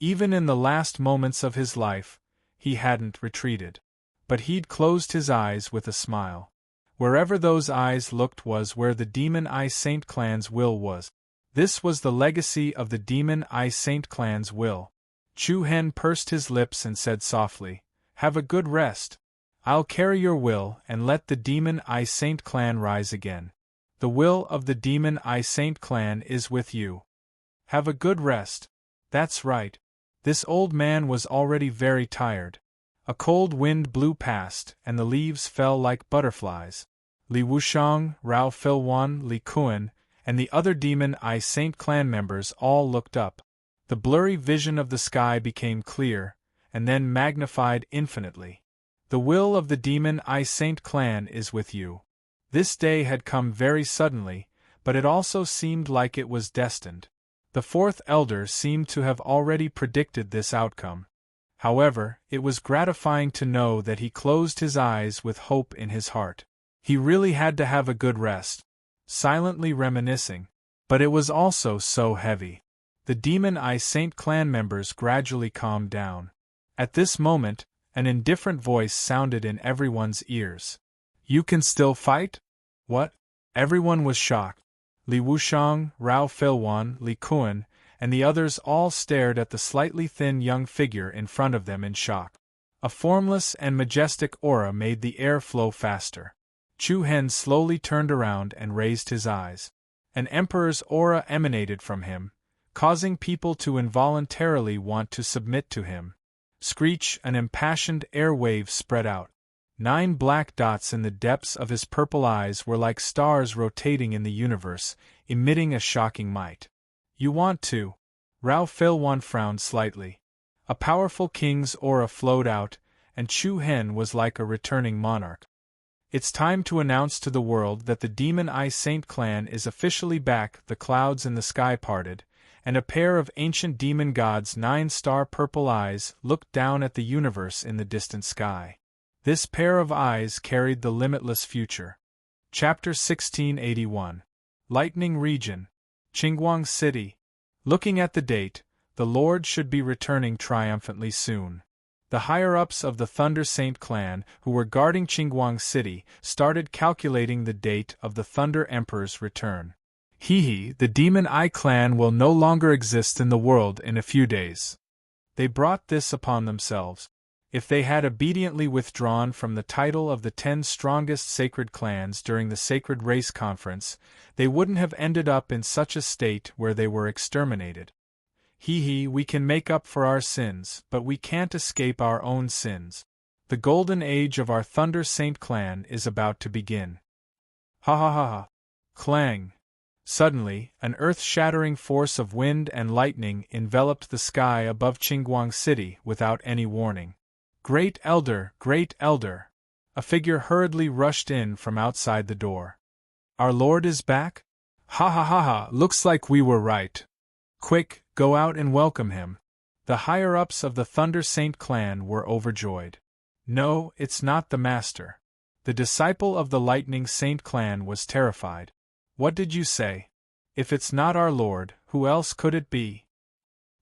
S1: Even in the last moments of his life, he hadn't retreated. But he'd closed his eyes with a smile. Wherever those eyes looked was where the Demon Eye Saint clan's will was. This was the legacy of the Demon Eye Saint clan's will. Chu Hen pursed his lips and said softly, "Have a good rest. I'll carry your will and let the Demon Eye Saint clan rise again. The will of the Demon Eye Saint clan is with you. Have a good rest." That's right. This old man was already very tired. A cold wind blew past, and the leaves fell like butterflies. Li Wushang, Rao Filwan, Li Kuan, and the other Demon Eye Saint clan members all looked up. The blurry vision of the sky became clear, and then magnified infinitely. The will of the Demon Eye Saint clan is with you. This day had come very suddenly, but it also seemed like it was destined. The fourth elder seemed to have already predicted this outcome. However, it was gratifying to know that he closed his eyes with hope in his heart. He really had to have a good rest. Silently reminiscing. But it was also so heavy. The Demon Eye Saint clan members gradually calmed down. At this moment, an indifferent voice sounded in everyone's ears. "You can still fight?" "What?" Everyone was shocked. Li Wushang, Rao Filwan, Li Kuan, and the others all stared at the slightly thin young figure in front of them in shock. A formless and majestic aura made the air flow faster. Chu Hen slowly turned around and raised his eyes. An emperor's aura emanated from him, causing people to involuntarily want to submit to him. Screech, an impassioned air wave spread out. 9 black dots in the depths of his purple eyes were like stars rotating in the universe, emitting a shocking might. "You want to?" Rao Filwan frowned slightly. A powerful king's aura flowed out, and Chu Hen was like a returning monarch. "It's time to announce to the world that the Demon Eye Saint clan is officially back." The clouds in the sky parted, and a pair of ancient demon gods' 9-star purple eyes looked down at the universe in the distant sky. This pair of eyes carried the limitless future. Chapter 1681. Lightning Region. Qingguang City. Looking at the date, the Lord should be returning triumphantly soon. The higher-ups of the Thunder Saint clan, who were guarding Qingguang City, started calculating the date of the Thunder Emperor's return. The Demon Eye clan will no longer exist in the world in a few days. They brought this upon themselves. If they had obediently withdrawn from the title of the 10 strongest sacred clans during the Sacred Race Conference, they wouldn't have ended up in such a state where they were exterminated. We can make up for our sins, but we can't escape our own sins. The golden age of our Thunder Saint clan is about to begin. Ha ha ha ha. Clang. Suddenly, an earth-shattering force of wind and lightning enveloped the sky above Qingguang City without any warning. "Great Elder, Great Elder!" A figure hurriedly rushed in from outside the door. "Our Lord is back? Ha ha ha ha, looks like we were right. Quick, go out and welcome him." The higher-ups of the Thunder Saint clan were overjoyed. "No, it's not the Master." The disciple of the Lightning Saint clan was terrified. "What did you say? If it's not our Lord, who else could it be?"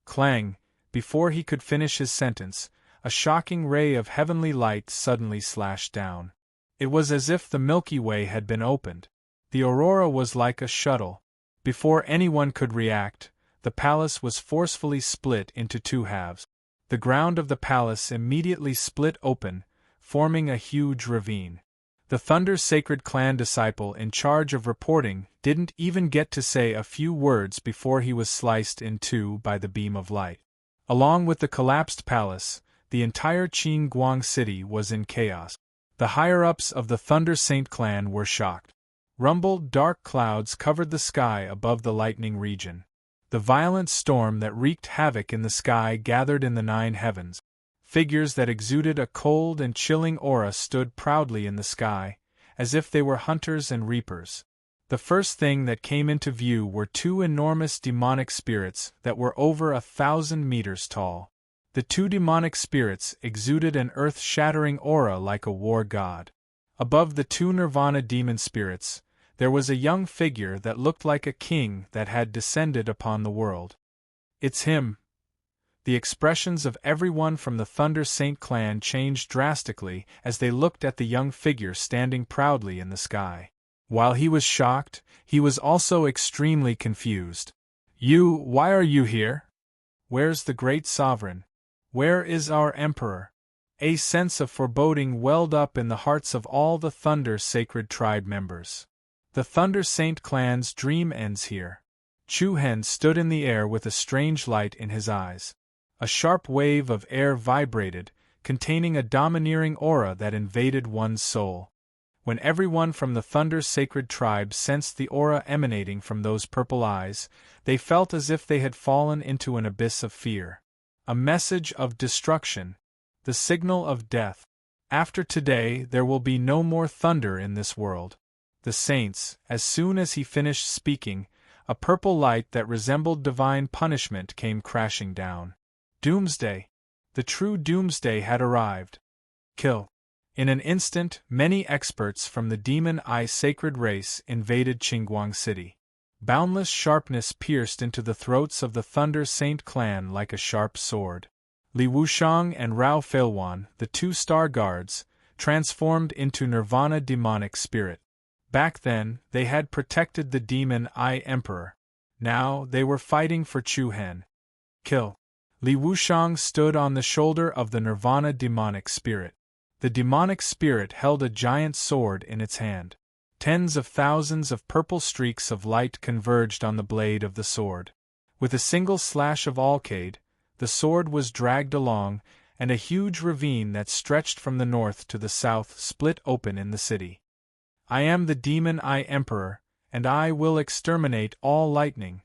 S1: Clang! Before he could finish his sentence, a shocking ray of heavenly light suddenly slashed down. It was as if the Milky Way had been opened. The aurora was like a shuttle. Before anyone could react, the palace was forcefully split into 2 halves. The ground of the palace immediately split open, forming a huge ravine. The Thunder Sacred Clan disciple in charge of reporting didn't even get to say a few words before he was sliced in 2 by the beam of light. Along with the collapsed palace, the entire Qingguang City was in chaos. The higher-ups of the Thunder Saint clan were shocked. Rumbled dark clouds covered the sky above the lightning region. The violent storm that wreaked havoc in the sky gathered in the 9 heavens. Figures that exuded a cold and chilling aura stood proudly in the sky, as if they were hunters and reapers. The first thing that came into view were 2 enormous demonic spirits that were over 1,000 meters tall. The 2 demonic spirits exuded an earth-shattering aura like a war god. Above the 2 Nirvana demon spirits, there was a young figure that looked like a king that had descended upon the world. "It's him." The expressions of everyone from the Thunder Saint clan changed drastically as they looked at the young figure standing proudly in the sky. While he was shocked, he was also extremely confused. Why are you here? Where's the great sovereign? Where is our emperor? A sense of foreboding welled up in the hearts of all the Thunder Sacred Tribe members. The Thunder Saint clan's dream ends here. Chu Hen stood in the air with a strange light in his eyes. A sharp wave of air vibrated, containing a domineering aura that invaded one's soul. When everyone from the Thunder Sacred Tribe sensed the aura emanating from those purple eyes, they felt as if they had fallen into an abyss of fear. A message of destruction. The signal of death. After today there will be no more thunder in this world. The saints, as soon as he finished speaking, a purple light that resembled divine punishment came crashing down. Doomsday. The true doomsday had arrived. Kill. In an instant, many experts from the Demon Eye sacred race invaded Qingguang City. Boundless sharpness pierced into the throats of the Thunder Saint clan like a sharp sword. Li Wushang and Rao Feilwan, the two star guards, transformed into Nirvana demonic spirit. Back then, they had protected the Demon Eye Emperor. Now, they were fighting for Chu Hen. Kill. Li Wushang stood on the shoulder of the Nirvana demonic spirit. The demonic spirit held a giant sword in its hand. Tens of thousands of purple streaks of light converged on the blade of the sword. With a single slash of alcade, the sword was dragged along, and a huge ravine that stretched from the north to the south split open in the city. I am the Demon Eye Emperor, and I will exterminate all lightning.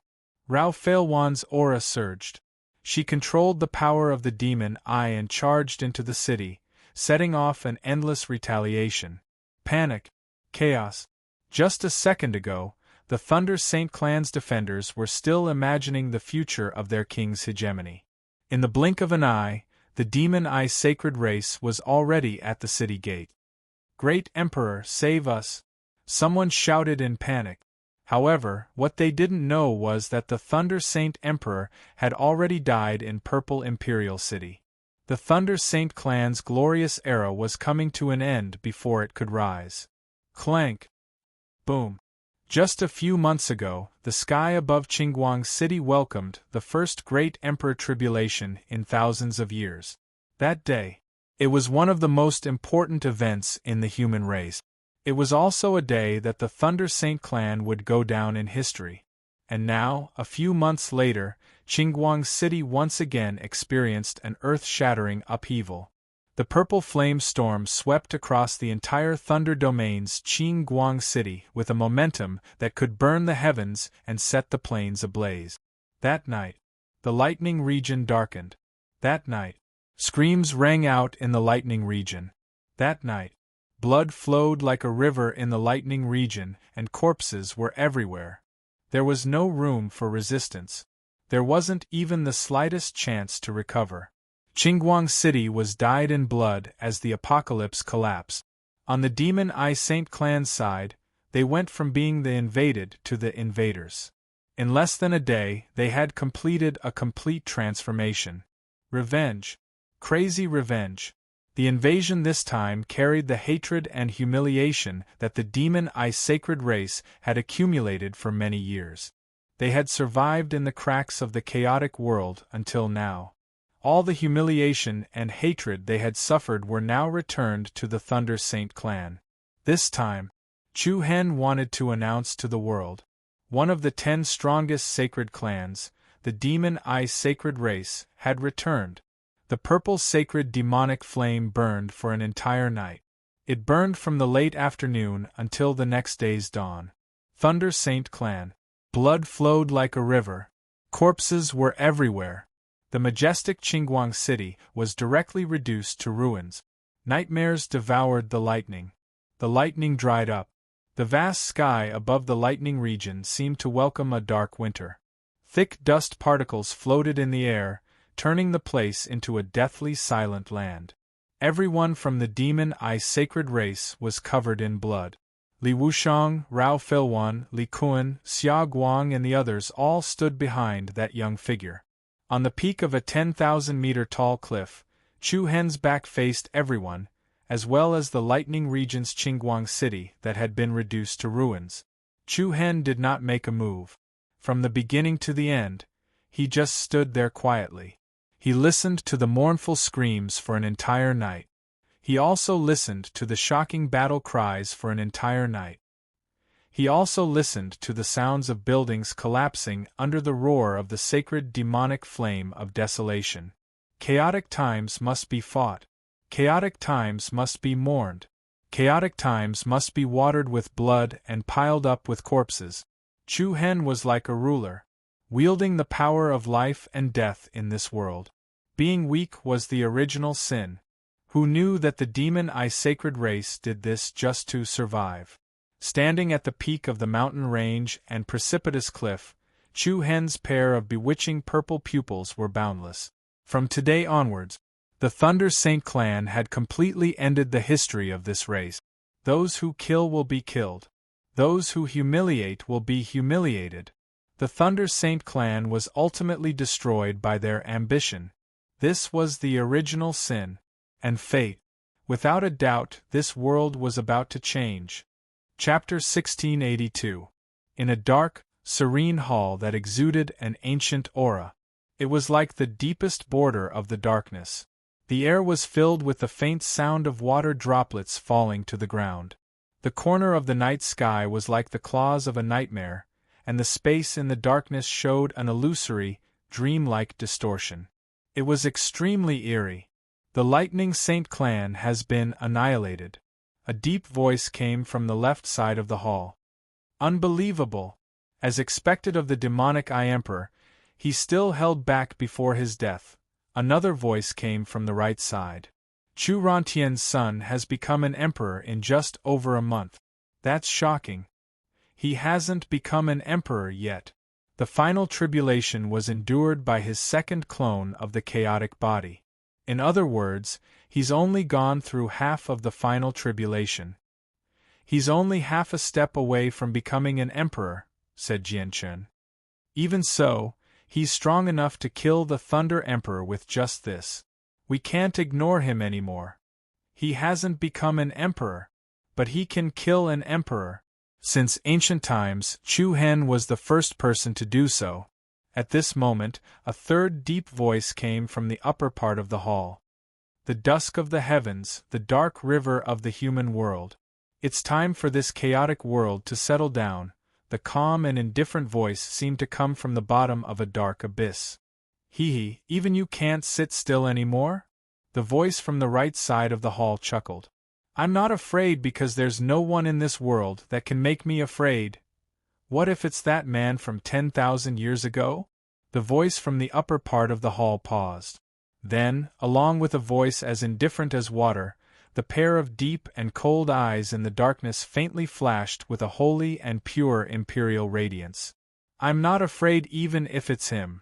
S1: Rao Feilwan's aura surged. She controlled the power of the Demon Eye and charged into the city, setting off an endless retaliation. Panic. Chaos. Just a second ago, the Thunder Saint clan's defenders were still imagining the future of their king's hegemony. In the blink of an eye, the Demon Eye sacred race was already at the city gate. Great Emperor, save us! Someone shouted in panic. However, what they didn't know was that the Thunder Saint Emperor had already died in Purple Imperial City. The Thunder Saint clan's glorious era was coming to an end before it could rise. Clank. Boom. Just a few months ago, the sky above Qingguang City welcomed the first great emperor tribulation in thousands of years. That day, it was one of the most important events in the human race. It was also a day that the Thunder Saint clan would go down in history. And now, a few months later, Qingguang City once again experienced an earth-shattering upheaval. The purple flame storm swept across the entire Thunder Domain's Qingguang City with a momentum that could burn the heavens and set the plains ablaze. That night, the lightning region darkened. That night, screams rang out in the lightning region. That night, blood flowed like a river in the lightning region, and corpses were everywhere. There was no room for resistance. There wasn't even the slightest chance to recover. Qingguang City was dyed in blood as the apocalypse collapsed. On the Demon Eye Saint clan's side, they went from being the invaded to the invaders. In less than a day, they had completed a complete transformation. Revenge. Crazy revenge. The invasion this time carried the hatred and humiliation that the Demon Eye sacred race had accumulated for many years. They had survived in the cracks of the chaotic world until now. All the humiliation and hatred they had suffered were now returned to the Thunder Saint clan. This time, Chu Hen wanted to announce to the world. One of the 10 strongest sacred clans, the Demon Eye sacred race, had returned. The purple sacred demonic flame burned for an entire night. It burned from the late afternoon until the next day's dawn. Thunder Saint clan. Blood flowed like a river. Corpses were everywhere. The majestic Qingguang City was directly reduced to ruins. Nightmares devoured the lightning. The lightning dried up. The vast sky above the lightning region seemed to welcome a dark winter. Thick dust particles floated in the air, turning the place into a deathly silent land. Everyone from the Demon Eye sacred race was covered in blood. Li Wushang, Rao Feilwan, Li Kuan, Xia Guang and the others all stood behind that young figure. On the peak of a 10,000-meter-tall cliff, Chu Hen's back faced everyone, as well as the lightning region's Qingguang City that had been reduced to ruins. Chu Hen did not make a move. From the beginning to the end, he just stood there quietly. He listened to the mournful screams for an entire night. He also listened to the shocking battle cries for an entire night. He also listened to the sounds of buildings collapsing under the roar of the sacred demonic flame of desolation. Chaotic times must be fought. Chaotic times must be mourned. Chaotic times must be watered with blood and piled up with corpses. Chu Hen was like a ruler, wielding the power of life and death in this world. Being weak was the original sin. Who knew that the demon eye sacred race did this just to survive? Standing at the peak of the mountain range and precipitous cliff, Chu Hen's pair of bewitching purple pupils were boundless. From today onwards, the Thunder Saint clan had completely ended the history of this race. Those who kill will be killed. Those who humiliate will be humiliated. The Thunder Saint clan was ultimately destroyed by their ambition. This was the original sin. And fate. Without a doubt, this world was about to change. Chapter 1682. In a dark, serene hall that exuded an ancient aura. It was like the deepest border of the darkness. The air was filled with the faint sound of water droplets falling to the ground. The corner of the night sky was like the claws of a nightmare, and the space in the darkness showed an illusory, dreamlike distortion. It was extremely eerie. The Lightning Saint clan has been annihilated. A deep voice came from the left side of the hall. Unbelievable! As expected of the demonic Eye Emperor, he still held back before his death. Another voice came from the right side. Chu Rontian's son has become an emperor in just over a month. That's shocking. He hasn't become an emperor yet. The final tribulation was endured by his second clone of the chaotic body. In other words, he's only gone through half of the final tribulation. He's only half a step away from becoming an emperor, said Jianchun. Even so, he's strong enough to kill the Thunder Emperor with just this. We can't ignore him anymore. He hasn't become an emperor, but he can kill an emperor. Since ancient times, Chu Hen was the first person to do so. At this moment, a third deep voice came from the upper part of the hall. The dusk of the heavens, the dark river of the human world. It's time for this chaotic world to settle down. The calm and indifferent voice seemed to come from the bottom of a dark abyss. Hee, even you can't sit still anymore? The voice from the right side of the hall chuckled. I'm not afraid because there's no one in this world that can make me afraid. What if it's that man from 10,000 years ago? The voice from the upper part of the hall paused. Then, along with a voice as indifferent as water, the pair of deep and cold eyes in the darkness faintly flashed with a holy and pure imperial radiance. I'm not afraid even if it's him.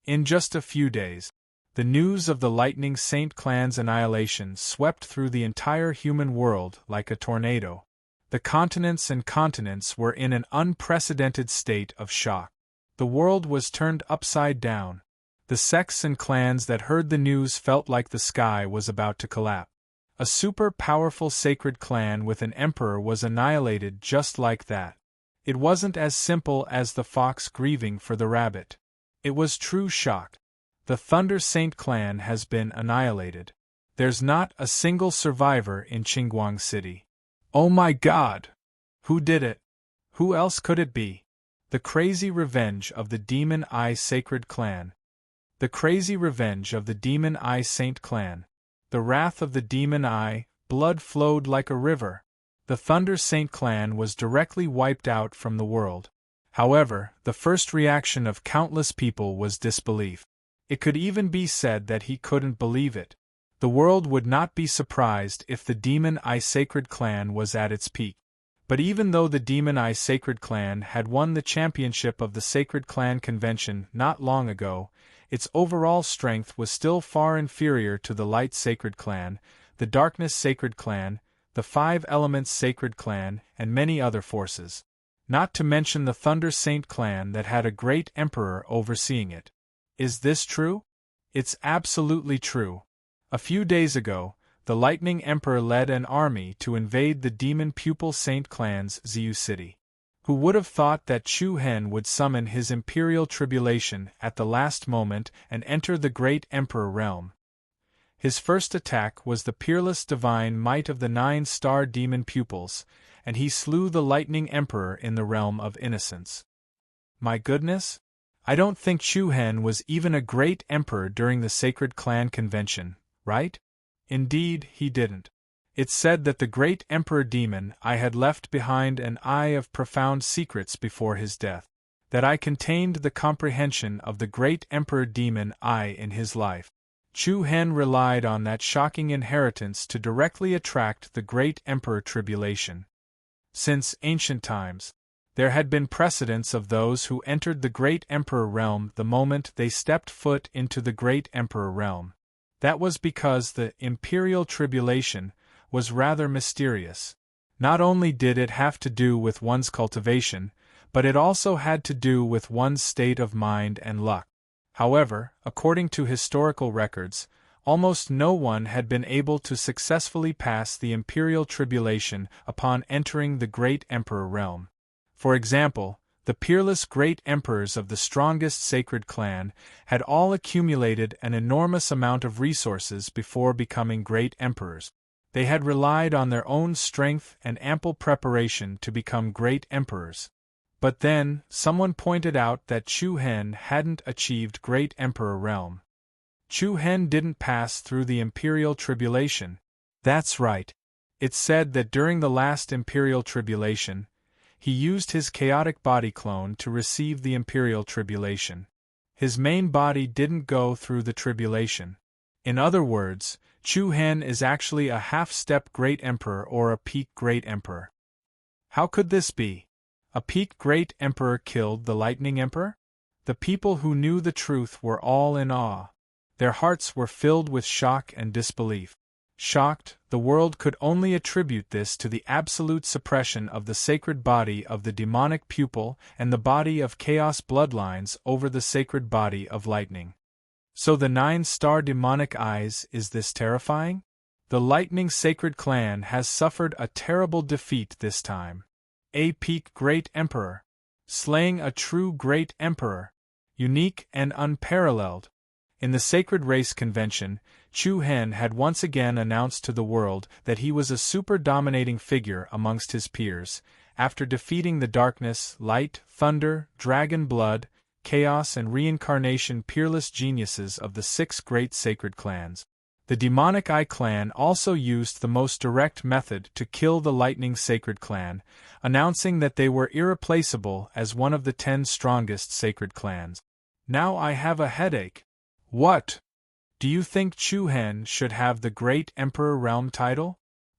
S1: In just a few days, the news of the Lightning Saint clan's annihilation swept through the entire human world like a tornado. The continents and continents were in an unprecedented state of shock. The world was turned upside down. The sects and clans that heard the news felt like the sky was about to collapse. A super-powerful sacred clan with an emperor was annihilated just like that. It wasn't as simple as the fox grieving for the rabbit. It was true shock. The Thunder Saint clan has been annihilated. There's not a single survivor in Qingguang City. Oh my God! Who did it? Who else could it be? The crazy revenge of the Demon Eye Sacred Clan. The crazy revenge of the Demon Eye Saint Clan. The wrath of the Demon Eye, blood flowed like a river. The Thunder Saint Clan was directly wiped out from the world. However, the first reaction of countless people was disbelief. It could even be said that he couldn't believe it. The world would not be surprised if the Demon Eye Sacred Clan was at its peak. But even though the Demon Eye Sacred Clan had won the championship of the Sacred Clan Convention not long ago, its overall strength was still far inferior to the Light Sacred Clan, the Darkness Sacred Clan, the Five Elements Sacred Clan, and many other forces. Not to mention the Thunder Saint Clan that had a great emperor overseeing it. Is this true? It's absolutely true. A few days ago, the Lightning Emperor led an army to invade the Demon Pupil Saint Clan's Ziyu City. Who would have thought that Chu Hen would summon his imperial tribulation at the last moment and enter the great emperor realm? His first attack was the peerless divine might of the 9-star demon pupils, and he slew the lightning emperor in the realm of innocence. My goodness? I don't think Chu Hen was even a great emperor during the Sacred Clan Convention, right? Indeed, he didn't. It's said that the great emperor demon I had left behind an eye of profound secrets before his death, that I contained the comprehension of the great emperor demon I in his life. Chu Hen relied on that shocking inheritance to directly attract the great emperor tribulation. Since ancient times, there had been precedents of those who entered the great emperor realm the moment they stepped foot into the great emperor realm. That was because the imperial tribulation was rather mysterious. Not only did it have to do with one's cultivation, but it also had to do with one's state of mind and luck. However, according to historical records, almost no one had been able to successfully pass the imperial tribulation upon entering the great emperor realm. For example, the peerless great emperors of the strongest sacred clan had all accumulated an enormous amount of resources before becoming great emperors. They had relied on their own strength and ample preparation to become great emperors. But then, someone pointed out that Chu Hen hadn't achieved great emperor realm. Chu Hen didn't pass through the imperial tribulation. That's right. It's said that during the last imperial tribulation, he used his chaotic body clone to receive the imperial tribulation. His main body didn't go through the tribulation. In other words, Chu Hen is actually a half-step great emperor or a peak great emperor. How could this be? A peak great emperor killed the lightning emperor? The people who knew the truth were all in awe. Their hearts were filled with shock and disbelief. Shocked, the world could only attribute this to the absolute suppression of the sacred body of the demonic pupil and the body of chaos bloodlines over the sacred body of lightning. So the 9-star demonic eyes, is this terrifying? The lightning sacred clan has suffered a terrible defeat this time. A peak great emperor. Slaying a true great emperor. Unique and unparalleled. In the Sacred Race Convention, Chu Hen had once again announced to the world that he was a super-dominating figure amongst his peers, after defeating the darkness, light, thunder, dragon blood, chaos and reincarnation peerless geniuses of the 6 great sacred clans. The Demonic Eye clan also used the most direct method to kill the Lightning Sacred Clan, announcing that they were irreplaceable as one of the 10 strongest sacred clans. Now I have a headache. What? Do you think Chu Hen should have the Great Emperor Realm title?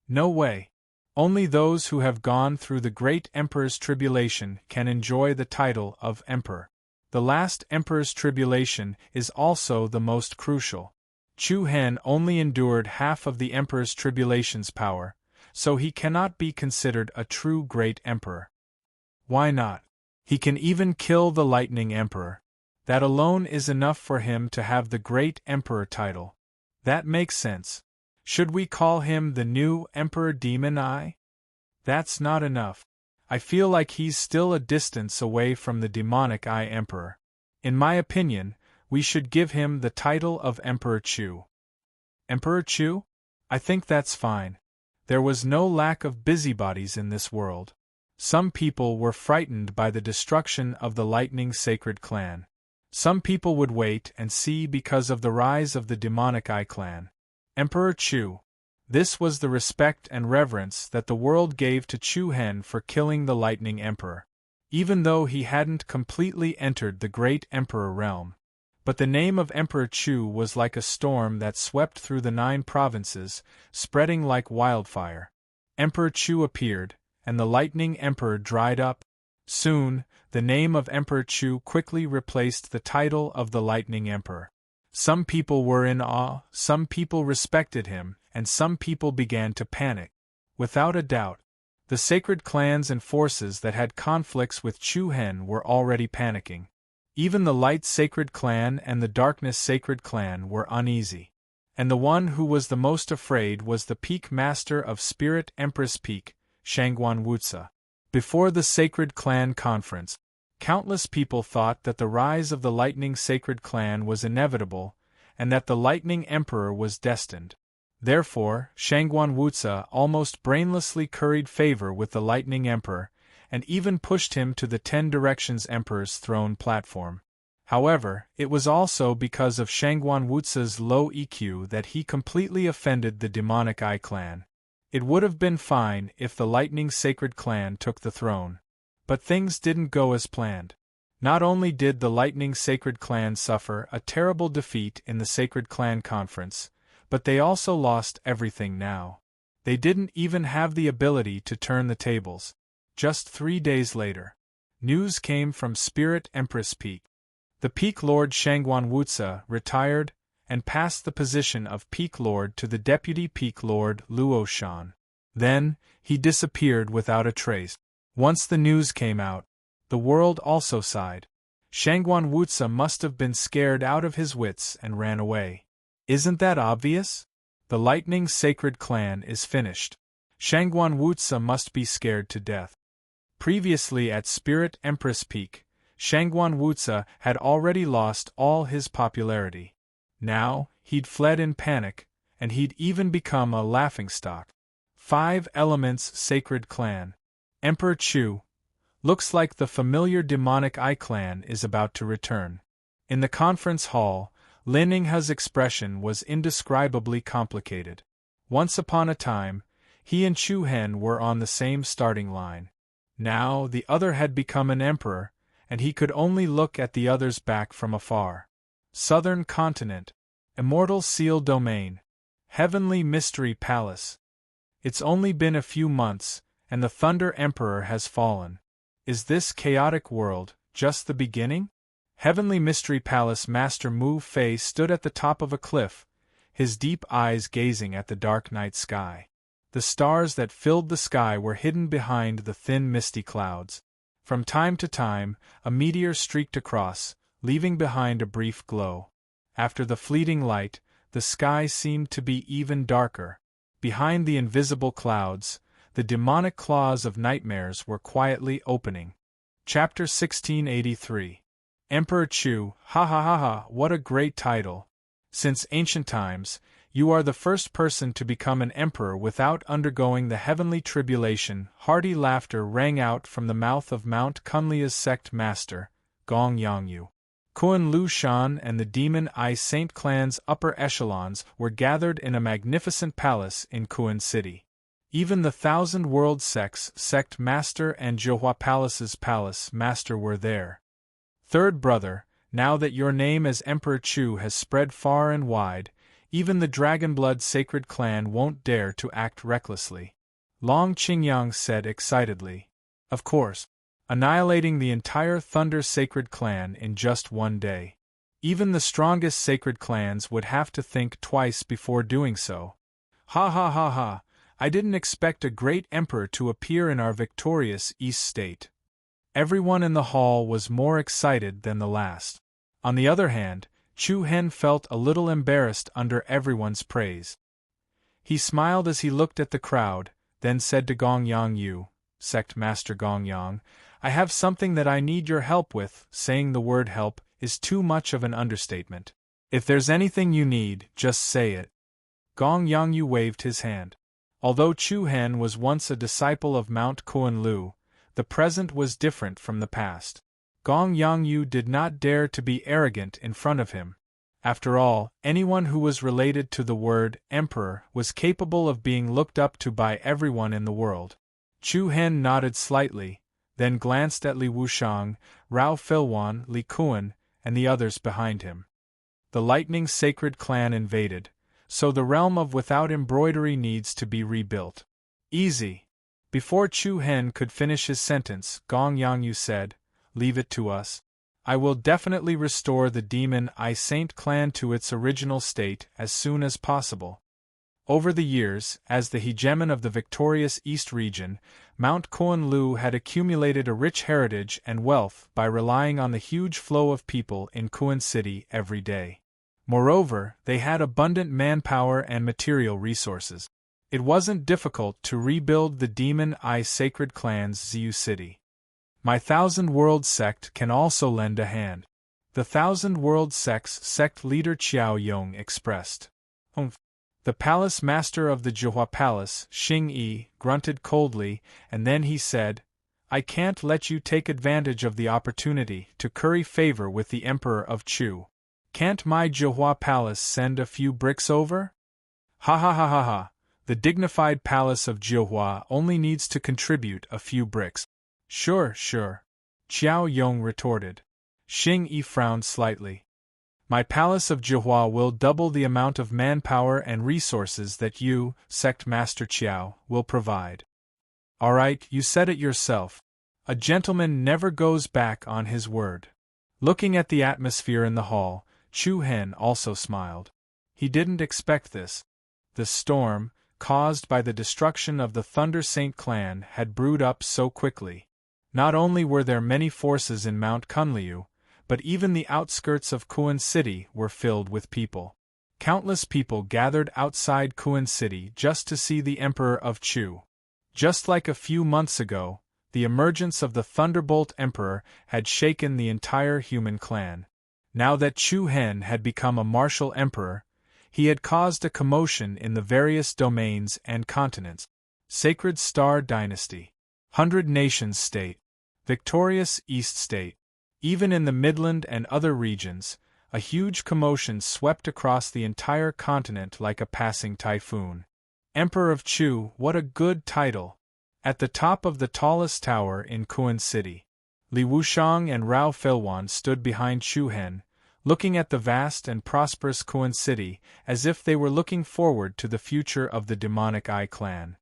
S1: No way. Only those who have gone through the Great Emperor's tribulation can enjoy the title of Emperor. The last Emperor's tribulation is also the most crucial. Chu Hen only endured half of the Emperor's tribulation's power, so he cannot be considered a true Great Emperor. Why not? He can even kill the Lightning Emperor. That alone is enough for him to have the Great Emperor title. That makes sense. Should we call him the new Emperor Demon Eye? That's not enough. I feel like he's still a distance away from the Demonic Eye Emperor. In my opinion, we should give him the title of Emperor Chu. Emperor Chu? I think that's fine. There was no lack of busybodies in this world. Some people were frightened by the destruction of the Lightning Sacred Clan. Some people would wait and see because of the rise of the Demonic Eye clan. Emperor Chu. This was the respect and reverence that the world gave to Chu Hen for killing the Lightning Emperor, even though he hadn't completely entered the Great Emperor realm. But the name of Emperor Chu was like a storm that swept through the 9 provinces, spreading like wildfire. Emperor Chu appeared, and the Lightning Emperor dried up. Soon, the name of Emperor Chu quickly replaced the title of the Lightning Emperor. Some people were in awe, some people respected him, and some people began to panic. Without a doubt, the sacred clans and forces that had conflicts with Chu Hen were already panicking. Even the Light Sacred Clan and the Darkness Sacred Clan were uneasy. And the one who was the most afraid was the Peak Master of Spirit Empress Peak, Shangguan Wutsa. Before the Sacred Clan Conference, countless people thought that the rise of the Lightning Sacred Clan was inevitable, and that the Lightning Emperor was destined. Therefore, Shangguan Wuzi almost brainlessly curried favor with the Lightning Emperor, and even pushed him to the 10 Directions Emperor's throne platform. However, it was also because of Shangguan Wuzi's low EQ that he completely offended the demonic Eye Clan. It would have been fine if the Lightning Sacred Clan took the throne. But things didn't go as planned. Not only did the Lightning Sacred Clan suffer a terrible defeat in the Sacred Clan Conference, but they also lost everything now. They didn't even have the ability to turn the tables. Just 3 days later, news came from Spirit Empress Peak. The Peak Lord Shangguan Wuzi retired and passed the position of Peak Lord to the Deputy Peak Lord Luo Shan. Then, he disappeared without a trace. Once the news came out, the world also sighed. Shangguan Wuzi must have been scared out of his wits and ran away. Isn't that obvious? The Lightning Sacred Clan is finished. Shangguan Wuzi must be scared to death. Previously at Spirit Empress Peak, Shangguan Wuzi had already lost all his popularity. Now, he'd fled in panic, and he'd even become a laughingstock. 5 Elements Sacred Clan. Emperor Chu. Looks like the familiar demonic Eye Clan is about to return. In the conference hall, Lin Yinghe's expression was indescribably complicated. Once upon a time, he and Chu Hen were on the same starting line. Now the other had become an emperor, and he could only look at the other's back from afar. Southern Continent. Immortal Seal Domain. Heavenly Mystery Palace. It's only been a few months, and the Thunder Emperor has fallen. Is this chaotic world just the beginning? Heavenly Mystery Palace Master Mu Fei stood at the top of a cliff, his deep eyes gazing at the dark night sky. The stars that filled the sky were hidden behind the thin misty clouds. From time to time, a meteor streaked across, leaving behind a brief glow. After the fleeting light, the sky seemed to be even darker. Behind the invisible clouds, the demonic claws of nightmares were quietly opening. Chapter 1683. Emperor Chu, ha ha ha ha, what a great title. Since ancient times, you are the first person to become an emperor without undergoing the heavenly tribulation. Hearty laughter rang out from the mouth of Mount Kunlia's sect master, Gong Yangyu. Kun Lu Shan and the Demon Eye Saint Clan's upper echelons were gathered in a magnificent palace in Kun City. Even the Thousand World Sect's sect master and Zhohua Palace's palace master were there. Third brother, now that your name as Emperor Chu has spread far and wide, even the Dragonblood Sacred Clan won't dare to act recklessly. Long Qingyang said excitedly. Of course. Annihilating the entire Thunder Sacred Clan in just one day. Even the strongest sacred clans would have to think twice before doing so. Ha ha ha ha, I didn't expect a great emperor to appear in our victorious East State. Everyone in the hall was more excited than the last. On the other hand, Chu Hen felt a little embarrassed under everyone's praise. He smiled as he looked at the crowd, then said to Gong Yangyu, Sect Master Gong Yang, I have something that I need your help with. Saying the word help is too much of an understatement. If there's anything you need, just say it. Gong Yangyu waved his hand. Although Chu Hen was once a disciple of Mount Kunlu, the present was different from the past. Gong Yangyu did not dare to be arrogant in front of him. After all, anyone who was related to the word emperor was capable of being looked up to by everyone in the world. Chu Hen nodded slightly, then glanced at Li Wushang, Rao Filwan, Li Kuan, and the others behind him. The Lightning Sacred Clan invaded, so the realm of Without Embroidery needs to be rebuilt. Easy. Before Chu Hen could finish his sentence, Gong Yangyu said, Leave it to us. I will definitely restore the Demon Eye Saint Clan to its original state as soon as possible. Over the years, as the hegemon of the victorious East region, Mount Kunlu had accumulated a rich heritage and wealth by relying on the huge flow of people in Kun City every day. Moreover, they had abundant manpower and material resources. It wasn't difficult to rebuild the Demon Eye Sacred Clan's Ziyu City. My Thousand World Sect can also lend a hand. The Thousand World Sect's sect leader Qiao Yong expressed. The palace master of the Jihua Palace, Xing Yi, grunted coldly, and then he said, I can't let you take advantage of the opportunity to curry favor with the Emperor of Chu. Can't my Jihua Palace send a few bricks over? Ha ha ha ha ha. The dignified palace of Jihua only needs to contribute a few bricks. Sure, sure. Qiao Yong retorted. Xing Yi frowned slightly. My palace of Jihua will double the amount of manpower and resources that you, Sect Master Qiao, will provide. All right, you said it yourself. A gentleman never goes back on his word. Looking at the atmosphere in the hall, Chu Hen also smiled. He didn't expect this. The storm, caused by the destruction of the Thunder Saint clan, had brewed up so quickly. Not only were there many forces in Mount Kunliu, but even the outskirts of Kuan City were filled with people. Countless people gathered outside Kuan City just to see the Emperor of Chu. Just like a few months ago, the emergence of the Thunderbolt Emperor had shaken the entire human clan. Now that Chu Hen had become a martial emperor, he had caused a commotion in the various domains and continents. Sacred Star Dynasty, 100 Nations State, Victorious East State. Even in the Midland and other regions, a huge commotion swept across the entire continent like a passing typhoon. Emperor of Chu, what a good title! At the top of the tallest tower in Kuan City, Li Wushang and Rao Filwan stood behind Chu Hen, looking at the vast and prosperous Kuan City as if they were looking forward to the future of the Demonic Eye clan.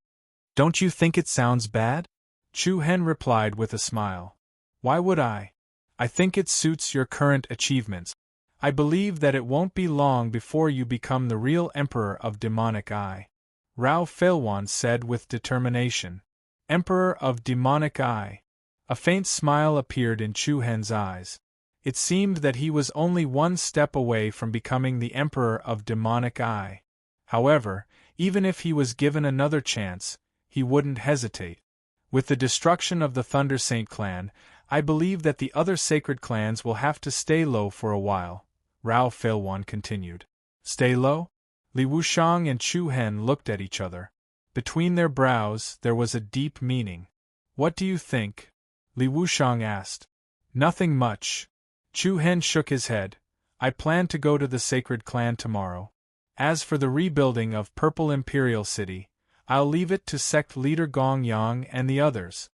S1: Don't you think it sounds bad? Chu Hen replied with a smile. Why would I? I think it suits your current achievements. I believe that it won't be long before you become the real Emperor of Demonic Eye. Rao Filwan said with determination. Emperor of Demonic Eye. A faint smile appeared in Chu Hen's eyes. It seemed that he was only one step away from becoming the Emperor of Demonic Eye. However, even if he was given another chance, he wouldn't hesitate. With the destruction of the Thunder Saint clan, I believe that the other sacred clans will have to stay low for a while, Rao Filwan continued. Stay low? Li Wushang and Chu Hen looked at each other. Between their brows there was a deep meaning. What do you think? Li Wushang asked. Nothing much. Chu Hen shook his head. I plan to go to the sacred clan tomorrow. As for the rebuilding of Purple Imperial City, I'll leave it to sect leader Gong Yang and the others.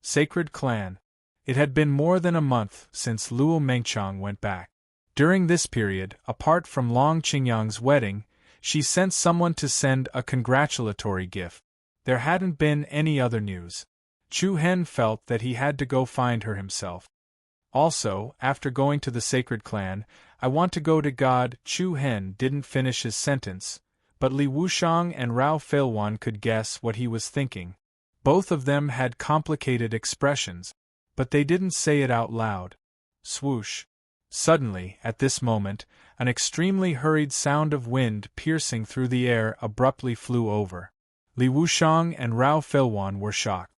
S1: Sacred clan. It had been more than a month since Luo Mengchang went back. During this period, apart from Long Qingyang's wedding, she sent someone to send a congratulatory gift. There hadn't been any other news. Chu Hen felt that he had to go find her himself. Also, after going to the sacred clan, I want to go to God. Chu Hen didn't finish his sentence, but Li Wushang and Rao Filwan could guess what he was thinking. Both of them had complicated expressions, but they didn't say it out loud. Swoosh. Suddenly, at this moment, an extremely hurried sound of wind piercing through the air abruptly flew over. Li Wushang and Rao Filwan were shocked.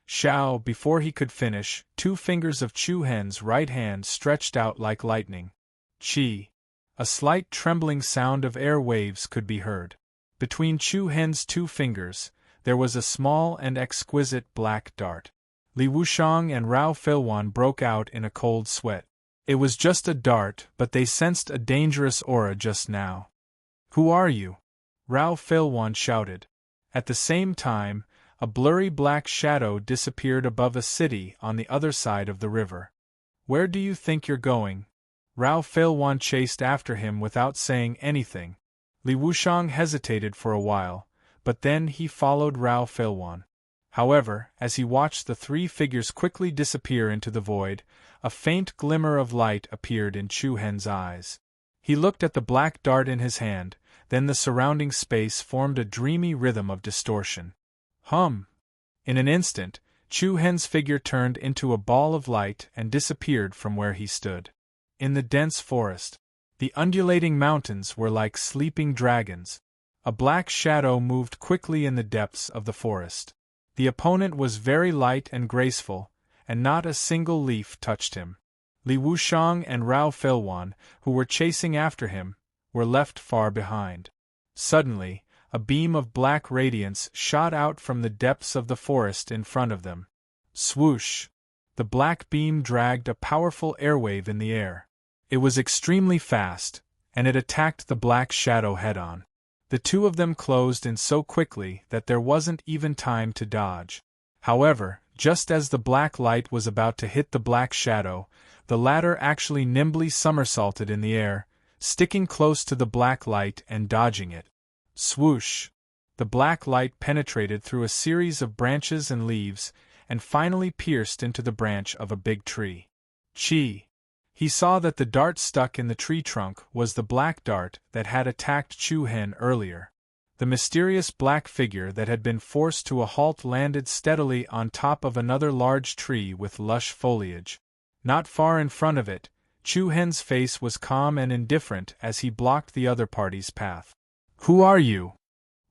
S1: Shao, before he could finish, 2 fingers of Chu Hen's right hand stretched out like lightning. Chi. A slight trembling sound of air waves could be heard. Between Chu Hen's 2 fingers, there was a small and exquisite black dart. Li Wushang and Rao Filwan broke out in a cold sweat. It was just a dart, but they sensed a dangerous aura just now. Who are you? Rao Filwan shouted. At the same time, a blurry black shadow disappeared above a city on the other side of the river. Where do you think you're going? Rao Filwan chased after him without saying anything. Li Wushang hesitated for a while, but then he followed Rao Filwan. However, as he watched the 3 figures quickly disappear into the void, a faint glimmer of light appeared in Chu Hen's eyes. He looked at the black dart in his hand, then the surrounding space formed a dreamy rhythm of distortion. Hum! In an instant, Chu Hen's figure turned into a ball of light and disappeared from where he stood. In the dense forest, the undulating mountains were like sleeping dragons. A black shadow moved quickly in the depths of the forest. The opponent was very light and graceful, and not a single leaf touched him. Li Wuxiang and Rao Feilwan, who were chasing after him, were left far behind. Suddenly, a beam of black radiance shot out from the depths of the forest in front of them. Swoosh! The black beam dragged a powerful airwave in the air. It was extremely fast, and it attacked the black shadow head-on. The two of them closed in so quickly that there wasn't even time to dodge. However, just as the black light was about to hit the black shadow, the latter actually nimbly somersaulted in the air, sticking close to the black light and dodging it. Swoosh! The black light penetrated through a series of branches and leaves, and finally pierced into the branch of a big tree. Chi! He saw that the dart stuck in the tree trunk was the black dart that had attacked Chu Hen earlier. The mysterious black figure that had been forced to a halt landed steadily on top of another large tree with lush foliage. Not far in front of it, Chu Hen's face was calm and indifferent as he blocked the other party's path. "Who are you?"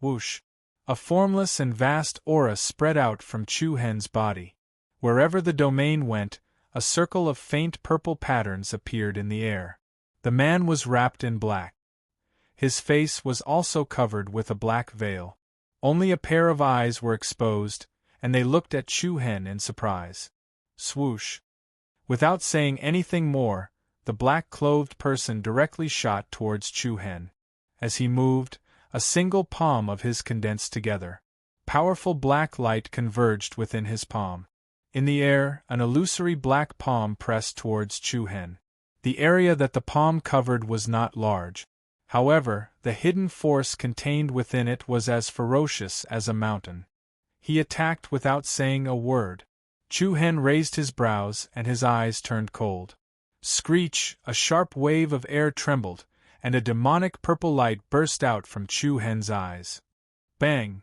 S1: Whoosh! A formless and vast aura spread out from Chu Hen's body. Wherever the domain went, a circle of faint purple patterns appeared in the air. The man was wrapped in black. His face was also covered with a black veil. Only a pair of eyes were exposed, and they looked at Chu Hen in surprise. Swoosh! Without saying anything more, the black-clothed person directly shot towards Chu Hen. As he moved, a single palm of his condensed together. Powerful black light converged within his palm. In the air, an illusory black palm pressed towards Chu Hen. The area that the palm covered was not large. However, the hidden force contained within it was as ferocious as a mountain. He attacked without saying a word. Chu Hen raised his brows and his eyes turned cold. Screech! A sharp wave of air trembled, and a demonic purple light burst out from Chu Hen's eyes. Bang!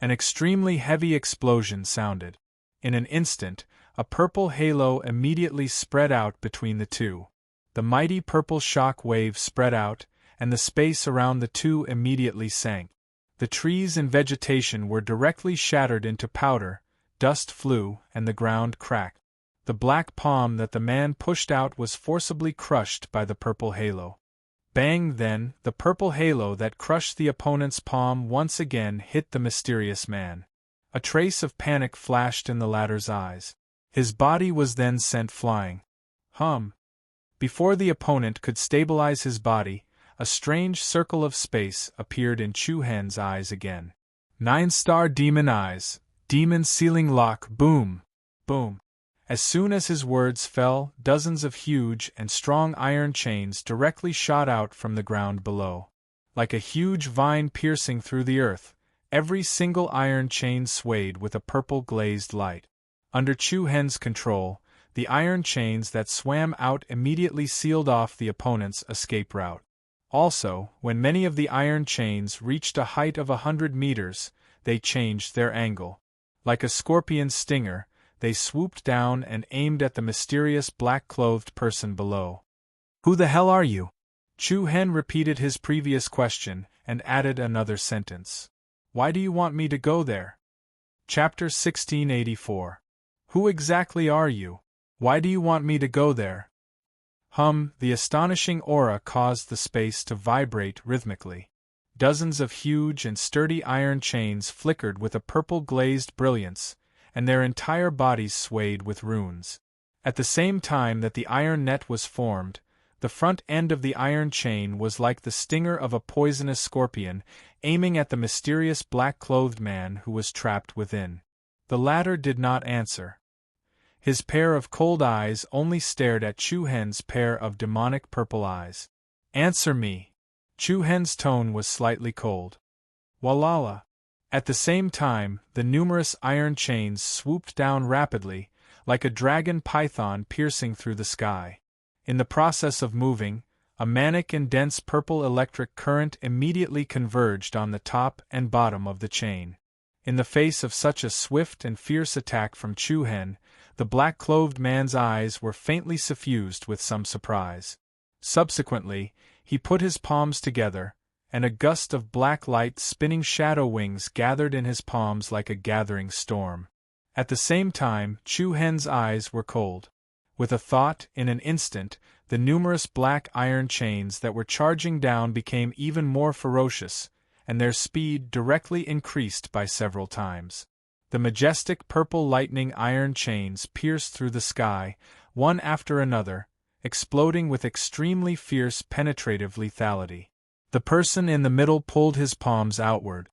S1: An extremely heavy explosion sounded. In an instant, a purple halo immediately spread out between the two. The mighty purple shock wave spread out, and the space around the two immediately sank. The trees and vegetation were directly shattered into powder, dust flew, and the ground cracked. The black palm that the man pushed out was forcibly crushed by the purple halo. Bang! Then, the purple halo that crushed the opponent's palm once again hit the mysterious man. A trace of panic flashed in the latter's eyes. His body was then sent flying. Before the opponent could stabilize his body, a strange circle of space appeared in Chu Hen's eyes again. 9-star demon eyes, demon sealing lock, boom! Boom! As soon as his words fell, dozens of huge and strong iron chains directly shot out from the ground below. Like a huge vine piercing through the earth, every single iron chain swayed with a purple glazed light. Under Chu Hen's control, the iron chains that swam out immediately sealed off the opponent's escape route. Also, when many of the iron chains reached a height of 100 meters, they changed their angle. Like a scorpion's stinger, they swooped down and aimed at the mysterious black-clothed person below. "Who the hell are you?" Chu Hen repeated his previous question and added another sentence. "Why do you want me to go there?" Chapter 1684. Who exactly are you? Why do you want me to go there? The astonishing aura caused the space to vibrate rhythmically. Dozens of huge and sturdy iron chains flickered with a purple glazed brilliance, and their entire bodies swayed with runes. At the same time that the iron net was formed, the front end of the iron chain was like the stinger of a poisonous scorpion, aiming at the mysterious black-clothed man who was trapped within. The latter did not answer. His pair of cold eyes only stared at Chu Hen's pair of demonic purple eyes. "Answer me!" Chu Hen's tone was slightly cold. "Walala!" At the same time, the numerous iron chains swooped down rapidly, like a dragon python piercing through the sky. In the process of moving, a manic and dense purple electric current immediately converged on the top and bottom of the chain. In the face of such a swift and fierce attack from Chu Hen, the black-clothed man's eyes were faintly suffused with some surprise. Subsequently, he put his palms together, and a gust of black light spinning shadow wings gathered in his palms like a gathering storm. At the same time, Chu Hen's eyes were cold. With a thought, in an instant, the numerous black iron chains that were charging down became even more ferocious, and their speed directly increased by several times. The majestic purple lightning iron chains pierced through the sky, one after another, exploding with extremely fierce penetrative lethality. The person in the middle pulled his palms outward.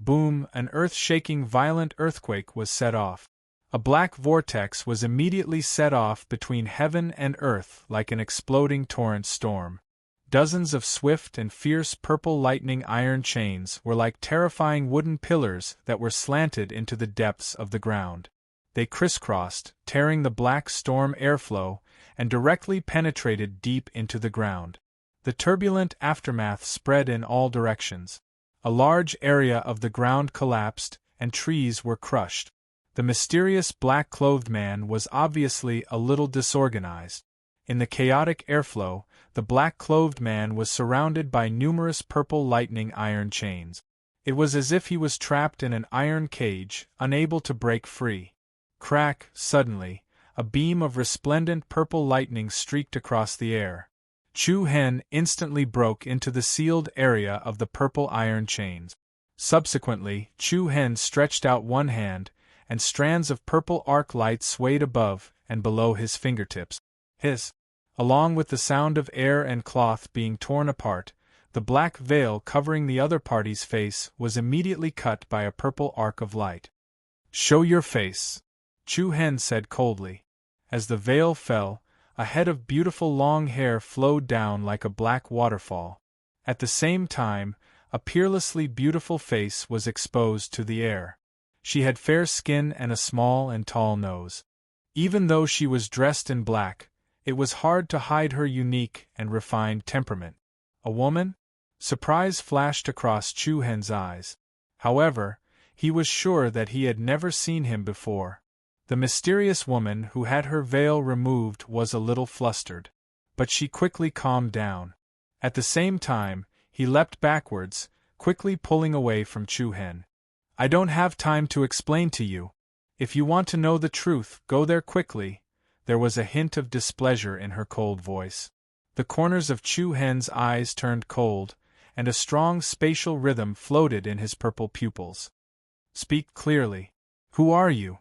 S1: Boom! An earth-shaking violent earthquake was set off. A black vortex was immediately set off between heaven and earth like an exploding torrent storm. Dozens of swift and fierce purple lightning iron chains were like terrifying wooden pillars that were slanted into the depths of the ground. They crisscrossed, tearing the black storm airflow, and directly penetrated deep into the ground. The turbulent aftermath spread in all directions. A large area of the ground collapsed, and trees were crushed. The mysterious black-clothed man was obviously a little disorganized. In the chaotic airflow, the black-clothed man was surrounded by numerous purple lightning iron chains. It was as if he was trapped in an iron cage, unable to break free. Crack! Suddenly, a beam of resplendent purple lightning streaked across the air. Chu Hen instantly broke into the sealed area of the purple iron chains. Subsequently, Chu Hen stretched out one hand, and strands of purple arc light swayed above and below his fingertips. Along with the sound of air and cloth being torn apart, the black veil covering the other party's face was immediately cut by a purple arc of light. "Show your face," Chu Hen said coldly. As the veil fell, a head of beautiful long hair flowed down like a black waterfall. At the same time, a peerlessly beautiful face was exposed to the air. She had fair skin and a small and tall nose. Even though she was dressed in black, it was hard to hide her unique and refined temperament. A woman? Surprise flashed across Chu Hen's eyes. However, he was sure that he had never seen him before. The mysterious woman who had her veil removed was a little flustered, but she quickly calmed down. At the same time, he leapt backwards, quickly pulling away from Chu Hen. "I don't have time to explain to you. If you want to know the truth, go there quickly." There was a hint of displeasure in her cold voice. The corners of Chu Hen's eyes turned cold, and a strong spatial rhythm floated in his purple pupils. "Speak clearly. Who are you?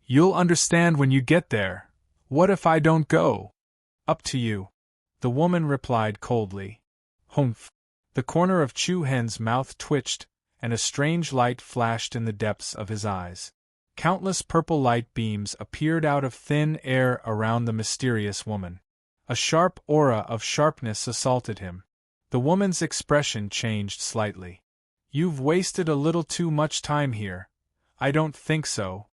S1: You'll understand when you get there. What if I don't go?" "Up to you," the woman replied coldly. "Humph." The corner of Chu Hen's mouth twitched, and a strange light flashed in the depths of his eyes. Countless purple light beams appeared out of thin air around the mysterious woman. A sharp aura of sharpness assaulted him. The woman's expression changed slightly. "You've wasted a little too much time here." "I don't think so."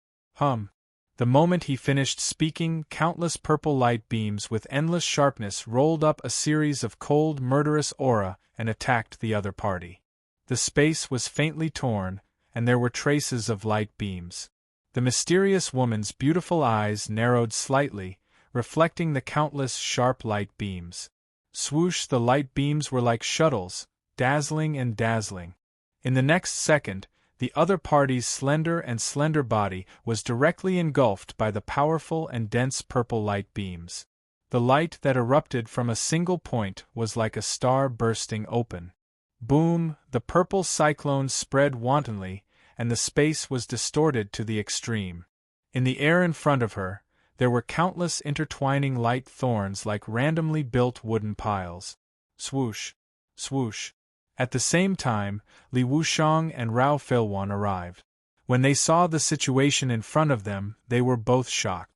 S1: The moment he finished speaking, countless purple light beams with endless sharpness rolled up a series of cold, murderous aura and attacked the other party. The space was faintly torn, and there were traces of light beams. The mysterious woman's beautiful eyes narrowed slightly, reflecting the countless sharp light beams. Swoosh! The light beams were like shuttles, dazzling and dazzling. In the next second, the other party's slender body was directly engulfed by the powerful and dense purple light beams. The light that erupted from a single point was like a star bursting open. Boom! The purple cyclone spread wantonly, and the space was distorted to the extreme. In the air in front of her, there were countless intertwining light thorns like randomly built wooden piles. Swoosh! Swoosh! At the same time, Li Wuxiang and Rao Feilwan arrived. When they saw the situation in front of them, they were both shocked.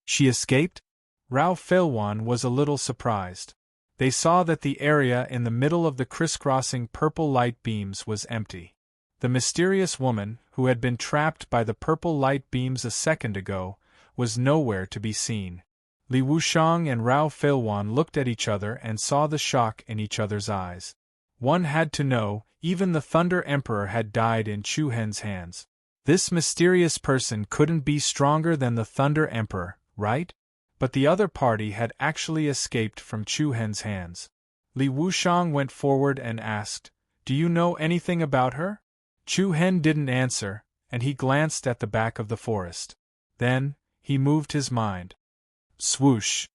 S1: "She escaped?" Rao Feilwan was a little surprised. They saw that the area in the middle of the crisscrossing purple light beams was empty. The mysterious woman, who had been trapped by the purple light beams a second ago, was nowhere to be seen. Li Wuxiang and Rao Feilwan looked at each other and saw the shock in each other's eyes. One had to know, even the Thunder Emperor had died in Chu Hen's hands. This mysterious person couldn't be stronger than the Thunder Emperor, right? But the other party had actually escaped from Chu Hen's hands. Li Wuxiang went forward and asked, Do you know anything about her? Chu Hen didn't answer, and he glanced at the back of the forest. Then, he moved his mind. Swoosh!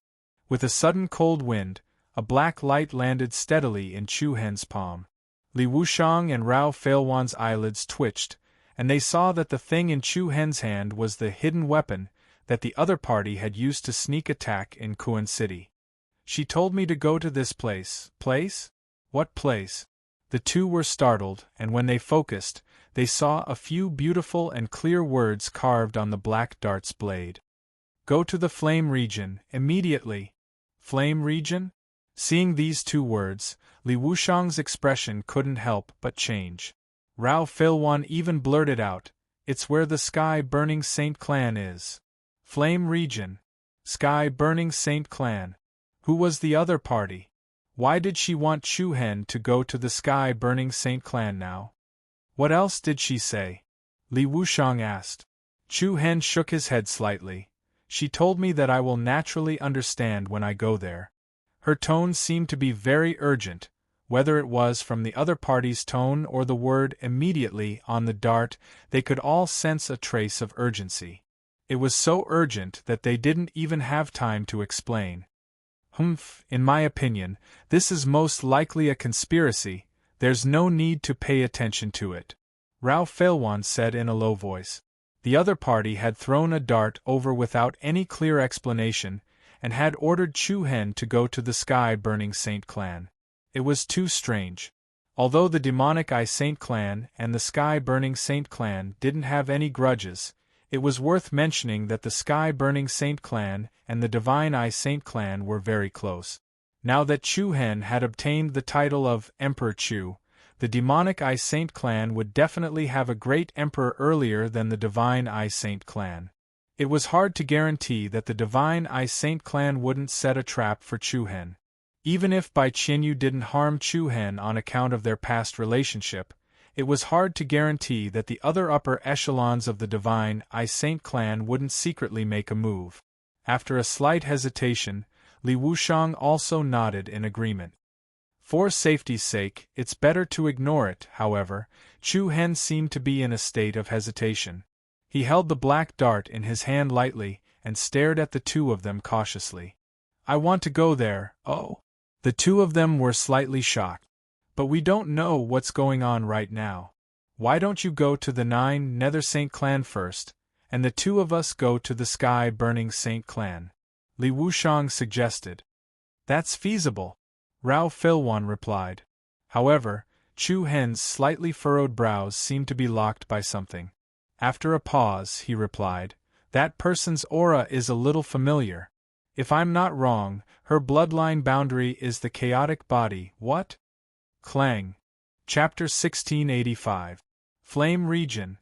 S1: With a sudden cold wind, a black light landed steadily in Chu Hen's palm. Li Wuxiang and Rao Feilwan's eyelids twitched, and they saw that the thing in Chu Hen's hand was the hidden weapon that the other party had used to sneak attack in Kuan City. She told me to go to this place. Place? What place? The two were startled, and when they focused, they saw a few beautiful and clear words carved on the black dart's blade. Go to the flame region, immediately. Flame region? Seeing these two words, Li Wuxiang's expression couldn't help but change. Rao Feilwan even blurted out, "It's where the sky-burning Saint Clan is." Flame region. Sky-burning Saint Clan. Who was the other party? Why did she want Chu Hen to go to the sky-burning Saint Clan now? What else did she say? Li Wuxiang asked. Chu Hen shook his head slightly. She told me that I will naturally understand when I go there. Her tone seemed to be very urgent, whether it was from the other party's tone or the word immediately on the dart, they could all sense a trace of urgency. It was so urgent that they didn't even have time to explain. Humph, in my opinion, this is most likely a conspiracy. There's no need to pay attention to it. Rao Feilwan said in a low voice. The other party had thrown a dart over without any clear explanation, and had ordered Chu Hen to go to the sky-burning Saint Clan. It was too strange. Although the demonic Eye Saint Clan and the sky-burning Saint Clan didn't have any grudges, it was worth mentioning that the sky-burning Saint Clan and the divine Eye Saint Clan were very close. Now that Chu Hen had obtained the title of Emperor Chu, the demonic Eye Saint Clan would definitely have a great emperor earlier than the divine Eye Saint Clan. It was hard to guarantee that the divine Eye Saint Clan wouldn't set a trap for Chu Hen. Even if Bai Qianyu didn't harm Chu Hen on account of their past relationship, it was hard to guarantee that the other upper echelons of the divine Eye Saint Clan wouldn't secretly make a move. After a slight hesitation, Li Wuxiang also nodded in agreement. For safety's sake, it's better to ignore it, however. Chu Hen seemed to be in a state of hesitation. He held the black dart in his hand lightly, and stared at the two of them cautiously. I want to go there, oh. The two of them were slightly shocked. But we don't know what's going on right now. Why don't you go to the Nine Nether Saint Clan first, and the two of us go to the sky-burning Saint Clan? Li Wuxiang suggested. That's feasible, Rao Feilwan replied. However, Chu Hen's slightly furrowed brows seemed to be locked by something. After a pause, he replied, that person's aura is a little familiar. If I'm not wrong, her bloodline boundary is the chaotic body. What? Clang. Chapter 1685. Flame Region.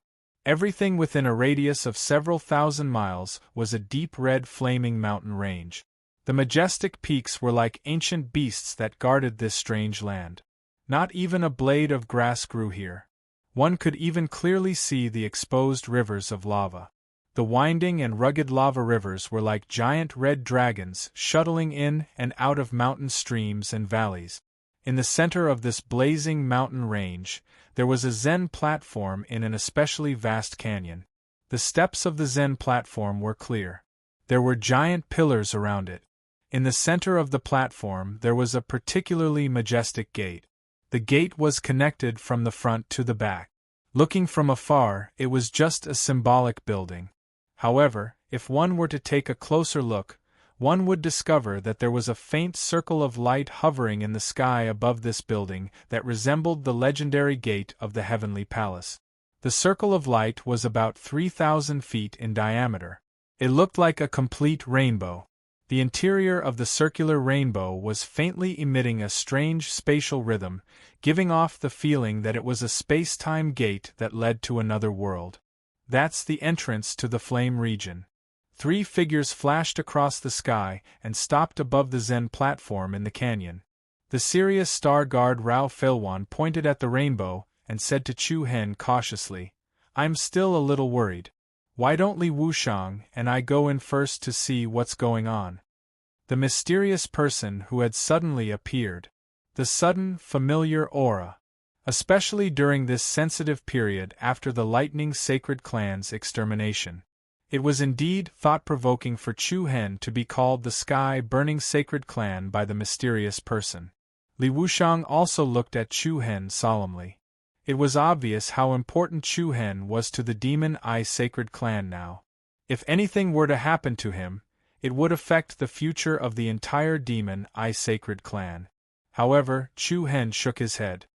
S1: Everything within a radius of several thousand miles was a deep red flaming mountain range. The majestic peaks were like ancient beasts that guarded this strange land. Not even a blade of grass grew here. One could even clearly see the exposed rivers of lava. The winding and rugged lava rivers were like giant red dragons shuttling in and out of mountain streams and valleys. In the center of this blazing mountain range, there was a Zen platform in an especially vast canyon. The steps of the Zen platform were clear. There were giant pillars around it. In the center of the platform there was a particularly majestic gate. The gate was connected from the front to the back. Looking from afar, it was just a symbolic building. However, if one were to take a closer look, one would discover that there was a faint circle of light hovering in the sky above this building that resembled the legendary gate of the Heavenly Palace. The circle of light was about 3,000 feet in diameter. It looked like a complete rainbow. The interior of the circular rainbow was faintly emitting a strange spatial rhythm, giving off the feeling that it was a space-time gate that led to another world. That's the entrance to the flame region. 3 figures flashed across the sky and stopped above the Zen platform in the canyon. The serious star guard Rao Feilwan pointed at the rainbow and said to Chu Hen cautiously, I'm still a little worried. Why don't Li Wuxiang and I go in first to see what's going on? The mysterious person who had suddenly appeared. The sudden, familiar aura. especially during this sensitive period after the Lightning Sacred Clan's extermination. It was indeed thought-provoking for Chu Hen to be called the Sky-Burning Sacred Clan by the mysterious person. Li Wuxiang also looked at Chu Hen solemnly. It was obvious how important Chu Hen was to the Demon Eye Sacred Clan now. If anything were to happen to him, it would affect the future of the entire Demon Eye Sacred Clan. However, Chu Hen shook his head.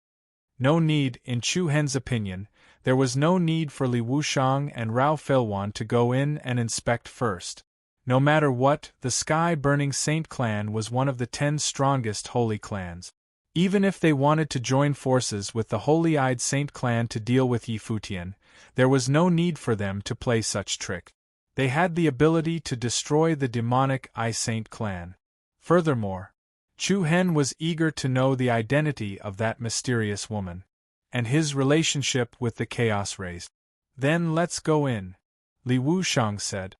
S1: No need, in Chu Hen's opinion, there was no need for Li Wuxiang and Rao Feilwan to go in and inspect first. No matter what, the Sky-Burning Saint Clan was one of the 10 strongest holy clans. Even if they wanted to join forces with the Holy-Eyed Saint Clan to deal with Yi Futian, there was no need for them to play such trick. They had the ability to destroy the demonic Eye Saint Clan. Furthermore, Chu Hen was eager to know the identity of that mysterious woman, and his relationship with the Chaos Race. Then let's go in, Li Wuxiang said.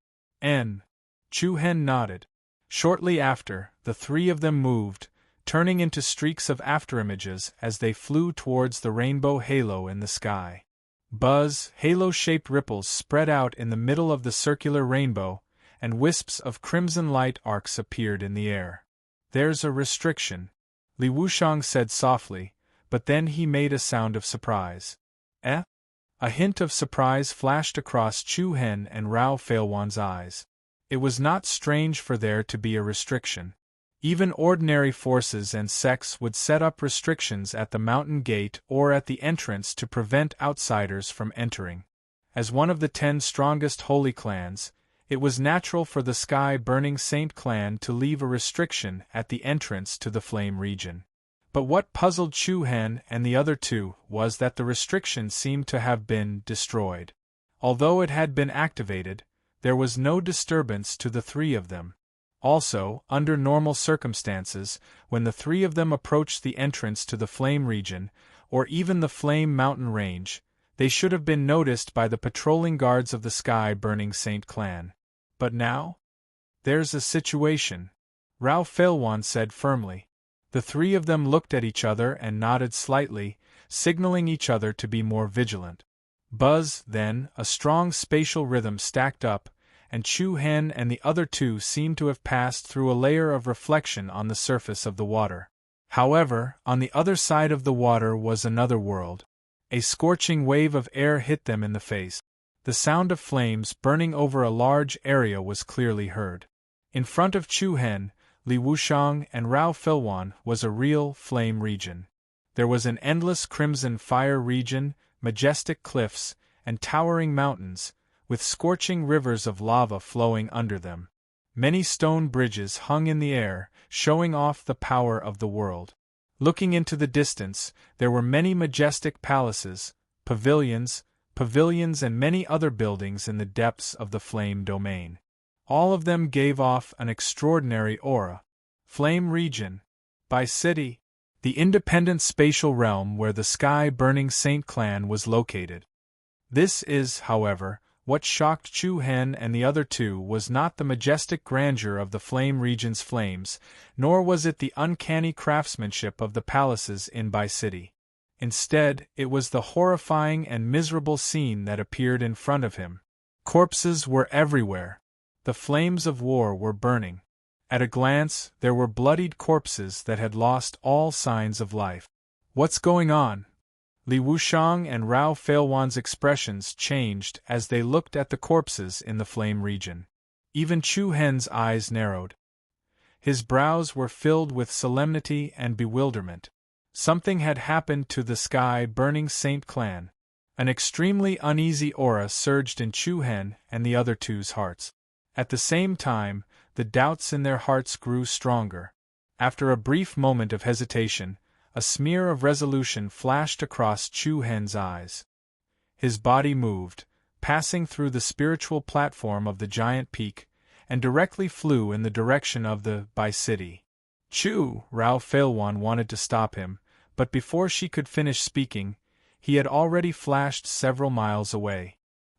S1: Chu Hen nodded. Shortly after, the three of them moved, turning into streaks of afterimages as they flew towards the rainbow halo in the sky. Buzz, halo-shaped ripples spread out in the middle of the circular rainbow, and wisps of crimson light arcs appeared in the air. There's a restriction, Li Wuxiang said softly, but then he made a sound of surprise. Eh? A hint of surprise flashed across Chu Hen and Rao Feilwan's eyes. It was not strange for there to be a restriction. Even ordinary forces and sects would set up restrictions at the mountain gate or at the entrance to prevent outsiders from entering. As one of the 10 strongest holy clans, it was natural for the Sky-Burning Saint Clan to leave a restriction at the entrance to the Flame region. But what puzzled Chu Hen and the other two was that the restriction seemed to have been destroyed. Although it had been activated, there was no disturbance to the three of them. Also, under normal circumstances, when the three of them approached the entrance to the Flame region, or even the Flame mountain range, they should have been noticed by the patrolling guards of the Sky-Burning Saint Clan. But now? There's a situation, Rao Feilwan said firmly. The three of them looked at each other and nodded slightly, signaling each other to be more vigilant. Buzz, then, a strong spatial rhythm stacked up, and Chu Hen and the other two seemed to have passed through a layer of reflection on the surface of the water. However, on the other side of the water was another world. A scorching wave of air hit them in the face. The sound of flames burning over a large area was clearly heard. In front of Chu Hen, Li Wuxiang and Rao Feilwan was a real flame region. There was an endless crimson fire region, majestic cliffs, and towering mountains, with scorching rivers of lava flowing under them. Many stone bridges hung in the air, showing off the power of the world. Looking into the distance, there were many majestic palaces, pavilions, and many other buildings in the depths of the Flame domain. All of them gave off an extraordinary aura. Flame region. By city, the independent spatial realm where the Sky-Burning Saint Clan was located. This is, however, what shocked Chu Hen and the other two was not the majestic grandeur of the Flame region's flames, nor was it the uncanny craftsmanship of the palaces in Bai City. Instead, it was the horrifying and miserable scene that appeared in front of him. Corpses were everywhere. The flames of war were burning. At a glance, there were bloodied corpses that had lost all signs of life. What's going on? Li Wuxiang and Rao Feilwan's expressions changed as they looked at the corpses in the Flame region. Even Chu Hen's eyes narrowed. His brows were filled with solemnity and bewilderment. Something had happened to the Sky-Burning Saint Clan. An extremely uneasy aura surged in Chu Hen and the other two's hearts. At the same time, the doubts in their hearts grew stronger. After a brief moment of hesitation, a smear of resolution flashed across Chu Hen's eyes. His body moved, passing through the spiritual platform of the giant peak, and directly flew in the direction of the Bai City. Chu, Rao Feilwan wanted to stop him, but before she could finish speaking, he had already flashed several miles away.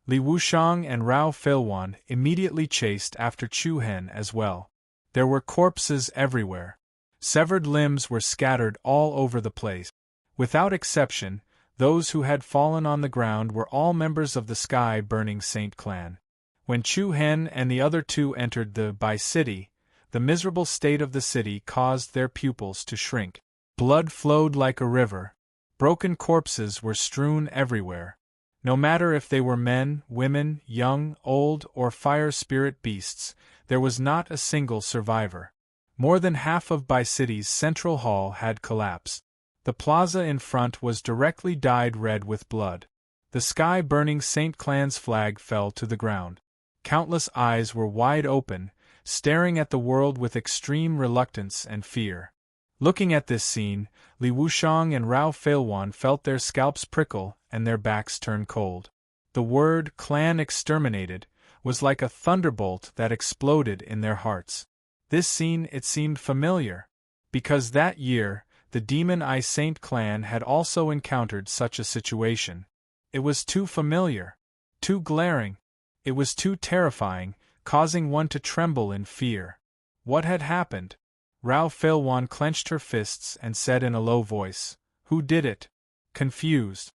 S1: Li Wuxiang and Rao Feilwan immediately chased after Chu Hen as well. There were corpses everywhere. Severed limbs were scattered all over the place. Without exception, those who had fallen on the ground were all members of the sky-burning Saint clan. When Chu Hen and the other two entered the Bai city, the miserable state of the city caused their pupils to shrink. Blood flowed like a river. Broken corpses were strewn everywhere. No matter if they were men, women, young, old, or fire spirit beasts, there was not a single survivor. More than half of Bai City's central hall had collapsed. The plaza in front was directly dyed red with blood. The sky-burning Saint Clan's flag fell to the ground. Countless eyes were wide open, staring at the world with extreme reluctance and fear. Looking at this scene, Li Wuxiang and Rao Feilwan felt their scalps prickle and their backs turn cold. The word "clan exterminated" was like a thunderbolt that exploded in their hearts. This scene, it seemed familiar, because that year, the Demon Eye Saint clan had also encountered such a situation. It was too familiar, too glaring. It was too terrifying, causing one to tremble in fear. What had happened? Rao Feilwan clenched her fists and said in a low voice, "Who did it?" Confused.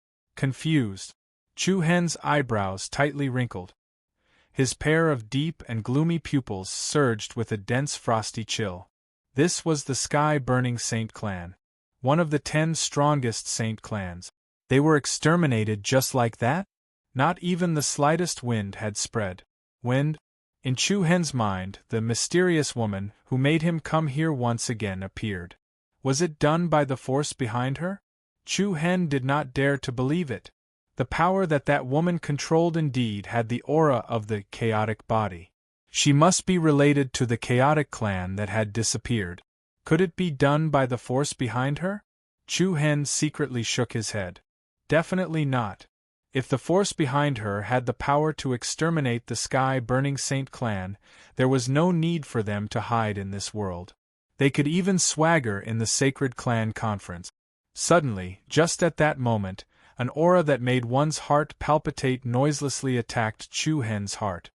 S1: Chu Hen's eyebrows tightly wrinkled. His pair of deep and gloomy pupils surged with a dense frosty chill. This was the sky-burning Saint clan. One of the 10 strongest Saint clans. They were exterminated just like that? Not even the slightest wind had spread. Wind? In Chu Hen's mind, the mysterious woman who made him come here once again appeared. Was it done by the force behind her? Chu Hen did not dare to believe it. The power that woman controlled indeed had the aura of the chaotic body. She must be related to the chaotic clan that had disappeared. Could it be done by the force behind her? Chu Hen secretly shook his head. Definitely not. If the force behind her had the power to exterminate the sky-burning Saint clan, there was no need for them to hide in this world. They could even swagger in the sacred clan conference. Suddenly, just at that moment, an aura that made one's heart palpitate noiselessly attacked Chu Hen's heart.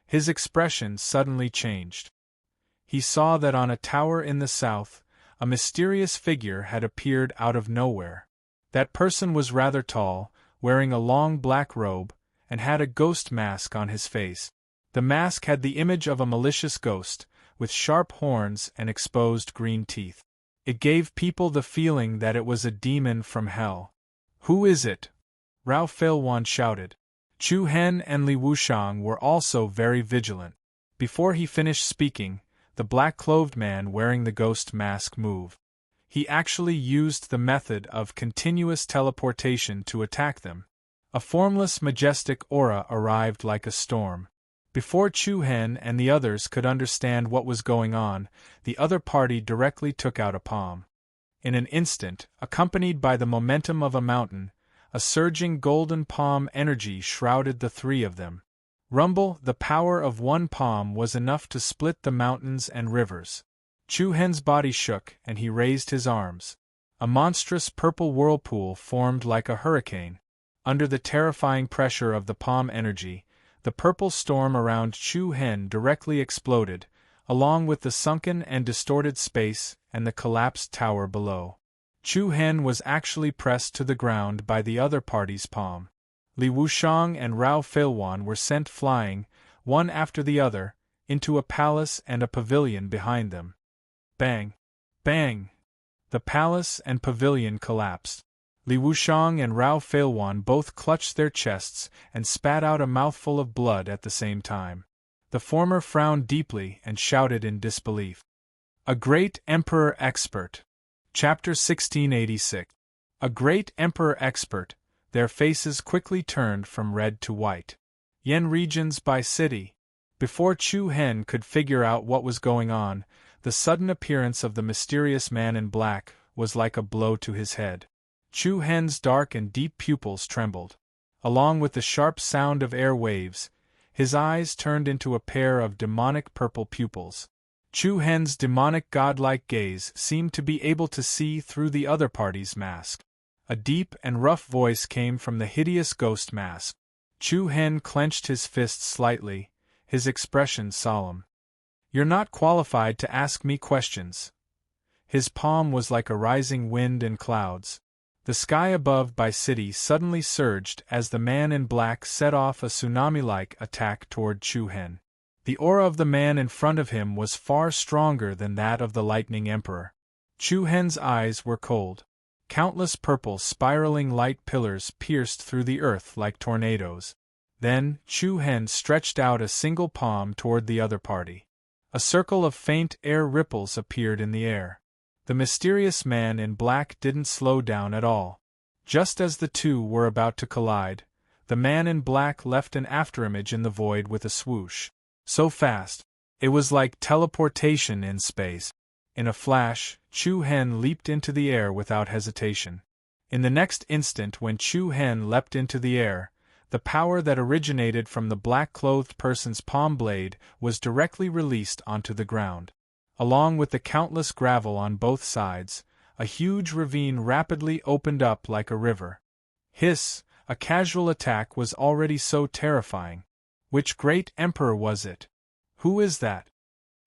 S1: His expression suddenly changed. He saw that on a tower in the south, a mysterious figure had appeared out of nowhere. That person was rather tall, wearing a long black robe, and had a ghost mask on his face. The mask had the image of a malicious ghost, with sharp horns and exposed green teeth. It gave people the feeling that it was a demon from hell. "Who is it?" Rao Feilwan shouted. Chu Hen and Li Wuxiang were also very vigilant. Before he finished speaking, the black-clothed man wearing the ghost mask moved. He actually used the method of continuous teleportation to attack them. A formless, majestic aura arrived like a storm. Before Chu Hen and the others could understand what was going on, the other party directly took out a palm. In an instant, accompanied by the momentum of a mountain, a surging golden palm energy shrouded the three of them. Rumble, the power of one palm was enough to split the mountains and rivers. Chu Hen's body shook and he raised his arms. A monstrous purple whirlpool formed like a hurricane. Under the terrifying pressure of the palm energy, the purple storm around Chu Hen directly exploded, along with the sunken and distorted space and the collapsed tower below. Chu Hen was actually pressed to the ground by the other party's palm. Li Wuxiang and Rao Feilwan were sent flying, one after the other, into a palace and a pavilion behind them. Bang! Bang! The palace and pavilion collapsed. Li Wuxiang and Rao Feilwan both clutched their chests and spat out a mouthful of blood at the same time. The former frowned deeply and shouted in disbelief. A Great Emperor Expert. Chapter 1686. A Great Emperor Expert. Their faces quickly turned from red to white. Yen regions by city. Before Chu Hen could figure out what was going on, the sudden appearance of the mysterious man in black was like a blow to his head. Chu Hen's dark and deep pupils trembled. Along with the sharp sound of air waves, his eyes turned into a pair of demonic purple pupils. Chu Hen's demonic godlike gaze seemed to be able to see through the other party's mask. A deep and rough voice came from the hideous ghost mask. Chu Hen clenched his fists slightly, his expression solemn. "You're not qualified to ask me questions." His palm was like a rising wind in clouds. The sky above by city suddenly surged as the man in black set off a tsunami-like attack toward Chu-Hen. The aura of the man in front of him was far stronger than that of the Lightning Emperor. Chu-Hen's eyes were cold. Countless purple spiraling light pillars pierced through the earth like tornadoes. Then, Chu-Hen stretched out a single palm toward the other party. A circle of faint air ripples appeared in the air. The mysterious man in black didn't slow down at all. Just as the two were about to collide, the man in black left an afterimage in the void with a swoosh. So fast, it was like teleportation in space. In a flash, Chu-Hen leaped into the air without hesitation. In the next instant, when Chu-Hen leapt into the air, the power that originated from the black-clothed person's palm blade was directly released onto the ground. Along with the countless gravel on both sides, a huge ravine rapidly opened up like a river. Hiss, a casual attack was already so terrifying. Which great emperor was it? Who is that?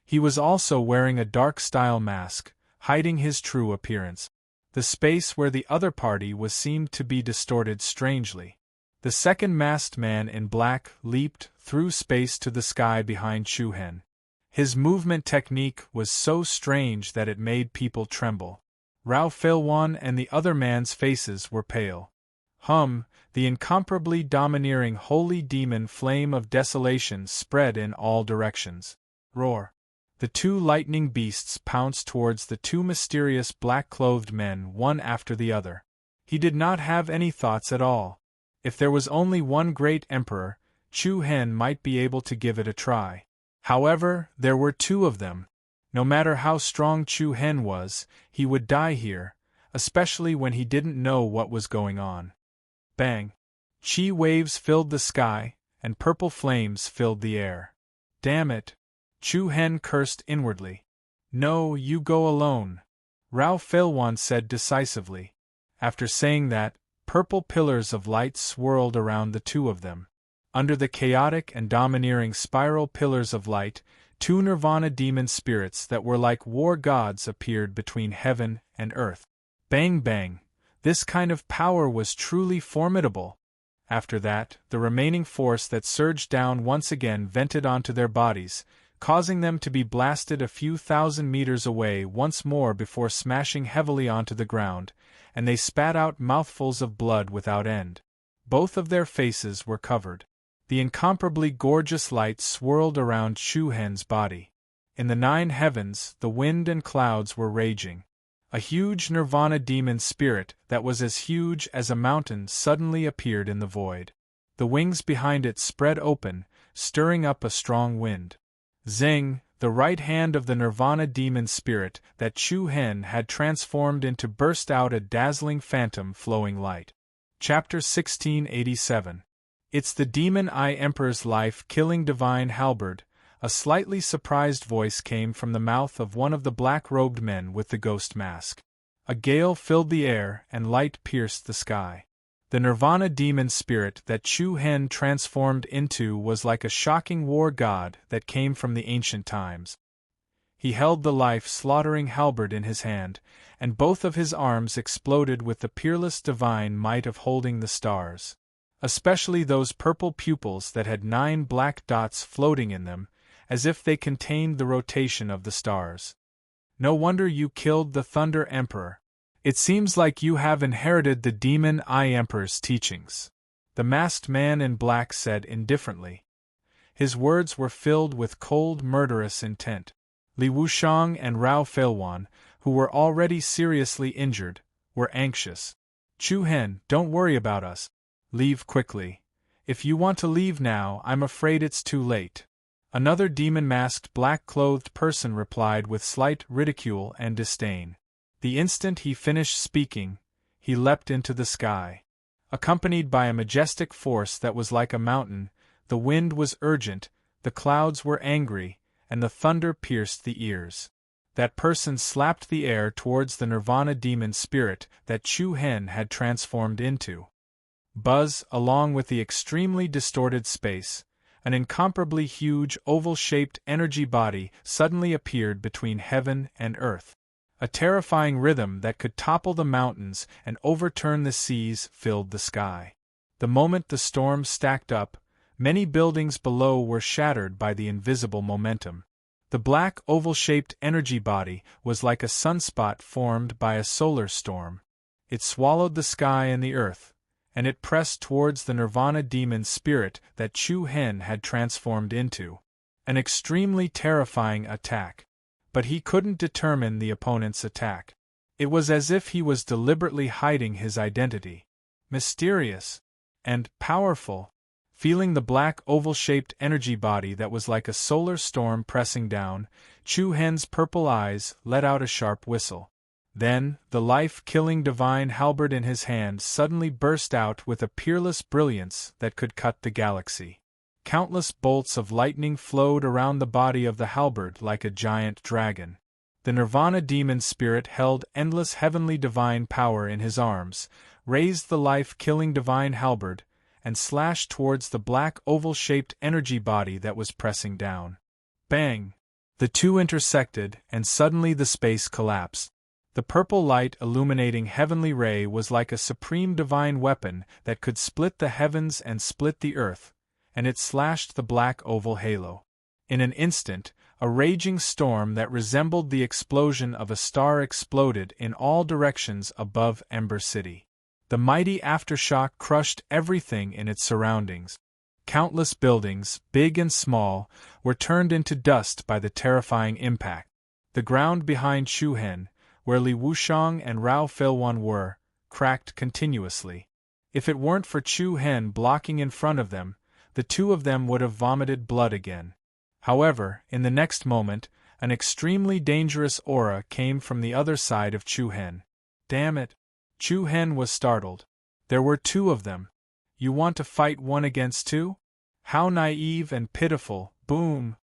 S1: He was also wearing a dark-style mask, hiding his true appearance. The space where the other party was seemed to be distorted strangely. The second masked man in black leaped through space to the sky behind Chu-Hen. His movement technique was so strange that it made people tremble. Rao Feilwan and the other man's faces were pale. The incomparably domineering holy demon flame of desolation spread in all directions. Roar! The two lightning beasts pounced towards the two mysterious black-clothed men one after the other. He did not have any thoughts at all. If there was only one great emperor, Chu-Hen might be able to give it a try. However, there were two of them. No matter how strong Chu-Hen was, he would die here, especially when he didn't know what was going on. Bang! Chi waves filled the sky, and purple flames filled the air. Damn it! Chu-Hen cursed inwardly. No, you go alone, Rao Feilwan said decisively. After saying that, purple pillars of light swirled around the two of them. Under the chaotic and domineering spiral pillars of light, two nirvana demon spirits that were like war gods appeared between heaven and earth. Bang bang! This kind of power was truly formidable. After that, the remaining force that surged down once again vented onto their bodies, causing them to be blasted a few thousand meters away once more before smashing heavily onto the ground, and they spat out mouthfuls of blood without end. Both of their faces were covered. The incomparably gorgeous light swirled around Chu-Hen's body. In the 9 heavens, the wind and clouds were raging. A huge nirvana demon spirit that was as huge as a mountain suddenly appeared in the void. The wings behind it spread open, stirring up a strong wind. Zing! The right hand of the nirvana demon spirit that Chu-Hen had transformed into burst out a dazzling phantom flowing light. Chapter 1687. It's the Demon Eye Emperor's life-killing divine halberd. A slightly surprised voice came from the mouth of one of the black-robed men with the ghost mask. A gale filled the air and light pierced the sky. The nirvana demon spirit that Chu-Hen transformed into was like a shocking war god that came from the ancient times. He held the life-slaughtering halberd in his hand, and both of his arms exploded with the peerless divine might of holding the stars. Especially those purple pupils that had 9 black dots floating in them, as if they contained the rotation of the stars. No wonder you killed the Thunder Emperor. It seems like you have inherited the Demon Eye Emperor's teachings, the masked man in black said indifferently. His words were filled with cold, murderous intent. Li Wushang and Rao Feilwan, who were already seriously injured, were anxious. Chu-Hen, don't worry about us. Leave quickly. If you want to leave now, I'm afraid it's too late. Another demon-masked black-clothed person replied with slight ridicule and disdain. The instant he finished speaking, he leapt into the sky. Accompanied by a majestic force that was like a mountain, the wind was urgent, the clouds were angry, and the thunder pierced the ears. That person slapped the air towards the nirvana demon spirit that Chu-Hen had transformed into. Buzz, along with the extremely distorted space, an incomparably huge oval-shaped energy body suddenly appeared between heaven and earth. A terrifying rhythm that could topple the mountains and overturn the seas filled the sky. The moment the storm stacked up, many buildings below were shattered by the invisible momentum. The black oval-shaped energy body was like a sunspot formed by a solar storm. It swallowed the sky and the earth, and it pressed towards the Nirvana demon spirit that Chu Hen had transformed into. An extremely terrifying attack. But he couldn't determine the opponent's attack. It was as if he was deliberately hiding his identity. Mysterious and powerful. Feeling the black oval-shaped energy body that was like a solar storm pressing down, Chu Hen's purple eyes let out a sharp whistle. Then, the life-killing divine halberd in his hand suddenly burst out with a peerless brilliance that could cut the galaxy. Countless bolts of lightning flowed around the body of the halberd like a giant dragon. The Nirvana demon spirit held endless heavenly divine power in his arms, raised the life-killing divine halberd, and slashed towards the black oval-shaped energy body that was pressing down. Bang! The two intersected, and suddenly the space collapsed. The purple light illuminating heavenly ray was like a supreme divine weapon that could split the heavens and split the earth, and it slashed the black oval halo. In an instant, a raging storm that resembled the explosion of a star exploded in all directions above Ember City. The mighty aftershock crushed everything in its surroundings. Countless buildings, big and small, were turned into dust by the terrifying impact. The ground behind Chu Hen, where Li Wuxiang and Rao Feilwan were, cracked continuously. If it weren't for Chu Hen blocking in front of them, the two of them would have vomited blood again. However, in the next moment, an extremely dangerous aura came from the other side of Chu Hen. Damn it! Chu Hen was startled. There were two of them. You want to fight one against two? How naive and pitiful, boom!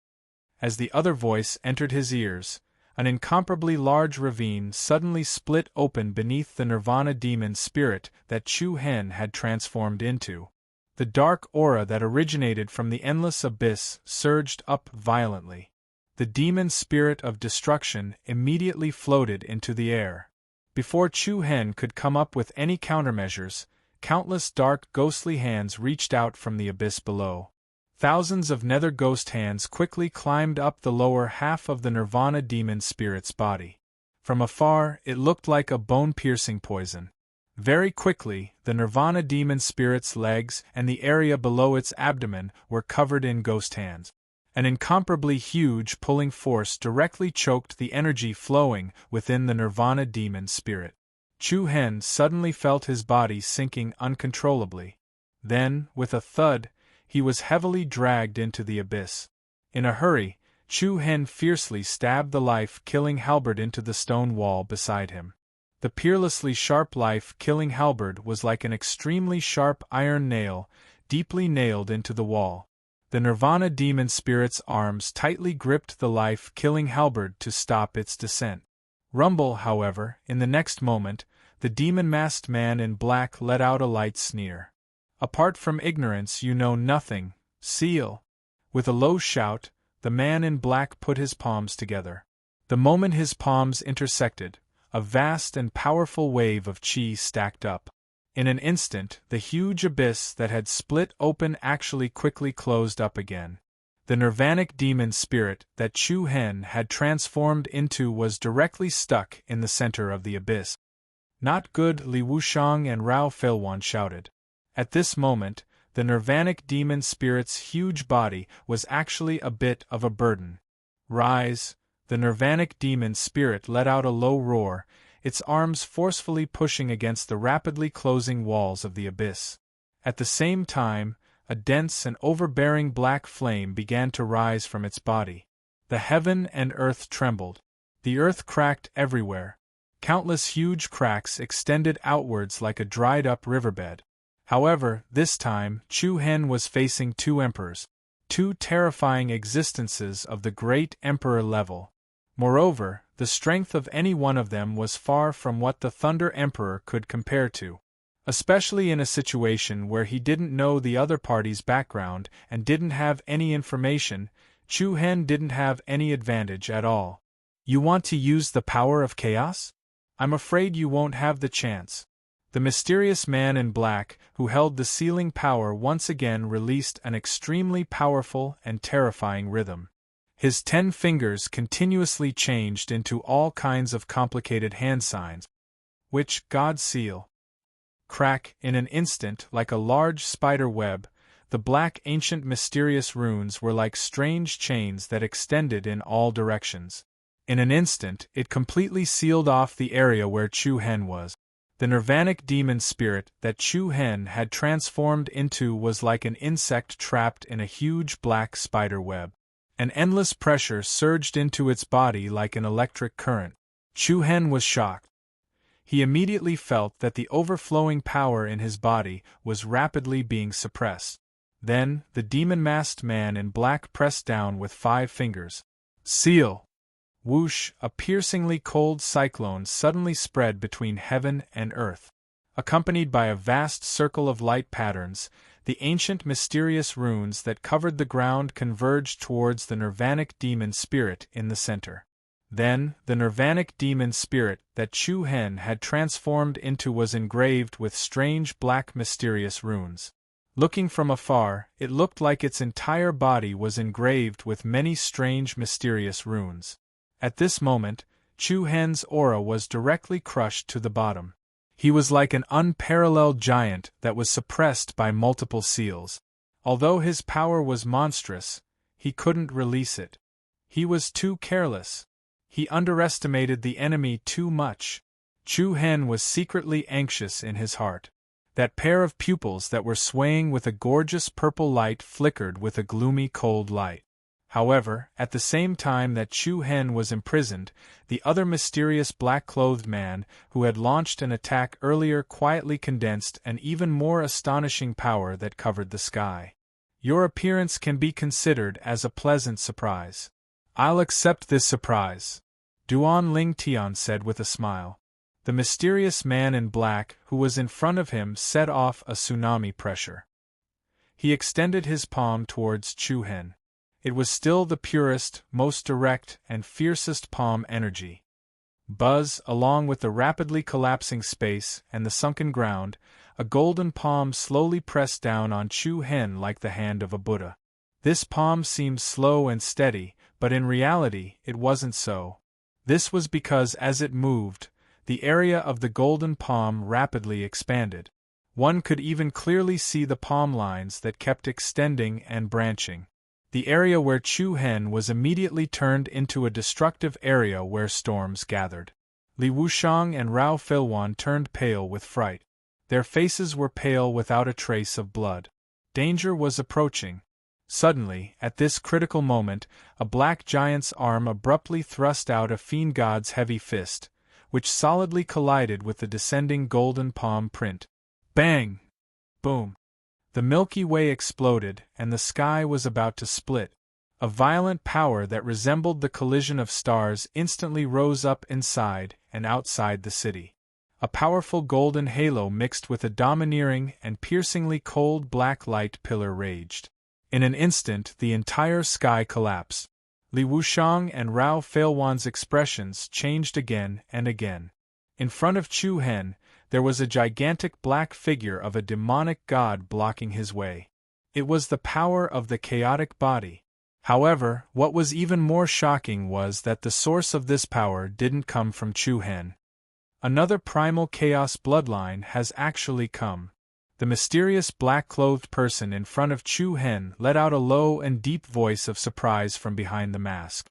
S1: As the other voice entered his ears, an incomparably large ravine suddenly split open beneath the Nirvana demon spirit that Chu Hen had transformed into. The dark aura that originated from the endless abyss surged up violently. The demon spirit of destruction immediately floated into the air. Before Chu Hen could come up with any countermeasures, countless dark ghostly hands reached out from the abyss below. Thousands of nether ghost hands quickly climbed up the lower half of the Nirvana demon spirit's body. From afar, it looked like a bone-piercing poison. Very quickly, the Nirvana demon spirit's legs and the area below its abdomen were covered in ghost hands. An incomparably huge pulling force directly choked the energy flowing within the Nirvana demon spirit. Chu Hen suddenly felt his body sinking uncontrollably. Then, with a thud, he was heavily dragged into the abyss. In a hurry, Chu Hen fiercely stabbed the life-killing halberd into the stone wall beside him. The peerlessly sharp life-killing halberd was like an extremely sharp iron nail, deeply nailed into the wall. The Nirvana demon spirit's arms tightly gripped the life-killing halberd to stop its descent. Rumble, however, in the next moment, the demon-masked man in black let out a light sneer. Apart from ignorance you know nothing, seal. With a low shout, the man in black put his palms together. The moment his palms intersected, a vast and powerful wave of chi stacked up. In an instant, the huge abyss that had split open actually quickly closed up again. The Nirvanic demon spirit that Chu Hen had transformed into was directly stuck in the center of the abyss. Not good, Li Wuxiang and Rao Feilwan shouted. At this moment, the Nirvanic demon spirit's huge body was actually a bit of a burden. Rise! The Nirvanic demon spirit let out a low roar, its arms forcefully pushing against the rapidly closing walls of the abyss. At the same time, a dense and overbearing black flame began to rise from its body. The heaven and earth trembled. The earth cracked everywhere. Countless huge cracks extended outwards like a dried-up riverbed. However, this time, Chu Hen was facing two emperors, two terrifying existences of the great emperor level. Moreover, the strength of any one of them was far from what the Thunder Emperor could compare to. Especially in a situation where he didn't know the other party's background and didn't have any information, Chu Hen didn't have any advantage at all. You want to use the power of chaos? I'm afraid you won't have the chance. The mysterious man in black, who held the sealing power, once again released an extremely powerful and terrifying rhythm. His 10 fingers continuously changed into all kinds of complicated hand signs, which God seal. Crack, in an instant, like a large spider web, the black ancient mysterious runes were like strange chains that extended in all directions. In an instant, it completely sealed off the area where Chu Hen was. The nirvanic demon spirit that Chu Hen had transformed into was like an insect trapped in a huge black spider web. An endless pressure surged into its body like an electric current. Chu Hen was shocked. He immediately felt that the overflowing power in his body was rapidly being suppressed. Then, the demon-masked man in black pressed down with 5 fingers. Seal! Whoosh! A piercingly cold cyclone suddenly spread between heaven and earth. Accompanied by a vast circle of light patterns, the ancient mysterious runes that covered the ground converged towards the nirvanic demon spirit in the center. Then, the nirvanic demon spirit that Chu Hen had transformed into was engraved with strange black mysterious runes. Looking from afar, it looked like its entire body was engraved with many strange mysterious runes. At this moment, Chu Hen's aura was directly crushed to the bottom. He was like an unparalleled giant that was suppressed by multiple seals. Although his power was monstrous, he couldn't release it. He was too careless. He underestimated the enemy too much. Chu Hen was secretly anxious in his heart. That pair of pupils that were swaying with a gorgeous purple light flickered with a gloomy cold light. However, at the same time that Chu Hen was imprisoned, the other mysterious black-clothed man, who had launched an attack earlier, quietly condensed an even more astonishing power that covered the sky. Your appearance can be considered as a pleasant surprise. I'll accept this surprise, Duan Ling Tian said with a smile. The mysterious man in black, who was in front of him, set off a tsunami pressure. He extended his palm towards Chu Hen. It was still the purest, most direct, and fiercest palm energy. Buzz, along with the rapidly collapsing space and the sunken ground, a golden palm slowly pressed down on Chu Hen like the hand of a Buddha. This palm seemed slow and steady, but in reality it wasn't so. This was because as it moved, the area of the golden palm rapidly expanded. One could even clearly see the palm lines that kept extending and branching. The area where Chu Hen was immediately turned into a destructive area where storms gathered. Li Wushang and Rao Filwan turned pale with fright. Their faces were pale without a trace of blood. Danger was approaching. Suddenly, at this critical moment, a black giant's arm abruptly thrust out a fiend god's heavy fist, which solidly collided with the descending golden palm print. Bang! Boom! The Milky Way exploded, and the sky was about to split. A violent power that resembled the collision of stars instantly rose up inside and outside the city. A powerful golden halo mixed with a domineering and piercingly cold black light pillar raged. In an instant, the entire sky collapsed. Li Wushang and Rao Feilwan's expressions changed again and again. In front of Chu Hen, there was a gigantic black figure of a demonic god blocking his way. It was the power of the chaotic body. However, what was even more shocking was that the source of this power didn't come from Chu Hen. Another primal chaos bloodline has actually come. The mysterious black-clothed person in front of Chu Hen let out a low and deep voice of surprise from behind the mask.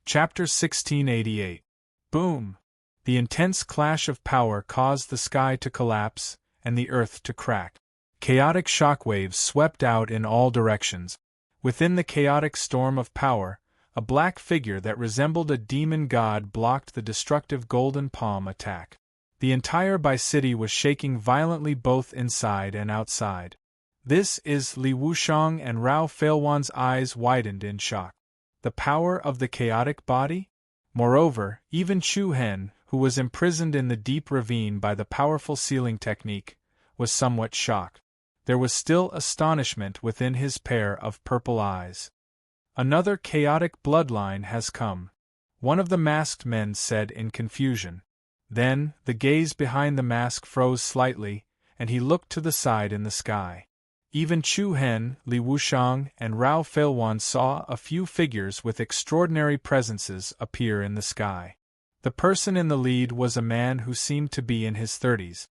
S1: Chapter 1688. Boom! The intense clash of power caused the sky to collapse and the earth to crack. Chaotic shockwaves swept out in all directions. Within the chaotic storm of power, a black figure that resembled a demon god blocked the destructive golden palm attack. The entire Bai city was shaking violently both inside and outside. This is Li Wushang and Rao Feilwan's eyes widened in shock. The power of the chaotic body? Moreover, even Chu Hen, who was imprisoned in the deep ravine by the powerful sealing technique, was somewhat shocked. There was still astonishment within his pair of purple eyes. Another chaotic bloodline has come. one of the masked men said in confusion. Then, the gaze behind the mask froze slightly, and he looked to the side in the sky. Even Chu Hen, Li Wushang, and Rao Feilwan saw a few figures with extraordinary presences appear in the sky. The person in the lead was a man who seemed to be in his 30s.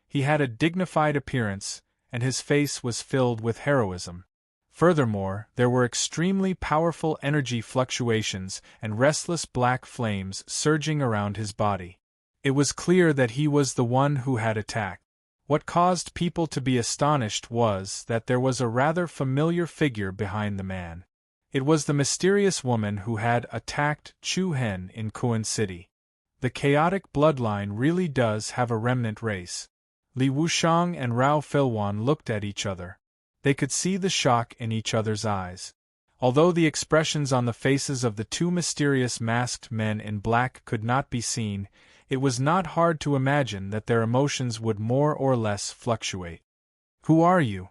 S1: He had a dignified appearance, and his face was filled with heroism. Furthermore, there were extremely powerful energy fluctuations and restless black flames surging around his body. It was clear that he was the one who had attacked. What caused people to be astonished was that there was a rather familiar figure behind the man. It was the mysterious woman who had attacked Chu Hen in Kuan City. The chaotic bloodline really does have a remnant race. Li Wushang and Rao Feilwan looked at each other. They could see the shock in each other's eyes. Although the expressions on the faces of the two mysterious masked men in black could not be seen, it was not hard to imagine that their emotions would more or less fluctuate. "Who are you?"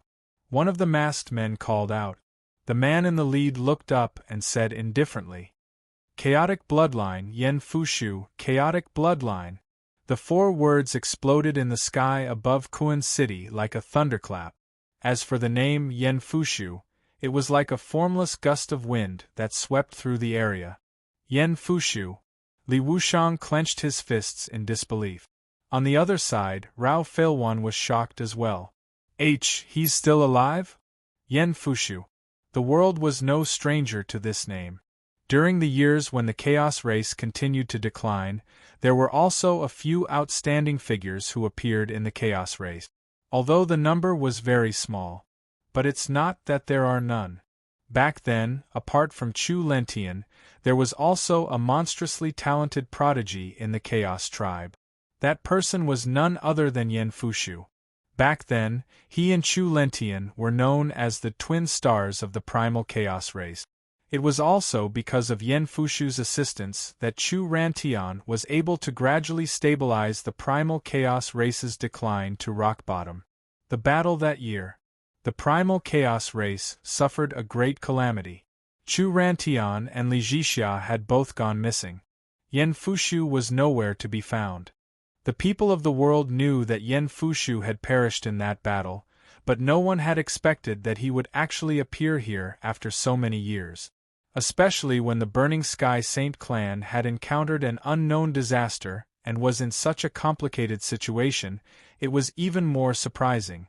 S1: one of the masked men called out. The man in the lead looked up and said indifferently, "Chaotic bloodline, Yen Fushu, chaotic bloodline." The 4 words exploded in the sky above Kuan City like a thunderclap. As for the name Yen Fushu, it was like a formless gust of wind that swept through the area. Yen Fushu. Li Wushang clenched his fists in disbelief. On the other side, Rao Feilwan was shocked as well. He's still alive? Yen Fushu. The world was no stranger to this name. During the years when the Chaos race continued to decline, there were also a few outstanding figures who appeared in the Chaos race. Although the number was very small. But it's not that there are none. Back then, apart from Chu Lentian, there was also a monstrously talented prodigy in the Chaos tribe. That person was none other than Yen Fushu. Back then, he and Chu Lentian were known as the twin stars of the primal Chaos race. It was also because of Yen Fushu's assistance that Chu Rantian was able to gradually stabilize the primal Chaos race's decline to rock bottom. The battle that year. The primal Chaos race suffered a great calamity. Chu Rantian and Li Jixia had both gone missing. Yen Fushu was nowhere to be found. The people of the world knew that Yen Fushu had perished in that battle, but no one had expected that he would actually appear here after so many years. Especially when the Burning Sky Saint clan had encountered an unknown disaster and was in such a complicated situation, it was even more surprising.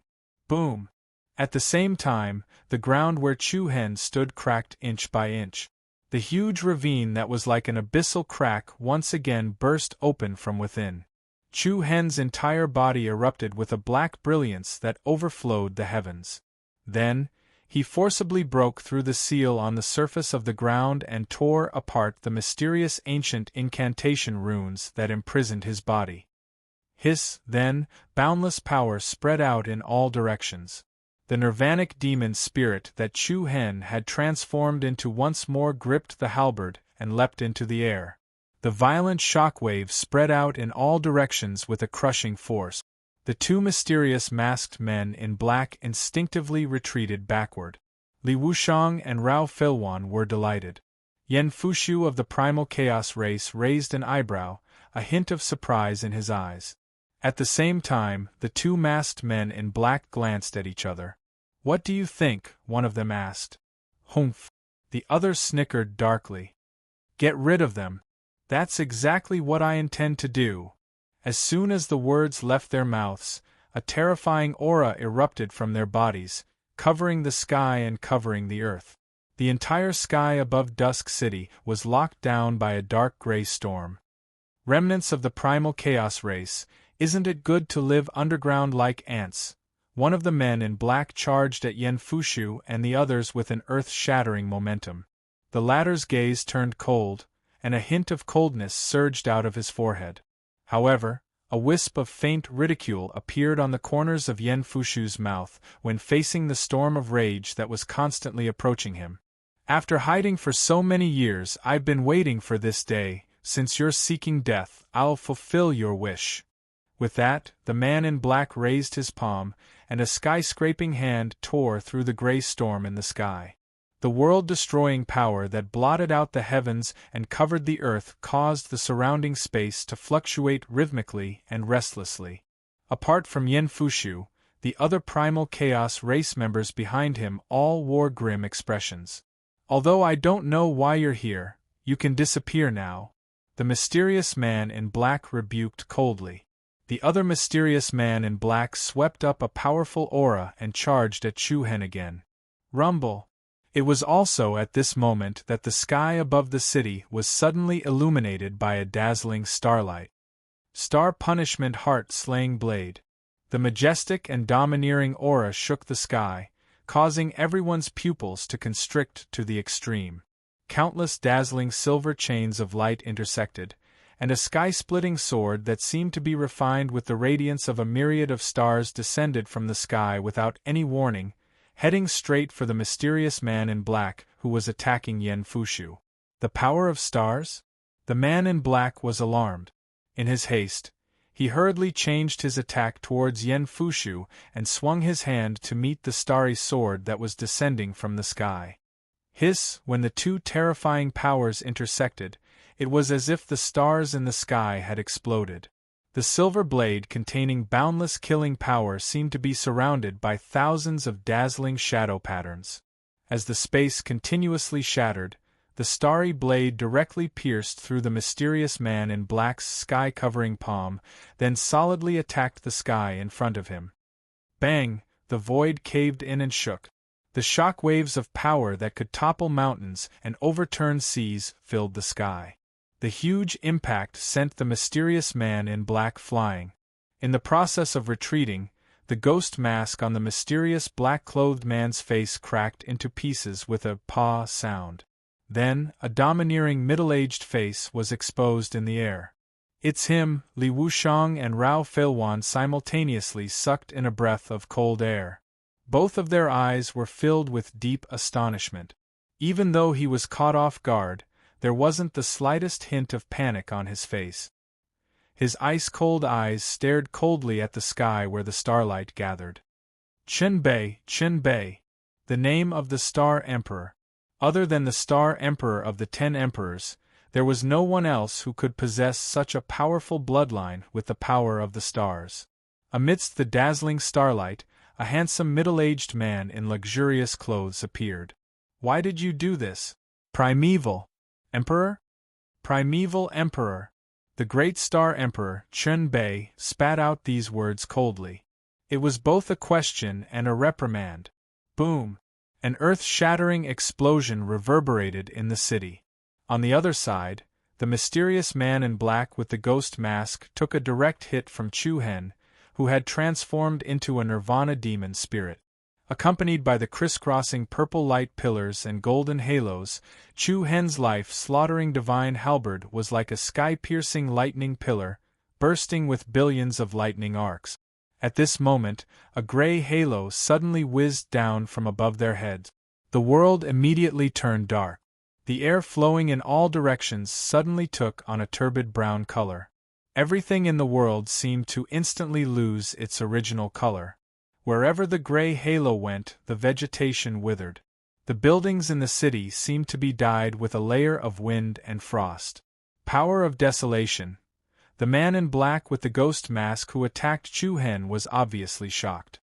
S1: Boom! At the same time, the ground where Chu Hen stood cracked inch by inch. The huge ravine that was like an abyssal crack once again burst open from within. Chu Hen's entire body erupted with a black brilliance that overflowed the heavens. Then, he forcibly broke through the seal on the surface of the ground and tore apart the mysterious ancient incantation runes that imprisoned his body. Then, boundless power spread out in all directions. The nirvanic demon spirit that Chu Hen had transformed into once more gripped the halberd and leapt into the air. The violent shock wave spread out in all directions with a crushing force. The 2 mysterious masked men in black instinctively retreated backward. Li Wushang and Rao Feilwan were delighted. Yen Fushu of the primal Chaos race raised an eyebrow, a hint of surprise in his eyes. At the same time, the 2 masked men in black glanced at each other. "What do you think?" one of them asked. "Humph." The other snickered darkly. "Get rid of them." "That's exactly what I intend to do." As soon as the words left their mouths, a terrifying aura erupted from their bodies, covering the sky and covering the earth. The entire sky above Dusk City was locked down by a dark gray storm. Remnants of the primal Chaos race, isn't it good to live underground like ants? One of the men in black charged at Yen Fushu and the others with an earth-shattering momentum. The latter's gaze turned cold, and a hint of coldness surged out of his forehead. However, a wisp of faint ridicule appeared on the corners of Yen Fushu's mouth when facing the storm of rage that was constantly approaching him. "After hiding for so many years, I've been waiting for this day. Since you're seeking death, I'll fulfill your wish." With that, the man in black raised his palm, and a sky-scraping hand tore through the gray storm in the sky. The world-destroying power that blotted out the heavens and covered the earth caused the surrounding space to fluctuate rhythmically and restlessly. Apart from Yen Fushu, the other primal chaos race members behind him all wore grim expressions. "Although I don't know why you're here, you can disappear now," the mysterious man in black rebuked coldly. The other mysterious man in black swept up a powerful aura and charged at Chu-Hen again. Rumble. It was also at this moment that the sky above the city was suddenly illuminated by a dazzling starlight. Star Punishment Heart-Slaying Blade. The majestic and domineering aura shook the sky, causing everyone's pupils to constrict to the extreme. Countless dazzling silver chains of light intersected, and a sky-splitting sword that seemed to be refined with the radiance of a myriad of stars descended from the sky without any warning, heading straight for the mysterious man in black who was attacking Yen Fushu. The power of stars? The man in black was alarmed. In his haste, he hurriedly changed his attack towards Yen Fushu and swung his hand to meet the starry sword that was descending from the sky. Hiss! When the two terrifying powers intersected, it was as if the stars in the sky had exploded. The silver blade containing boundless killing power seemed to be surrounded by thousands of dazzling shadow patterns. As the space continuously shattered, the starry blade directly pierced through the mysterious man in black's sky-covering palm, then solidly attacked the sky in front of him. Bang! The void caved in and shook. The shock waves of power that could topple mountains and overturn seas filled the sky. The huge impact sent the mysterious man in black flying. In the process of retreating, the ghost mask on the mysterious black-clothed man's face cracked into pieces with a "paw" sound. Then, a domineering middle-aged face was exposed in the air. "It's him!" Li Wuxiang and Rao Feilwan simultaneously sucked in a breath of cold air. Both of their eyes were filled with deep astonishment. Even though he was caught off guard, there wasn't the slightest hint of panic on his face. His ice-cold eyes stared coldly at the sky where the starlight gathered. Chen Bei, the name of the Star Emperor. Other than the Star Emperor of the 10 Emperors, there was no one else who could possess such a powerful bloodline with the power of the stars. Amidst the dazzling starlight, a handsome middle-aged man in luxurious clothes appeared. "Why did you do this? Primeval Emperor?" "Primeval Emperor." The great Star Emperor, Chen Bei, spat out these words coldly. It was both a question and a reprimand. Boom! An earth-shattering explosion reverberated in the city. On the other side, the mysterious man in black with the ghost mask took a direct hit from Chu-Hen, who had transformed into a nirvana demon spirit. Accompanied by the crisscrossing purple light pillars and golden halos, Chu-Hen's life-slaughtering divine halberd was like a sky-piercing lightning pillar, bursting with billions of lightning arcs. At this moment, a gray halo suddenly whizzed down from above their heads. The world immediately turned dark. The air flowing in all directions suddenly took on a turbid brown color. Everything in the world seemed to instantly lose its original color. Wherever the gray halo went, the vegetation withered. The buildings in the city seemed to be dyed with a layer of wind and frost. Power of desolation. The man in black with the ghost mask who attacked Chu-Hen was obviously shocked.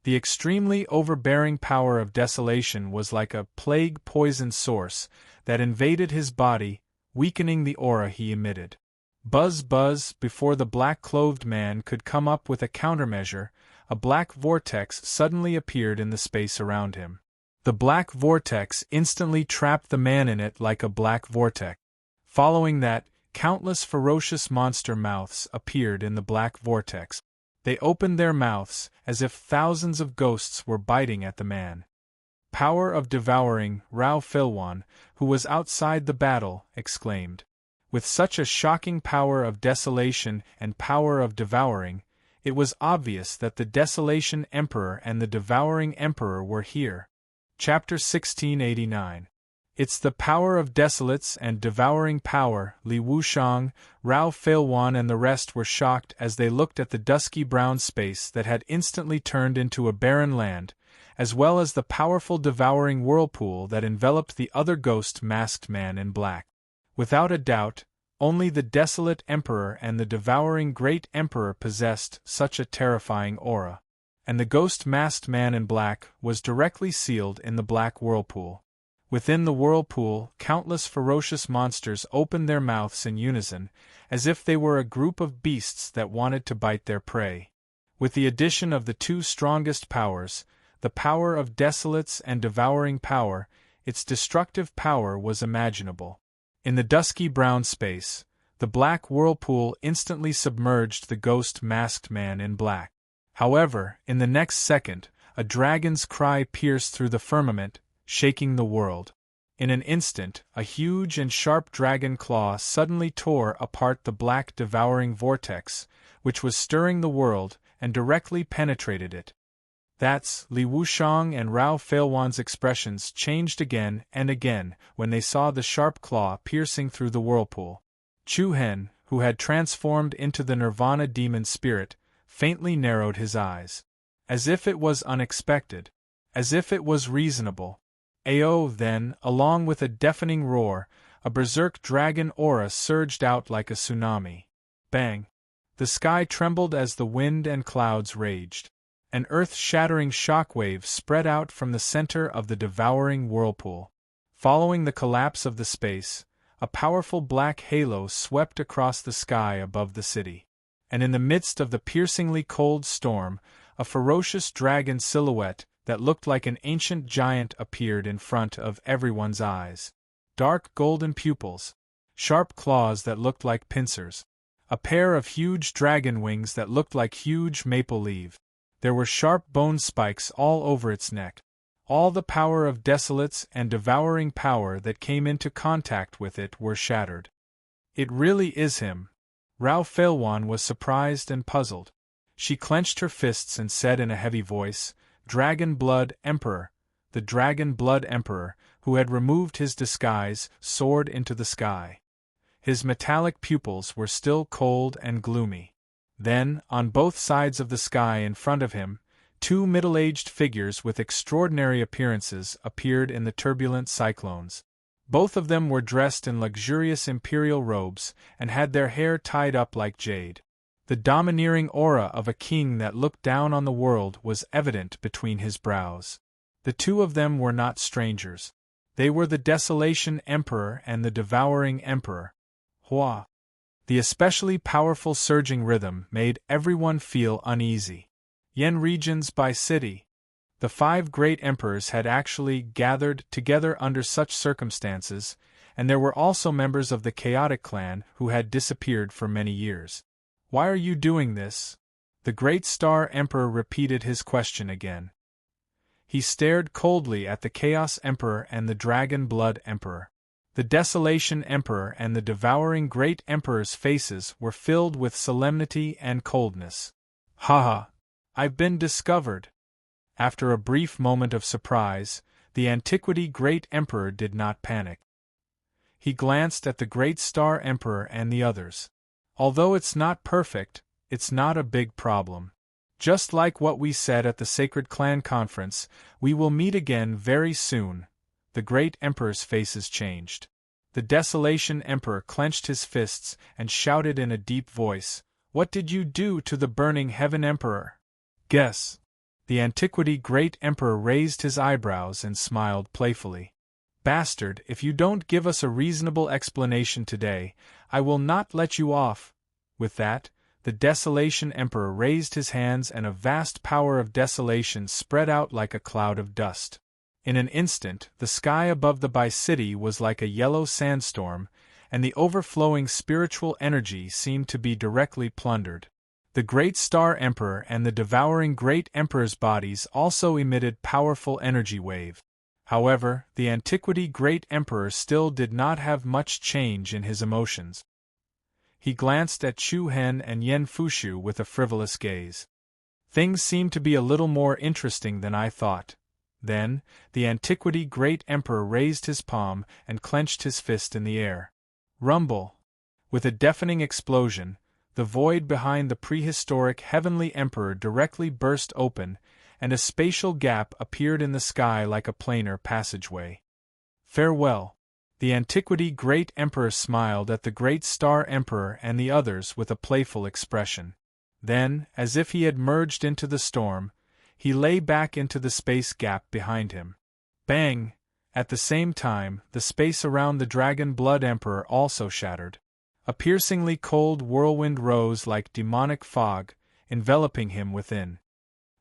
S1: The extremely overbearing power of desolation was like a plague-poison source that invaded his body, weakening the aura he emitted. Buzz buzz! Before the black-clothed man could come up with a countermeasure, a black vortex suddenly appeared in the space around him. The black vortex instantly trapped the man in it like a black vortex. Following that, countless ferocious monster mouths appeared in the black vortex. They opened their mouths as if thousands of ghosts were biting at the man. "Power of devouring," Rao Feilwan, who was outside the battle, exclaimed. With such a shocking power of desolation and power of devouring, it was obvious that the Desolation Emperor and the Devouring Emperor were here. Chapter 1689. It's the power of desolates and devouring power. Li Wuxiang, Rao Feilwan and the rest were shocked as they looked at the dusky brown space that had instantly turned into a barren land, as well as the powerful devouring whirlpool that enveloped the other ghost-masked man in black. Without a doubt, only the desolate emperor and the devouring great emperor possessed such a terrifying aura. And the ghost-masked man in black was directly sealed in the black whirlpool. Within the whirlpool, countless ferocious monsters opened their mouths in unison, as if they were a group of beasts that wanted to bite their prey. With the addition of the two strongest powers, the power of desolates and devouring power, its destructive power was imaginable. In the dusky brown space, the black whirlpool instantly submerged the ghost-masked man in black. However, in the next second, a dragon's cry pierced through the firmament, shaking the world. In an instant, a huge and sharp dragon claw suddenly tore apart the black devouring vortex, which was stirring the world, and directly penetrated it. That's Li Wuxiang and Rao Feilwan's expressions changed again and again when they saw the sharp claw piercing through the whirlpool. Chu Hen, who had transformed into the Nirvana demon spirit, faintly narrowed his eyes. As if it was unexpected. As if it was reasonable. Then, along with a deafening roar, a berserk dragon aura surged out like a tsunami. Bang! The sky trembled as the wind and clouds raged. An earth-shattering shockwave spread out from the center of the devouring whirlpool. Following the collapse of the space, a powerful black halo swept across the sky above the city. And in the midst of the piercingly cold storm, a ferocious dragon silhouette that looked like an ancient giant appeared in front of everyone's eyes. Dark golden pupils, sharp claws that looked like pincers, a pair of huge dragon wings that looked like huge maple leaves. There were sharp bone spikes all over its neck. All the power of desolates and devouring power that came into contact with it were shattered. It really is him. Rao Feilwan was surprised and puzzled. She clenched her fists and said in a heavy voice, "Dragon Blood Emperor." The Dragon Blood Emperor, who had removed his disguise, soared into the sky. His metallic pupils were still cold and gloomy. Then, on both sides of the sky in front of him, two middle-aged figures with extraordinary appearances appeared in the turbulent cyclones. Both of them were dressed in luxurious imperial robes and had their hair tied up like jade. The domineering aura of a king that looked down on the world was evident between his brows. The two of them were not strangers. They were the Desolation Emperor and the Devouring Emperor. Hua! The especially powerful surging rhythm made everyone feel uneasy. Yen regions by city. The five great emperors had actually gathered together under such circumstances, and there were also members of the Chaotic clan who had disappeared for many years. "Why are you doing this?" The Great Star Emperor repeated his question again. He stared coldly at the Chaos Emperor and the Dragon Blood Emperor. The Desolation Emperor and the Devouring Great Emperor's faces were filled with solemnity and coldness. "Ha! I've been discovered." After a brief moment of surprise, the Antiquity Great Emperor did not panic. He glanced at the Great Star Emperor and the others. "Although it's not perfect, it's not a big problem. Just like what we said at the Sacred Clan Conference, we will meet again very soon." The Great Emperor's faces changed. The Desolation Emperor clenched his fists and shouted in a deep voice, "What did you do to the Burning Heaven Emperor?" "Guess." The Antiquity Great Emperor raised his eyebrows and smiled playfully. "Bastard, if you don't give us a reasonable explanation today, I will not let you off." With that, the Desolation Emperor raised his hands and a vast power of desolation spread out like a cloud of dust. In an instant, the sky above the Bi-City was like a yellow sandstorm, and the overflowing spiritual energy seemed to be directly plundered. The Great Star Emperor and the Devouring Great Emperor's bodies also emitted powerful energy wave. However, the Antiquity Great Emperor still did not have much change in his emotions. He glanced at Chu Hen and Yen Fushu with a frivolous gaze. "Things seem to be a little more interesting than I thought." Then, the Antiquity Great Emperor raised his palm and clenched his fist in the air. Rumble! With a deafening explosion, the void behind the prehistoric Heavenly Emperor directly burst open, and a spatial gap appeared in the sky like a planar passageway. Farewell. The Antiquity Great Emperor smiled at the Great Star Emperor and the others with a playful expression. Then, as if he had merged into the storm, he lay back into the space gap behind him. Bang! At the same time, the space around the Dragon Blood Emperor also shattered. A piercingly cold whirlwind rose like demonic fog, enveloping him within.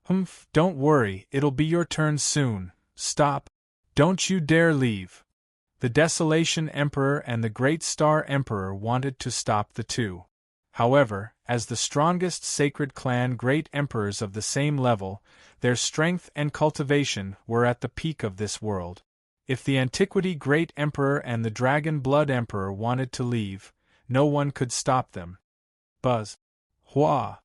S1: Humph, don't worry, it'll be your turn soon. Stop. Don't you dare leave. The Desolation Emperor and the Great Star Emperor wanted to stop the two. However, as the strongest sacred clan great emperors of the same level, their strength and cultivation were at the peak of this world. If the Antiquity Great Emperor and the Dragon Blood Emperor wanted to leave, no one could stop them. Buzz. Hua!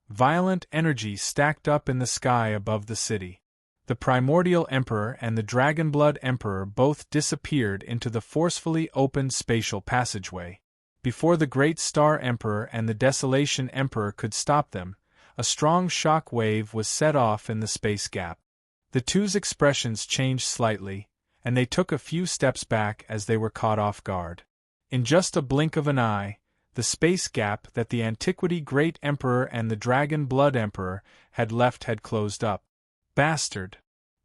S1: Violent energy stacked up in the sky above the city. The Primordial Emperor and the Dragonblood Emperor both disappeared into the forcefully opened spatial passageway. Before the Great Star Emperor and the Desolation Emperor could stop them, a strong shock wave was set off in the space gap. The two's expressions changed slightly, and they took a few steps back as they were caught off guard. In just a blink of an eye, the space gap that the Antiquity Great Emperor and the Dragon Blood Emperor had left had closed up. Bastard!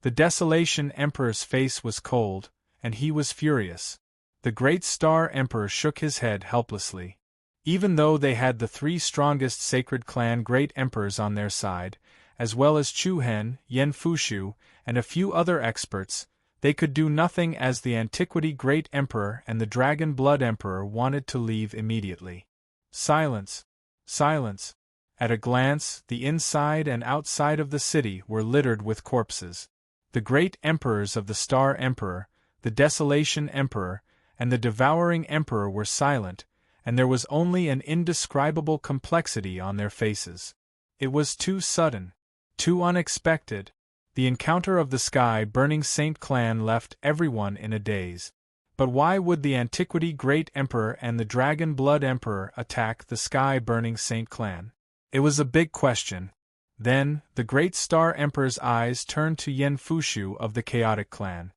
S1: The Desolation Emperor's face was cold, and he was furious. The Great Star Emperor shook his head helplessly. Even though they had the three strongest Sacred Clan Great Emperors on their side, as well as Chu Hen, Yen Fushu, and a few other experts, they could do nothing as the Antiquity Great Emperor and the Dragon Blood Emperor wanted to leave immediately. Silence! Silence! At a glance, the inside and outside of the city were littered with corpses. The great emperors of the Star Emperor, the Desolation Emperor, and the Devouring Emperor were silent, and there was only an indescribable complexity on their faces. It was too sudden, too unexpected. The encounter of the sky-burning Saint Clan left everyone in a daze. But why would the Antiquity Great Emperor and the Dragon Blood Emperor attack the sky-burning Saint Clan? It was a big question. Then, the Great Star Emperor's eyes turned to Yen Fushu of the Chaotic Clan.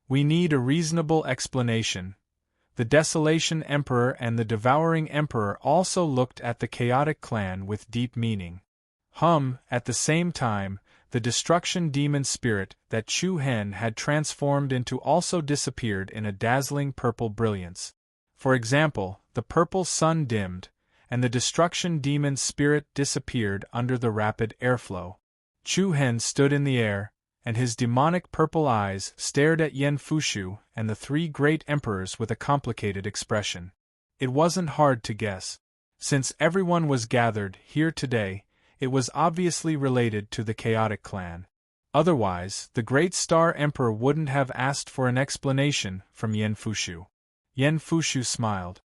S1: We need a reasonable explanation. The Desolation Emperor and the Devouring Emperor also looked at the Chaotic Clan with deep meaning. At the same time, the destruction demon spirit that Chu Hen had transformed into also disappeared in a dazzling purple brilliance. For example, the purple sun dimmed, and the destruction demon spirit disappeared under the rapid airflow. Chu Hen stood in the air, and his demonic purple eyes stared at Yen Fushu and the three great emperors with a complicated expression. It wasn't hard to guess. Since everyone was gathered here today, it was obviously related to the Chaotic Clan. Otherwise, the Great Star Emperor wouldn't have asked for an explanation from Yen Fushu. Yen Fushu smiled.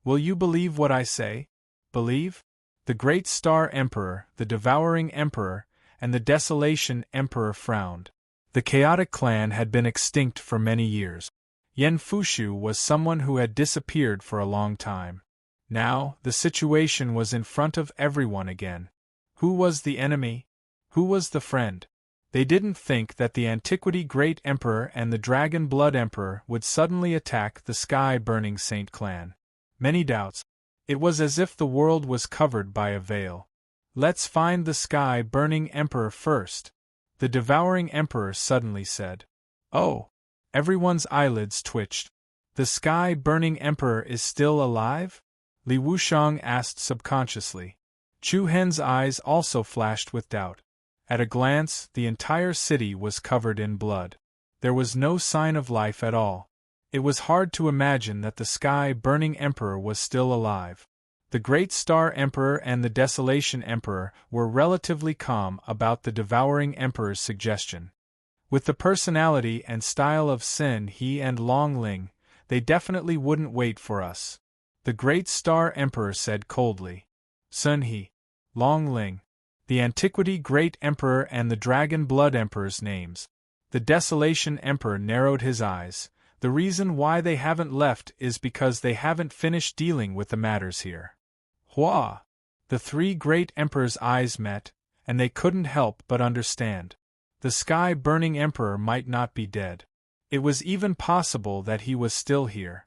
S1: Will you believe what I say? Believe? The Great Star Emperor, the Devouring Emperor, and the Desolation Emperor frowned. The Chaotic Clan had been extinct for many years. Yen Fushu was someone who had disappeared for a long time. Now, the situation was in front of everyone again. Who was the enemy? Who was the friend? They didn't think that the Antiquity Great Emperor and the Dragon Blood Emperor would suddenly attack the sky-burning Saint Clan. Many doubts. It was as if the world was covered by a veil. Let's find the sky-burning Emperor first, the Devouring Emperor suddenly said. Oh! Everyone's eyelids twitched. The sky-burning Emperor is still alive? Li Wuxiang asked subconsciously. Chu Hen's eyes also flashed with doubt. At a glance, the entire city was covered in blood. There was no sign of life at all. It was hard to imagine that the sky-burning Emperor was still alive. The Great Star Emperor and the Desolation Emperor were relatively calm about the Devouring Emperor's suggestion. With the personality and style of Sin He and Long Ling, they definitely wouldn't wait for us. The Great Star Emperor said coldly. Sun He, Long Ling, the Antiquity Great Emperor and the Dragon Blood Emperor's names. The Desolation Emperor narrowed his eyes. The reason why they haven't left is because they haven't finished dealing with the matters here. Hua! The three great emperors' eyes met, and they couldn't help but understand. The sky-burning emperor might not be dead. It was even possible that he was still here.